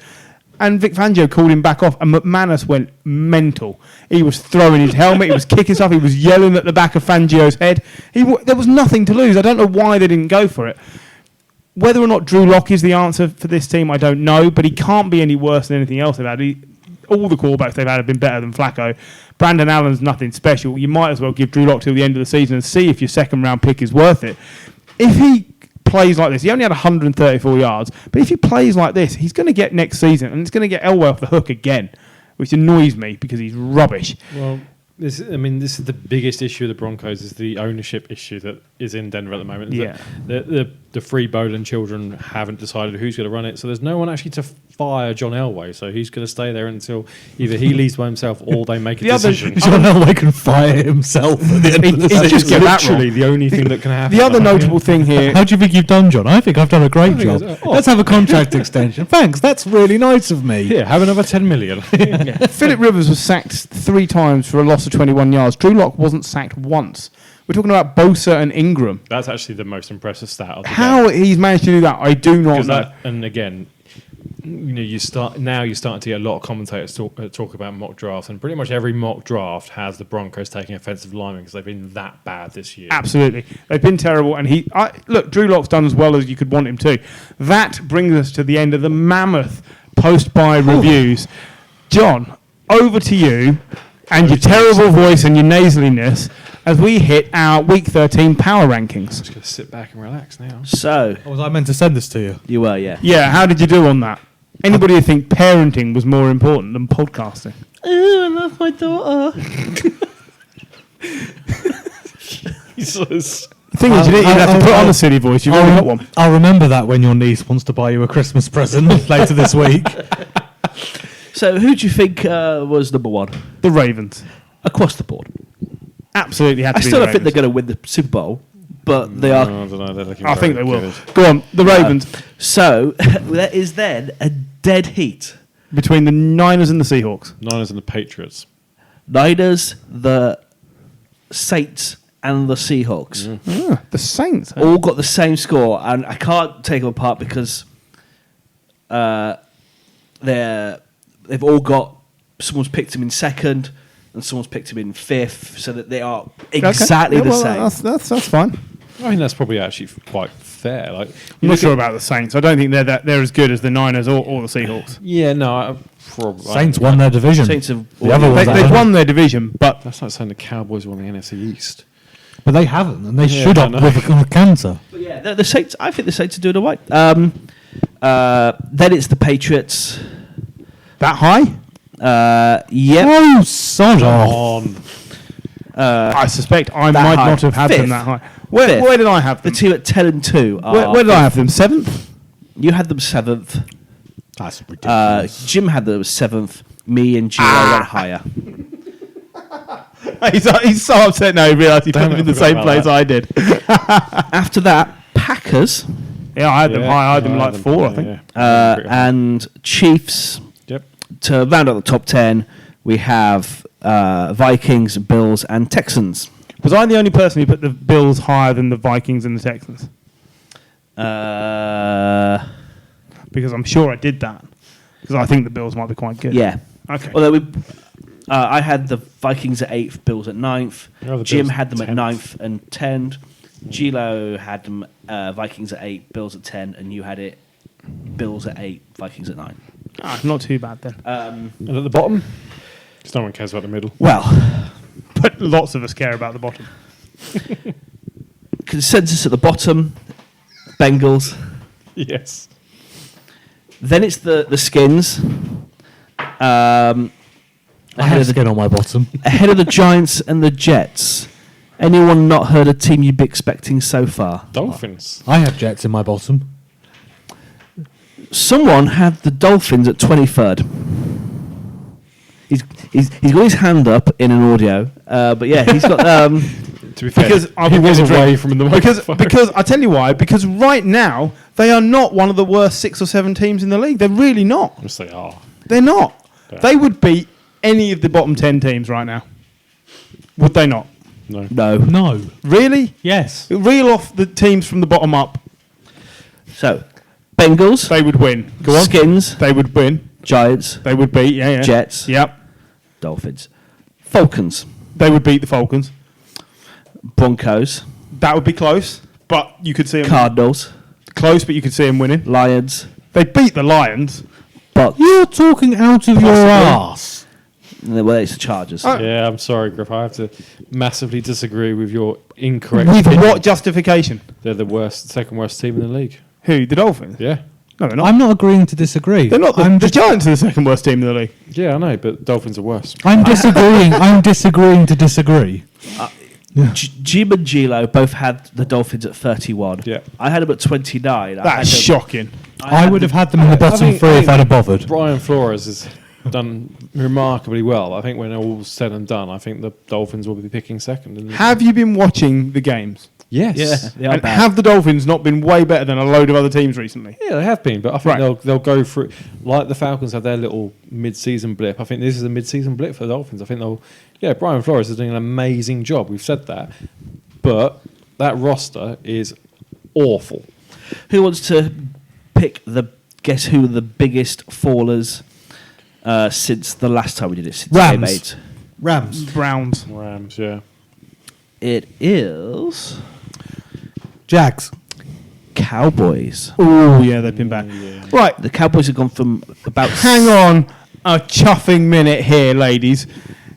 S2: And Vic Fangio called him back off, and McManus went mental. He was throwing his helmet, he was kicking stuff, he was yelling at the back of Fangio's head. There was nothing to lose. I don't know why they didn't go for it. Whether or not Drew Lock is the answer for this team, I don't know, but he can't be any worse than anything else they've had. All the quarterbacks they've had have been better than Flacco. Brandon Allen's nothing special. You might as well give Drew Lock till the end of the season and see if your second-round pick is worth it. If he plays like this, he only had 134 yards, but if he plays like this, he's going to get next season, and it's going to get Elway off the hook again, which annoys me because he's rubbish.
S4: Well, this is the biggest issue of the Broncos, is the ownership issue that is in Denver at the moment.
S2: Yeah.
S4: The Free Boland children haven't decided who's going to run it, so there's no one actually to fire John Elway, so he's going to stay there until either he leaves by himself or they make a decision.
S1: John Elway can fire himself at the end of the season.
S2: just get that
S4: literally the only thing that can happen.
S2: The other notable thing here...
S1: How do you think you've done, John? I think I've done a great job.
S4: it's-
S1: Let's have a contract extension. Thanks, that's really nice of me.
S4: Here, have another 10 million.
S2: Philip Rivers was sacked 3 times for a loss of 21 yards. Drew Lock wasn't sacked once. We're talking about Bosa and Ingram.
S4: That's actually the most impressive stat of the game.
S2: How he's managed to do that, I do not know.
S4: And again, you're starting to get a lot of commentators talk about mock drafts, and pretty much every mock draft has the Broncos taking offensive linemen because they've been that bad this year.
S2: Absolutely. They've been terrible. And look, Drew Lock's done as well as you could want him to. That brings us to the end of the mammoth post-buy reviews. John, over to you and your terrible voice and your nasaliness as we hit our Week 13 power rankings.
S4: I'm just going to sit back and relax now.
S3: So,
S1: Was I meant to send this to you?
S3: you were, yeah.
S2: Yeah, how did you do on that? Anybody who think parenting was more important than podcasting?
S3: Oh, I love my daughter.
S4: Jesus.
S2: The thing is, you didn't even have to put on a silly voice. You've already got one.
S1: I'll remember that when your niece wants to buy you a Christmas present later this week.
S3: So, who do you think was number one?
S2: The Ravens.
S3: Across the board.
S2: Absolutely had to
S3: I
S2: be
S3: still
S2: the
S3: don't think they're
S2: Ravens.
S3: going to win the Super Bowl, but they are.
S4: I don't know. They're looking
S2: I think they
S4: very
S2: will.
S4: good.
S2: Go on, the Ravens.
S3: So, there is then a dead heat.
S2: Between the Niners and the Seahawks.
S4: Niners and the Patriots.
S3: Niners, the Saints, and the Seahawks.
S2: The Saints.
S3: All got the same score, and I can't take them apart because they've all got, someone's picked them in second and someone's picked them in fifth, so that they are exactly
S2: Okay.
S3: the
S2: Yeah,
S3: same.
S2: That's fine.
S4: I think that's probably actually quite fair. Like,
S2: I'm not sure about the Saints. I don't think they're as good as the Niners or the Seahawks.
S4: Yeah, no. Probably.
S1: Saints won their division.
S3: Saints have
S1: The other ones
S2: They've
S1: haven't.
S2: won their division, but
S4: That's like saying the Cowboys won the NFC East.
S1: But they haven't, and they
S4: Yeah,
S1: should
S4: I
S1: have
S4: know.
S1: with a cancer.
S3: But yeah, the Saints. I think the Saints are doing all right. Then it's the Patriots.
S2: that high?
S3: Yep.
S1: Oh, sod off.
S4: On.
S2: I suspect I
S3: that
S2: might
S3: high.
S2: not have had them
S3: Fifth.
S2: that high. Where
S3: Fifth.
S2: did I have
S3: The
S2: them?
S3: team at 10-2.
S2: Where did I have them? 7th?
S3: You had them 7th.
S1: That's ridiculous.
S3: Jim had them 7th. Me and Gio went higher.
S2: He's so upset now he realised he put
S4: Damn
S2: them
S4: it,
S2: in the
S4: I forgot
S2: same
S4: about
S2: place
S4: that.
S2: I did.
S3: After that, Packers
S2: Yeah, I had them high. I had them
S4: Yeah,
S2: like 4, I think.
S4: yeah.
S3: and Chiefs.
S4: Yep.
S3: To round out the top 10, we have Vikings, Bills, and Texans.
S2: Was I the only person who put the Bills higher than the Vikings and the Texans? Because I'm sure I did that. Because I think the Bills might be quite good.
S3: Yeah.
S2: Okay.
S3: Although I had the Vikings at 8th, Bills at 9th.
S4: Oh, the
S3: Jim
S4: Bills
S3: had them at
S4: 10th.
S3: 9th and 10th. Gilo had them Vikings at 8, Bills at 10, and you had it Bills at 8, Vikings at 9.
S2: Not too bad then.
S4: And at the bottom? Because no one cares about the middle.
S3: Well,
S2: But lots of us care about the bottom.
S3: consensus at the bottom, Bengals.
S4: Yes.
S3: Then it's the Skins.
S1: I have skin on my bottom.
S3: Ahead of the Giants and the Jets. Anyone not heard a team you'd be expecting so far?
S4: Dolphins.
S1: I have Jets in my bottom.
S3: Someone had the Dolphins at 23rd. He's got his hand up in an audio, but yeah, he's got.
S4: To be fair,
S2: Because I
S4: he
S2: will
S4: was
S2: get a
S4: away
S2: drink.
S4: from the
S2: Because
S4: microphone.
S2: I tell you why. Because right now they are not one of the worst 6 or 7 teams in the league. They're really not.
S4: Yes, they are.
S2: They're not.
S4: Yeah.
S2: They would beat any of the bottom 10 teams right now. Would they not?
S4: No.
S3: No.
S1: No.
S2: Really?
S1: Yes.
S2: Reel off the teams from the bottom up.
S3: So, Bengals,
S2: They would win. Go on.
S3: Skins,
S2: They would win.
S3: Giants,
S2: They would beat. Yeah.
S3: Jets,
S2: Yep.
S3: Dolphins, Falcons,
S2: They would beat the Falcons.
S3: Broncos,
S2: That would be close, but you could see them
S3: Cardinals,
S2: close, but you could see them winning.
S3: Lions,
S2: They beat the Lions.
S3: Bucks.
S1: You're talking out of your ass.
S3: Well, it's the Chargers.
S2: Oh.
S4: Yeah, I'm sorry, Griff. I have to massively disagree with your incorrect
S2: With
S4: opinion.
S2: what justification?
S4: They're the second worst team in the league.
S2: Who? The Dolphins?
S4: Yeah.
S2: No, they're not.
S1: I'm not agreeing to disagree.
S2: They're not.
S1: I'm
S2: The Giants are the second worst team in the league.
S4: Yeah, I know, but Dolphins are worse.
S1: I'm disagreeing. I'm disagreeing to disagree.
S3: Jim and Gilo both had the Dolphins at 31.
S4: Yeah.
S3: I had them at 29.
S2: That's shocking.
S1: I would have had them in the bottom
S4: think-
S1: three
S4: I
S1: if
S4: think-
S1: I'd have bothered.
S4: Brian Flores has done remarkably well. I think when all's said and done, I think the Dolphins will be picking second. In the
S2: Have you been watching the games?
S4: Yes.
S3: Yeah, they are
S2: And
S3: bad.
S2: have the Dolphins not been way better than a load of other teams recently?
S4: Yeah, they have been, but I think
S2: Right.
S4: they'll go through like the Falcons have their little mid-season blip. I think this is a mid-season blip for the Dolphins. I think Brian Flores is doing an amazing job. We've said that, but that roster is awful.
S3: Who wants to pick guess who the biggest fallers since the last time we did it? Since
S1: Rams.
S3: Game 8?
S1: Rams.
S2: Browns.
S4: Rams, yeah.
S3: It is
S1: Jags.
S3: Cowboys.
S2: Oh, yeah, they've been bad. Right,
S3: The Cowboys have gone from about
S2: hang on a chuffing minute here, ladies.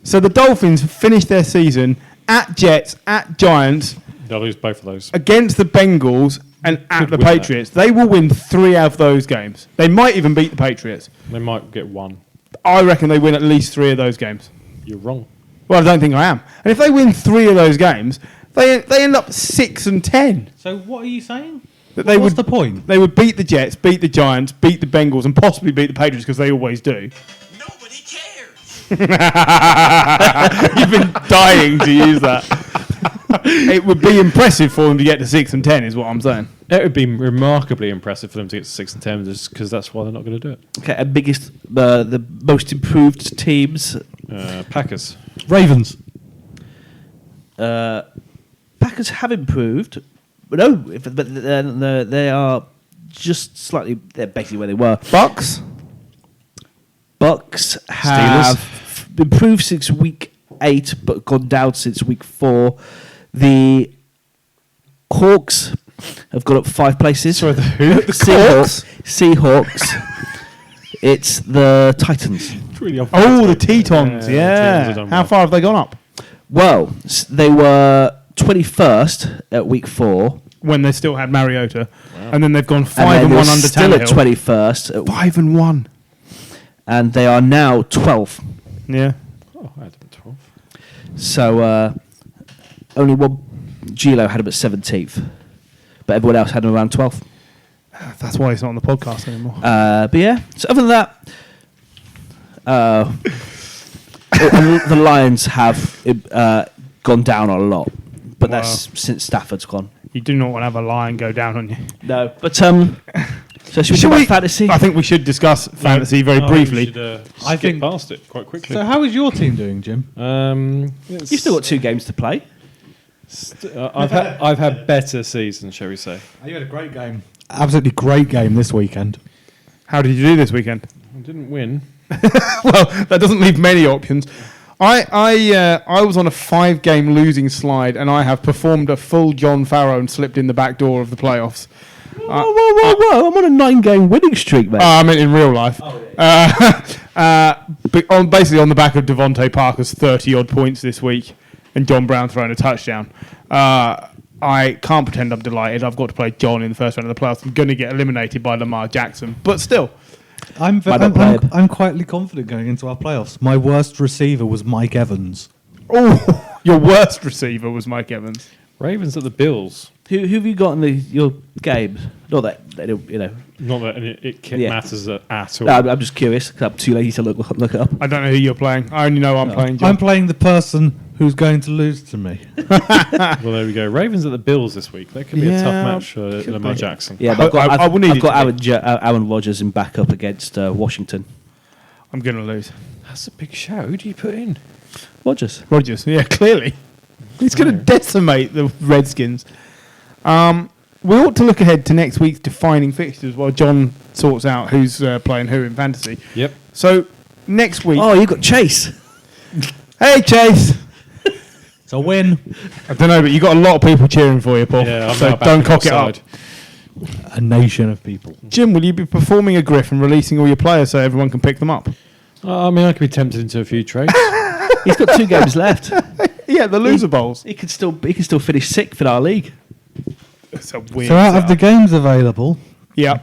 S2: So the Dolphins finished their season at Jets, at Giants,
S4: They'll lose both of those.
S2: against the Bengals, and at
S4: Could
S2: the
S4: win that.
S2: Patriots. They will win 3 out of those games. They might even beat the Patriots.
S4: They might get one.
S2: I reckon they win at least 3 of those games.
S4: You're wrong.
S2: Well, I don't think I am. And if they win 3 of those games, they end up 6 and 10.
S1: So what are you saying?
S2: That they
S1: What's
S2: would
S1: the point?
S2: They would beat the Jets, beat the Giants, beat the Bengals, and possibly beat the Patriots because they always do.
S5: Nobody cares.
S2: You've been dying to use that. It would be impressive for them to get to 6 and 10, is what I'm saying.
S4: It would be remarkably impressive for them to get to 6 and 10, just because that's why they're not going to do it.
S3: okay, and biggest, the most improved teams.
S4: Packers.
S1: Ravens.
S3: Packers have improved, but they are just slightly. They're basically where they were.
S2: Bucks?
S3: Bucks have improved since week 8, but gone down since week 4. The Hawks have gone up 5 places.
S4: Sorry, the who?
S2: The Corks?
S3: Seahawks. It's the Titans.
S4: It's really obvious.
S2: Oh, the Tetons,
S4: the
S2: yeah.
S4: Tetons have done
S2: How
S4: well.
S2: far have they gone up?
S3: Well, they were 21st at week 4.
S2: When they still had Mariota. And then they've gone
S3: And
S2: 5
S3: then
S2: and
S3: they
S2: 1
S3: were
S2: under
S3: still at
S2: Tannehill.
S3: 21st.
S2: 5 and 1.
S3: And they are now 12th.
S2: Yeah.
S4: Oh, I had them at 12.
S3: So only one. Gilo had him at 17th. But everyone else had him around 12th.
S2: That's why he's not on the podcast anymore.
S3: But yeah, so other than that, the Lions have gone down a lot, but that's since Stafford's gone.
S2: You do not want to have a lion go down on you.
S3: No, but so should we talk about fantasy?
S2: I think we should discuss fantasy very briefly.
S1: I
S4: Skip
S1: think-
S4: past it quite quickly.
S1: So how is your team doing, Jim?
S3: You've still got 2 games to play.
S4: I've had better seasons, shall we say?
S1: You had a great game. Absolutely great game this weekend.
S2: How did you do this weekend?
S4: I didn't win.
S2: Well, that doesn't leave many options. I was on a 5-game losing slide, and I have performed a full John Farrow and slipped in the back door of the playoffs.
S3: Whoa! I'm on a 9-game winning streak, mate.
S2: I meant in real life. Basically on the back of Devontae Parker's 30-odd points this week and John Brown throwing a touchdown. I can't pretend I'm delighted. I've got to play John in the first round of the playoffs. I'm going to get eliminated by Lamar Jackson. But still.
S1: I'm quietly confident going into our playoffs. My worst receiver was Mike Evans.
S2: Oh, your worst receiver was Mike Evans.
S4: Ravens at the Bills.
S3: Who have you got in your games? Not that they don't,
S4: Not that it
S3: Yeah.
S4: matters at all.
S3: No, I'm just curious. 'Cause I'm too lazy to look it up.
S2: I don't know who you're playing. I only know I'm playing John.
S1: I'm playing the person who's going to lose to me.
S4: Well, there we go. Ravens at the Bills this week. That could be a
S2: Yeah,
S4: tough match for
S2: could
S4: Lamar
S2: be.
S4: Jackson.
S3: Yeah, but
S2: I will need
S3: I've
S2: it
S3: got
S2: to
S3: Aaron Rodgers in backup against Washington.
S2: I'm going to lose.
S4: That's a big shout. Who do you put in?
S3: Rodgers.
S2: Rodgers, yeah, clearly. He's going to decimate the Redskins. We ought to look ahead to next week's defining fixtures while John sorts out who's playing who in fantasy.
S4: Yep.
S2: So, next week...
S3: Oh, you got Chase.
S2: Hey, Chase!
S1: It's a win.
S2: I don't know, but you got a lot of people cheering for you, Paul.
S4: Yeah, I'm
S2: so
S4: now back
S2: don't
S4: on
S2: cock it
S4: your
S2: up.
S4: side.
S1: A nation of people.
S2: Jim, will you be performing a griff and releasing all your players so everyone can pick them up?
S4: I mean, I could be tempted into a few trades.
S3: He's got 2 games left.
S2: Yeah, the loser bowls.
S3: He can still finish 6th in our league.
S2: It's a weird
S1: So out of the
S2: setup.
S1: games available,
S2: Yeah,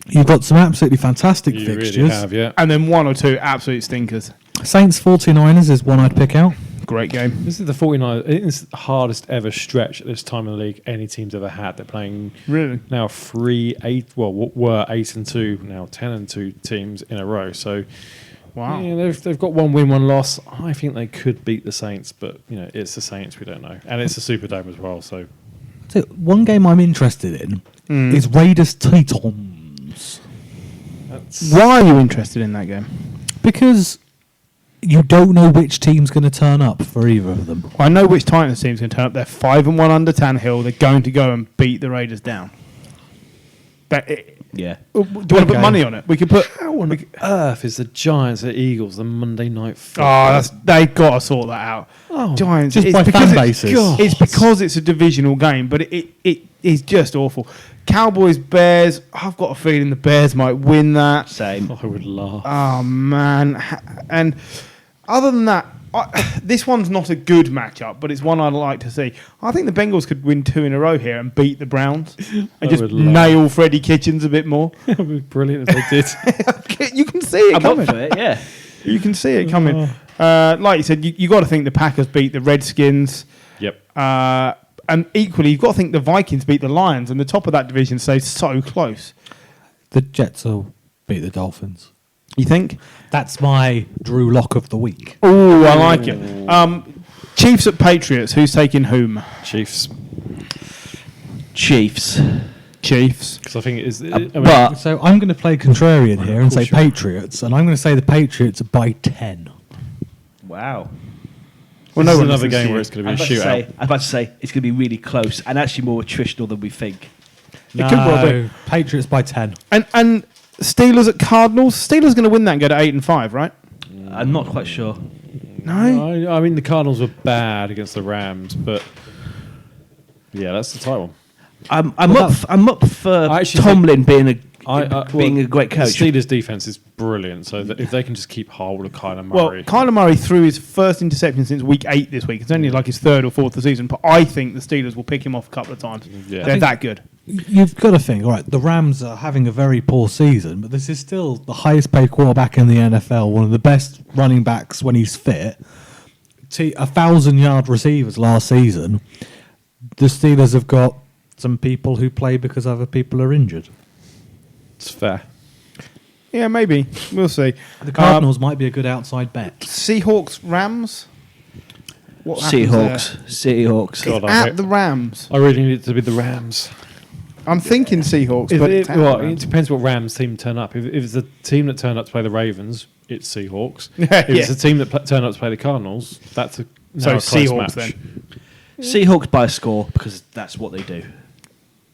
S1: you've got some absolutely fantastic
S4: You
S1: fixtures.
S4: really have, yeah.
S2: and then 1 or 2 absolute stinkers.
S1: Saints 49ers is one I'd pick out.
S2: Great game.
S4: This is the 49ers. It's the hardest ever stretch at this time in the league any team's ever had. They're playing
S2: Really?
S4: now 3-8. Well, were 8-2, now 10-2 teams in a row. So,
S2: Wow.
S4: yeah, they've got 1 win, 1 loss. I think they could beat the Saints, but it's the Saints. We don't know, and it's a Superdome as well. So,
S1: So one game I'm interested in is Raiders Titans,
S4: that's
S2: Why are you interested in that game?
S1: because you don't know which team's going to turn up for either of them.
S2: I know which Titans team's going to turn up. They're 5-1 under Tannehill. They're going to go and beat the Raiders down.
S3: Yeah.
S2: Do you want to put money on it? We could put.
S4: how on earth is the Giants at Eagles the Monday night
S2: Oh,
S4: football?
S2: they've got to sort that out.
S4: Oh,
S2: Giants.
S1: just
S2: it's
S1: by
S2: because
S1: fan
S2: it's-
S1: bases.
S2: It's because it's a divisional game, but it is just awful. Cowboys, Bears. I've got a feeling the Bears might win that.
S3: Same.
S4: I would laugh.
S2: Oh man! And other than that, this one's not a good matchup, but it's one I'd like to see. I think the Bengals could win 2 in a row here and beat the Browns and
S4: I
S2: just
S4: would love
S2: nail Freddie Kitchens a bit more.
S4: It would be brilliant if they did.
S2: You can see it
S3: I'm
S2: coming.
S3: up for it, yeah.
S2: You can see it coming. Like you said, you got to think the Packers beat the Redskins.
S4: Yep.
S2: And equally, you've got to think the Vikings beat the Lions, and the top of that division stays so close.
S1: The Jets will beat the Dolphins.
S2: You think?
S1: That's my Drew Lock of the week.
S2: Oh, I like it. Chiefs at Patriots. Who's taking whom?
S4: Chiefs.
S3: Chiefs.
S2: Chiefs.
S4: Because I think it is.
S3: But
S1: So I'm going to play contrarian here and
S4: of
S1: say
S4: course you are.
S1: Patriots, and I'm going to say the Patriots by 10.
S3: wow.
S2: Well,
S4: this is
S2: one
S4: another
S2: listens to
S4: game
S2: you.
S4: where it's going to
S3: I'm
S4: be a
S3: about,
S4: shootout.
S3: to say it's going to be really close and actually more attritional than we think.
S2: It could well be.
S1: Patriots by 10.
S2: And Steelers at Cardinals. Steelers going to win that and go to 8-5, right?
S3: I'm not quite sure.
S2: No.
S4: I mean, the Cardinals were bad against the Rams, but yeah, that's the tight one.
S3: I'm up for
S4: I actually
S3: Tomlin being a
S4: Well,
S3: great coach.
S4: The Steelers' defense is brilliant, so that if they can just keep hold of Kyler
S2: Well,
S4: Murray.
S2: Kyler Murray threw his first interception since week 8 this week. It's only like his 3rd or 4th of the season, but I think the Steelers will pick him off a couple of times.
S4: Yeah.
S2: They're that good.
S1: You've got to think, all right, the Rams are having a very poor season, but this is still the highest paid quarterback in the NFL, one of the best running backs when he's fit. 1,000-yard receivers last season. The Steelers have got some people who play because other people are injured.
S4: It's fair.
S2: Yeah, maybe. We'll see.
S1: The Cardinals might be a good outside bet.
S2: Seahawks, Rams. What happens
S3: Seahawks.
S2: there?
S4: God,
S2: It's
S4: I
S2: at
S4: hope-
S2: the Rams.
S4: I really need it to be the Rams.
S2: I'm thinking Seahawks,
S4: If
S2: but
S4: it,
S2: it's at the
S4: well, it
S2: Rams.
S4: depends what Rams team turn up. If it's the team that turned up to play the Ravens, it's Seahawks.
S2: Yeah.
S4: If it's the team that turned up to play the Cardinals, that's a
S2: So
S4: now a close
S2: Seahawks
S4: match.
S2: then.
S3: Seahawks by a score because that's what they do.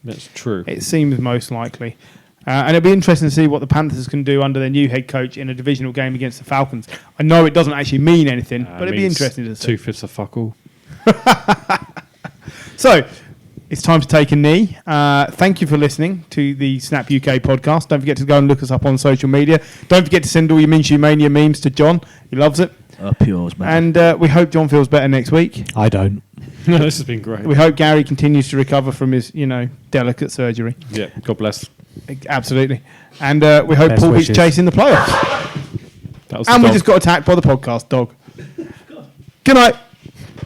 S4: That's true.
S2: It seems most likely. And it'll be interesting to see what the Panthers can do under their new head coach in a divisional game against the Falcons. I know it doesn't actually mean anything, but it'd be interesting to see.
S4: 2/5 of fuck all.
S2: So, it's time to take a knee. Thank you for listening to the Snap UK podcast. Don't forget to go and look us up on social media. Don't forget to send all your Minshew Mania memes to John. He loves it.
S3: Up yours, man.
S2: And we hope John feels better next week.
S1: I don't.
S4: No, this has been great.
S2: We hope Gary continues to recover from his, delicate surgery.
S4: Yeah, God bless.
S2: Absolutely. And we hope
S1: Best
S2: Paul keeps
S1: wishes.
S2: chasing the playoffs.
S4: That was
S2: And
S4: the
S2: we
S4: dog.
S2: just got attacked by the podcast dog. Good night.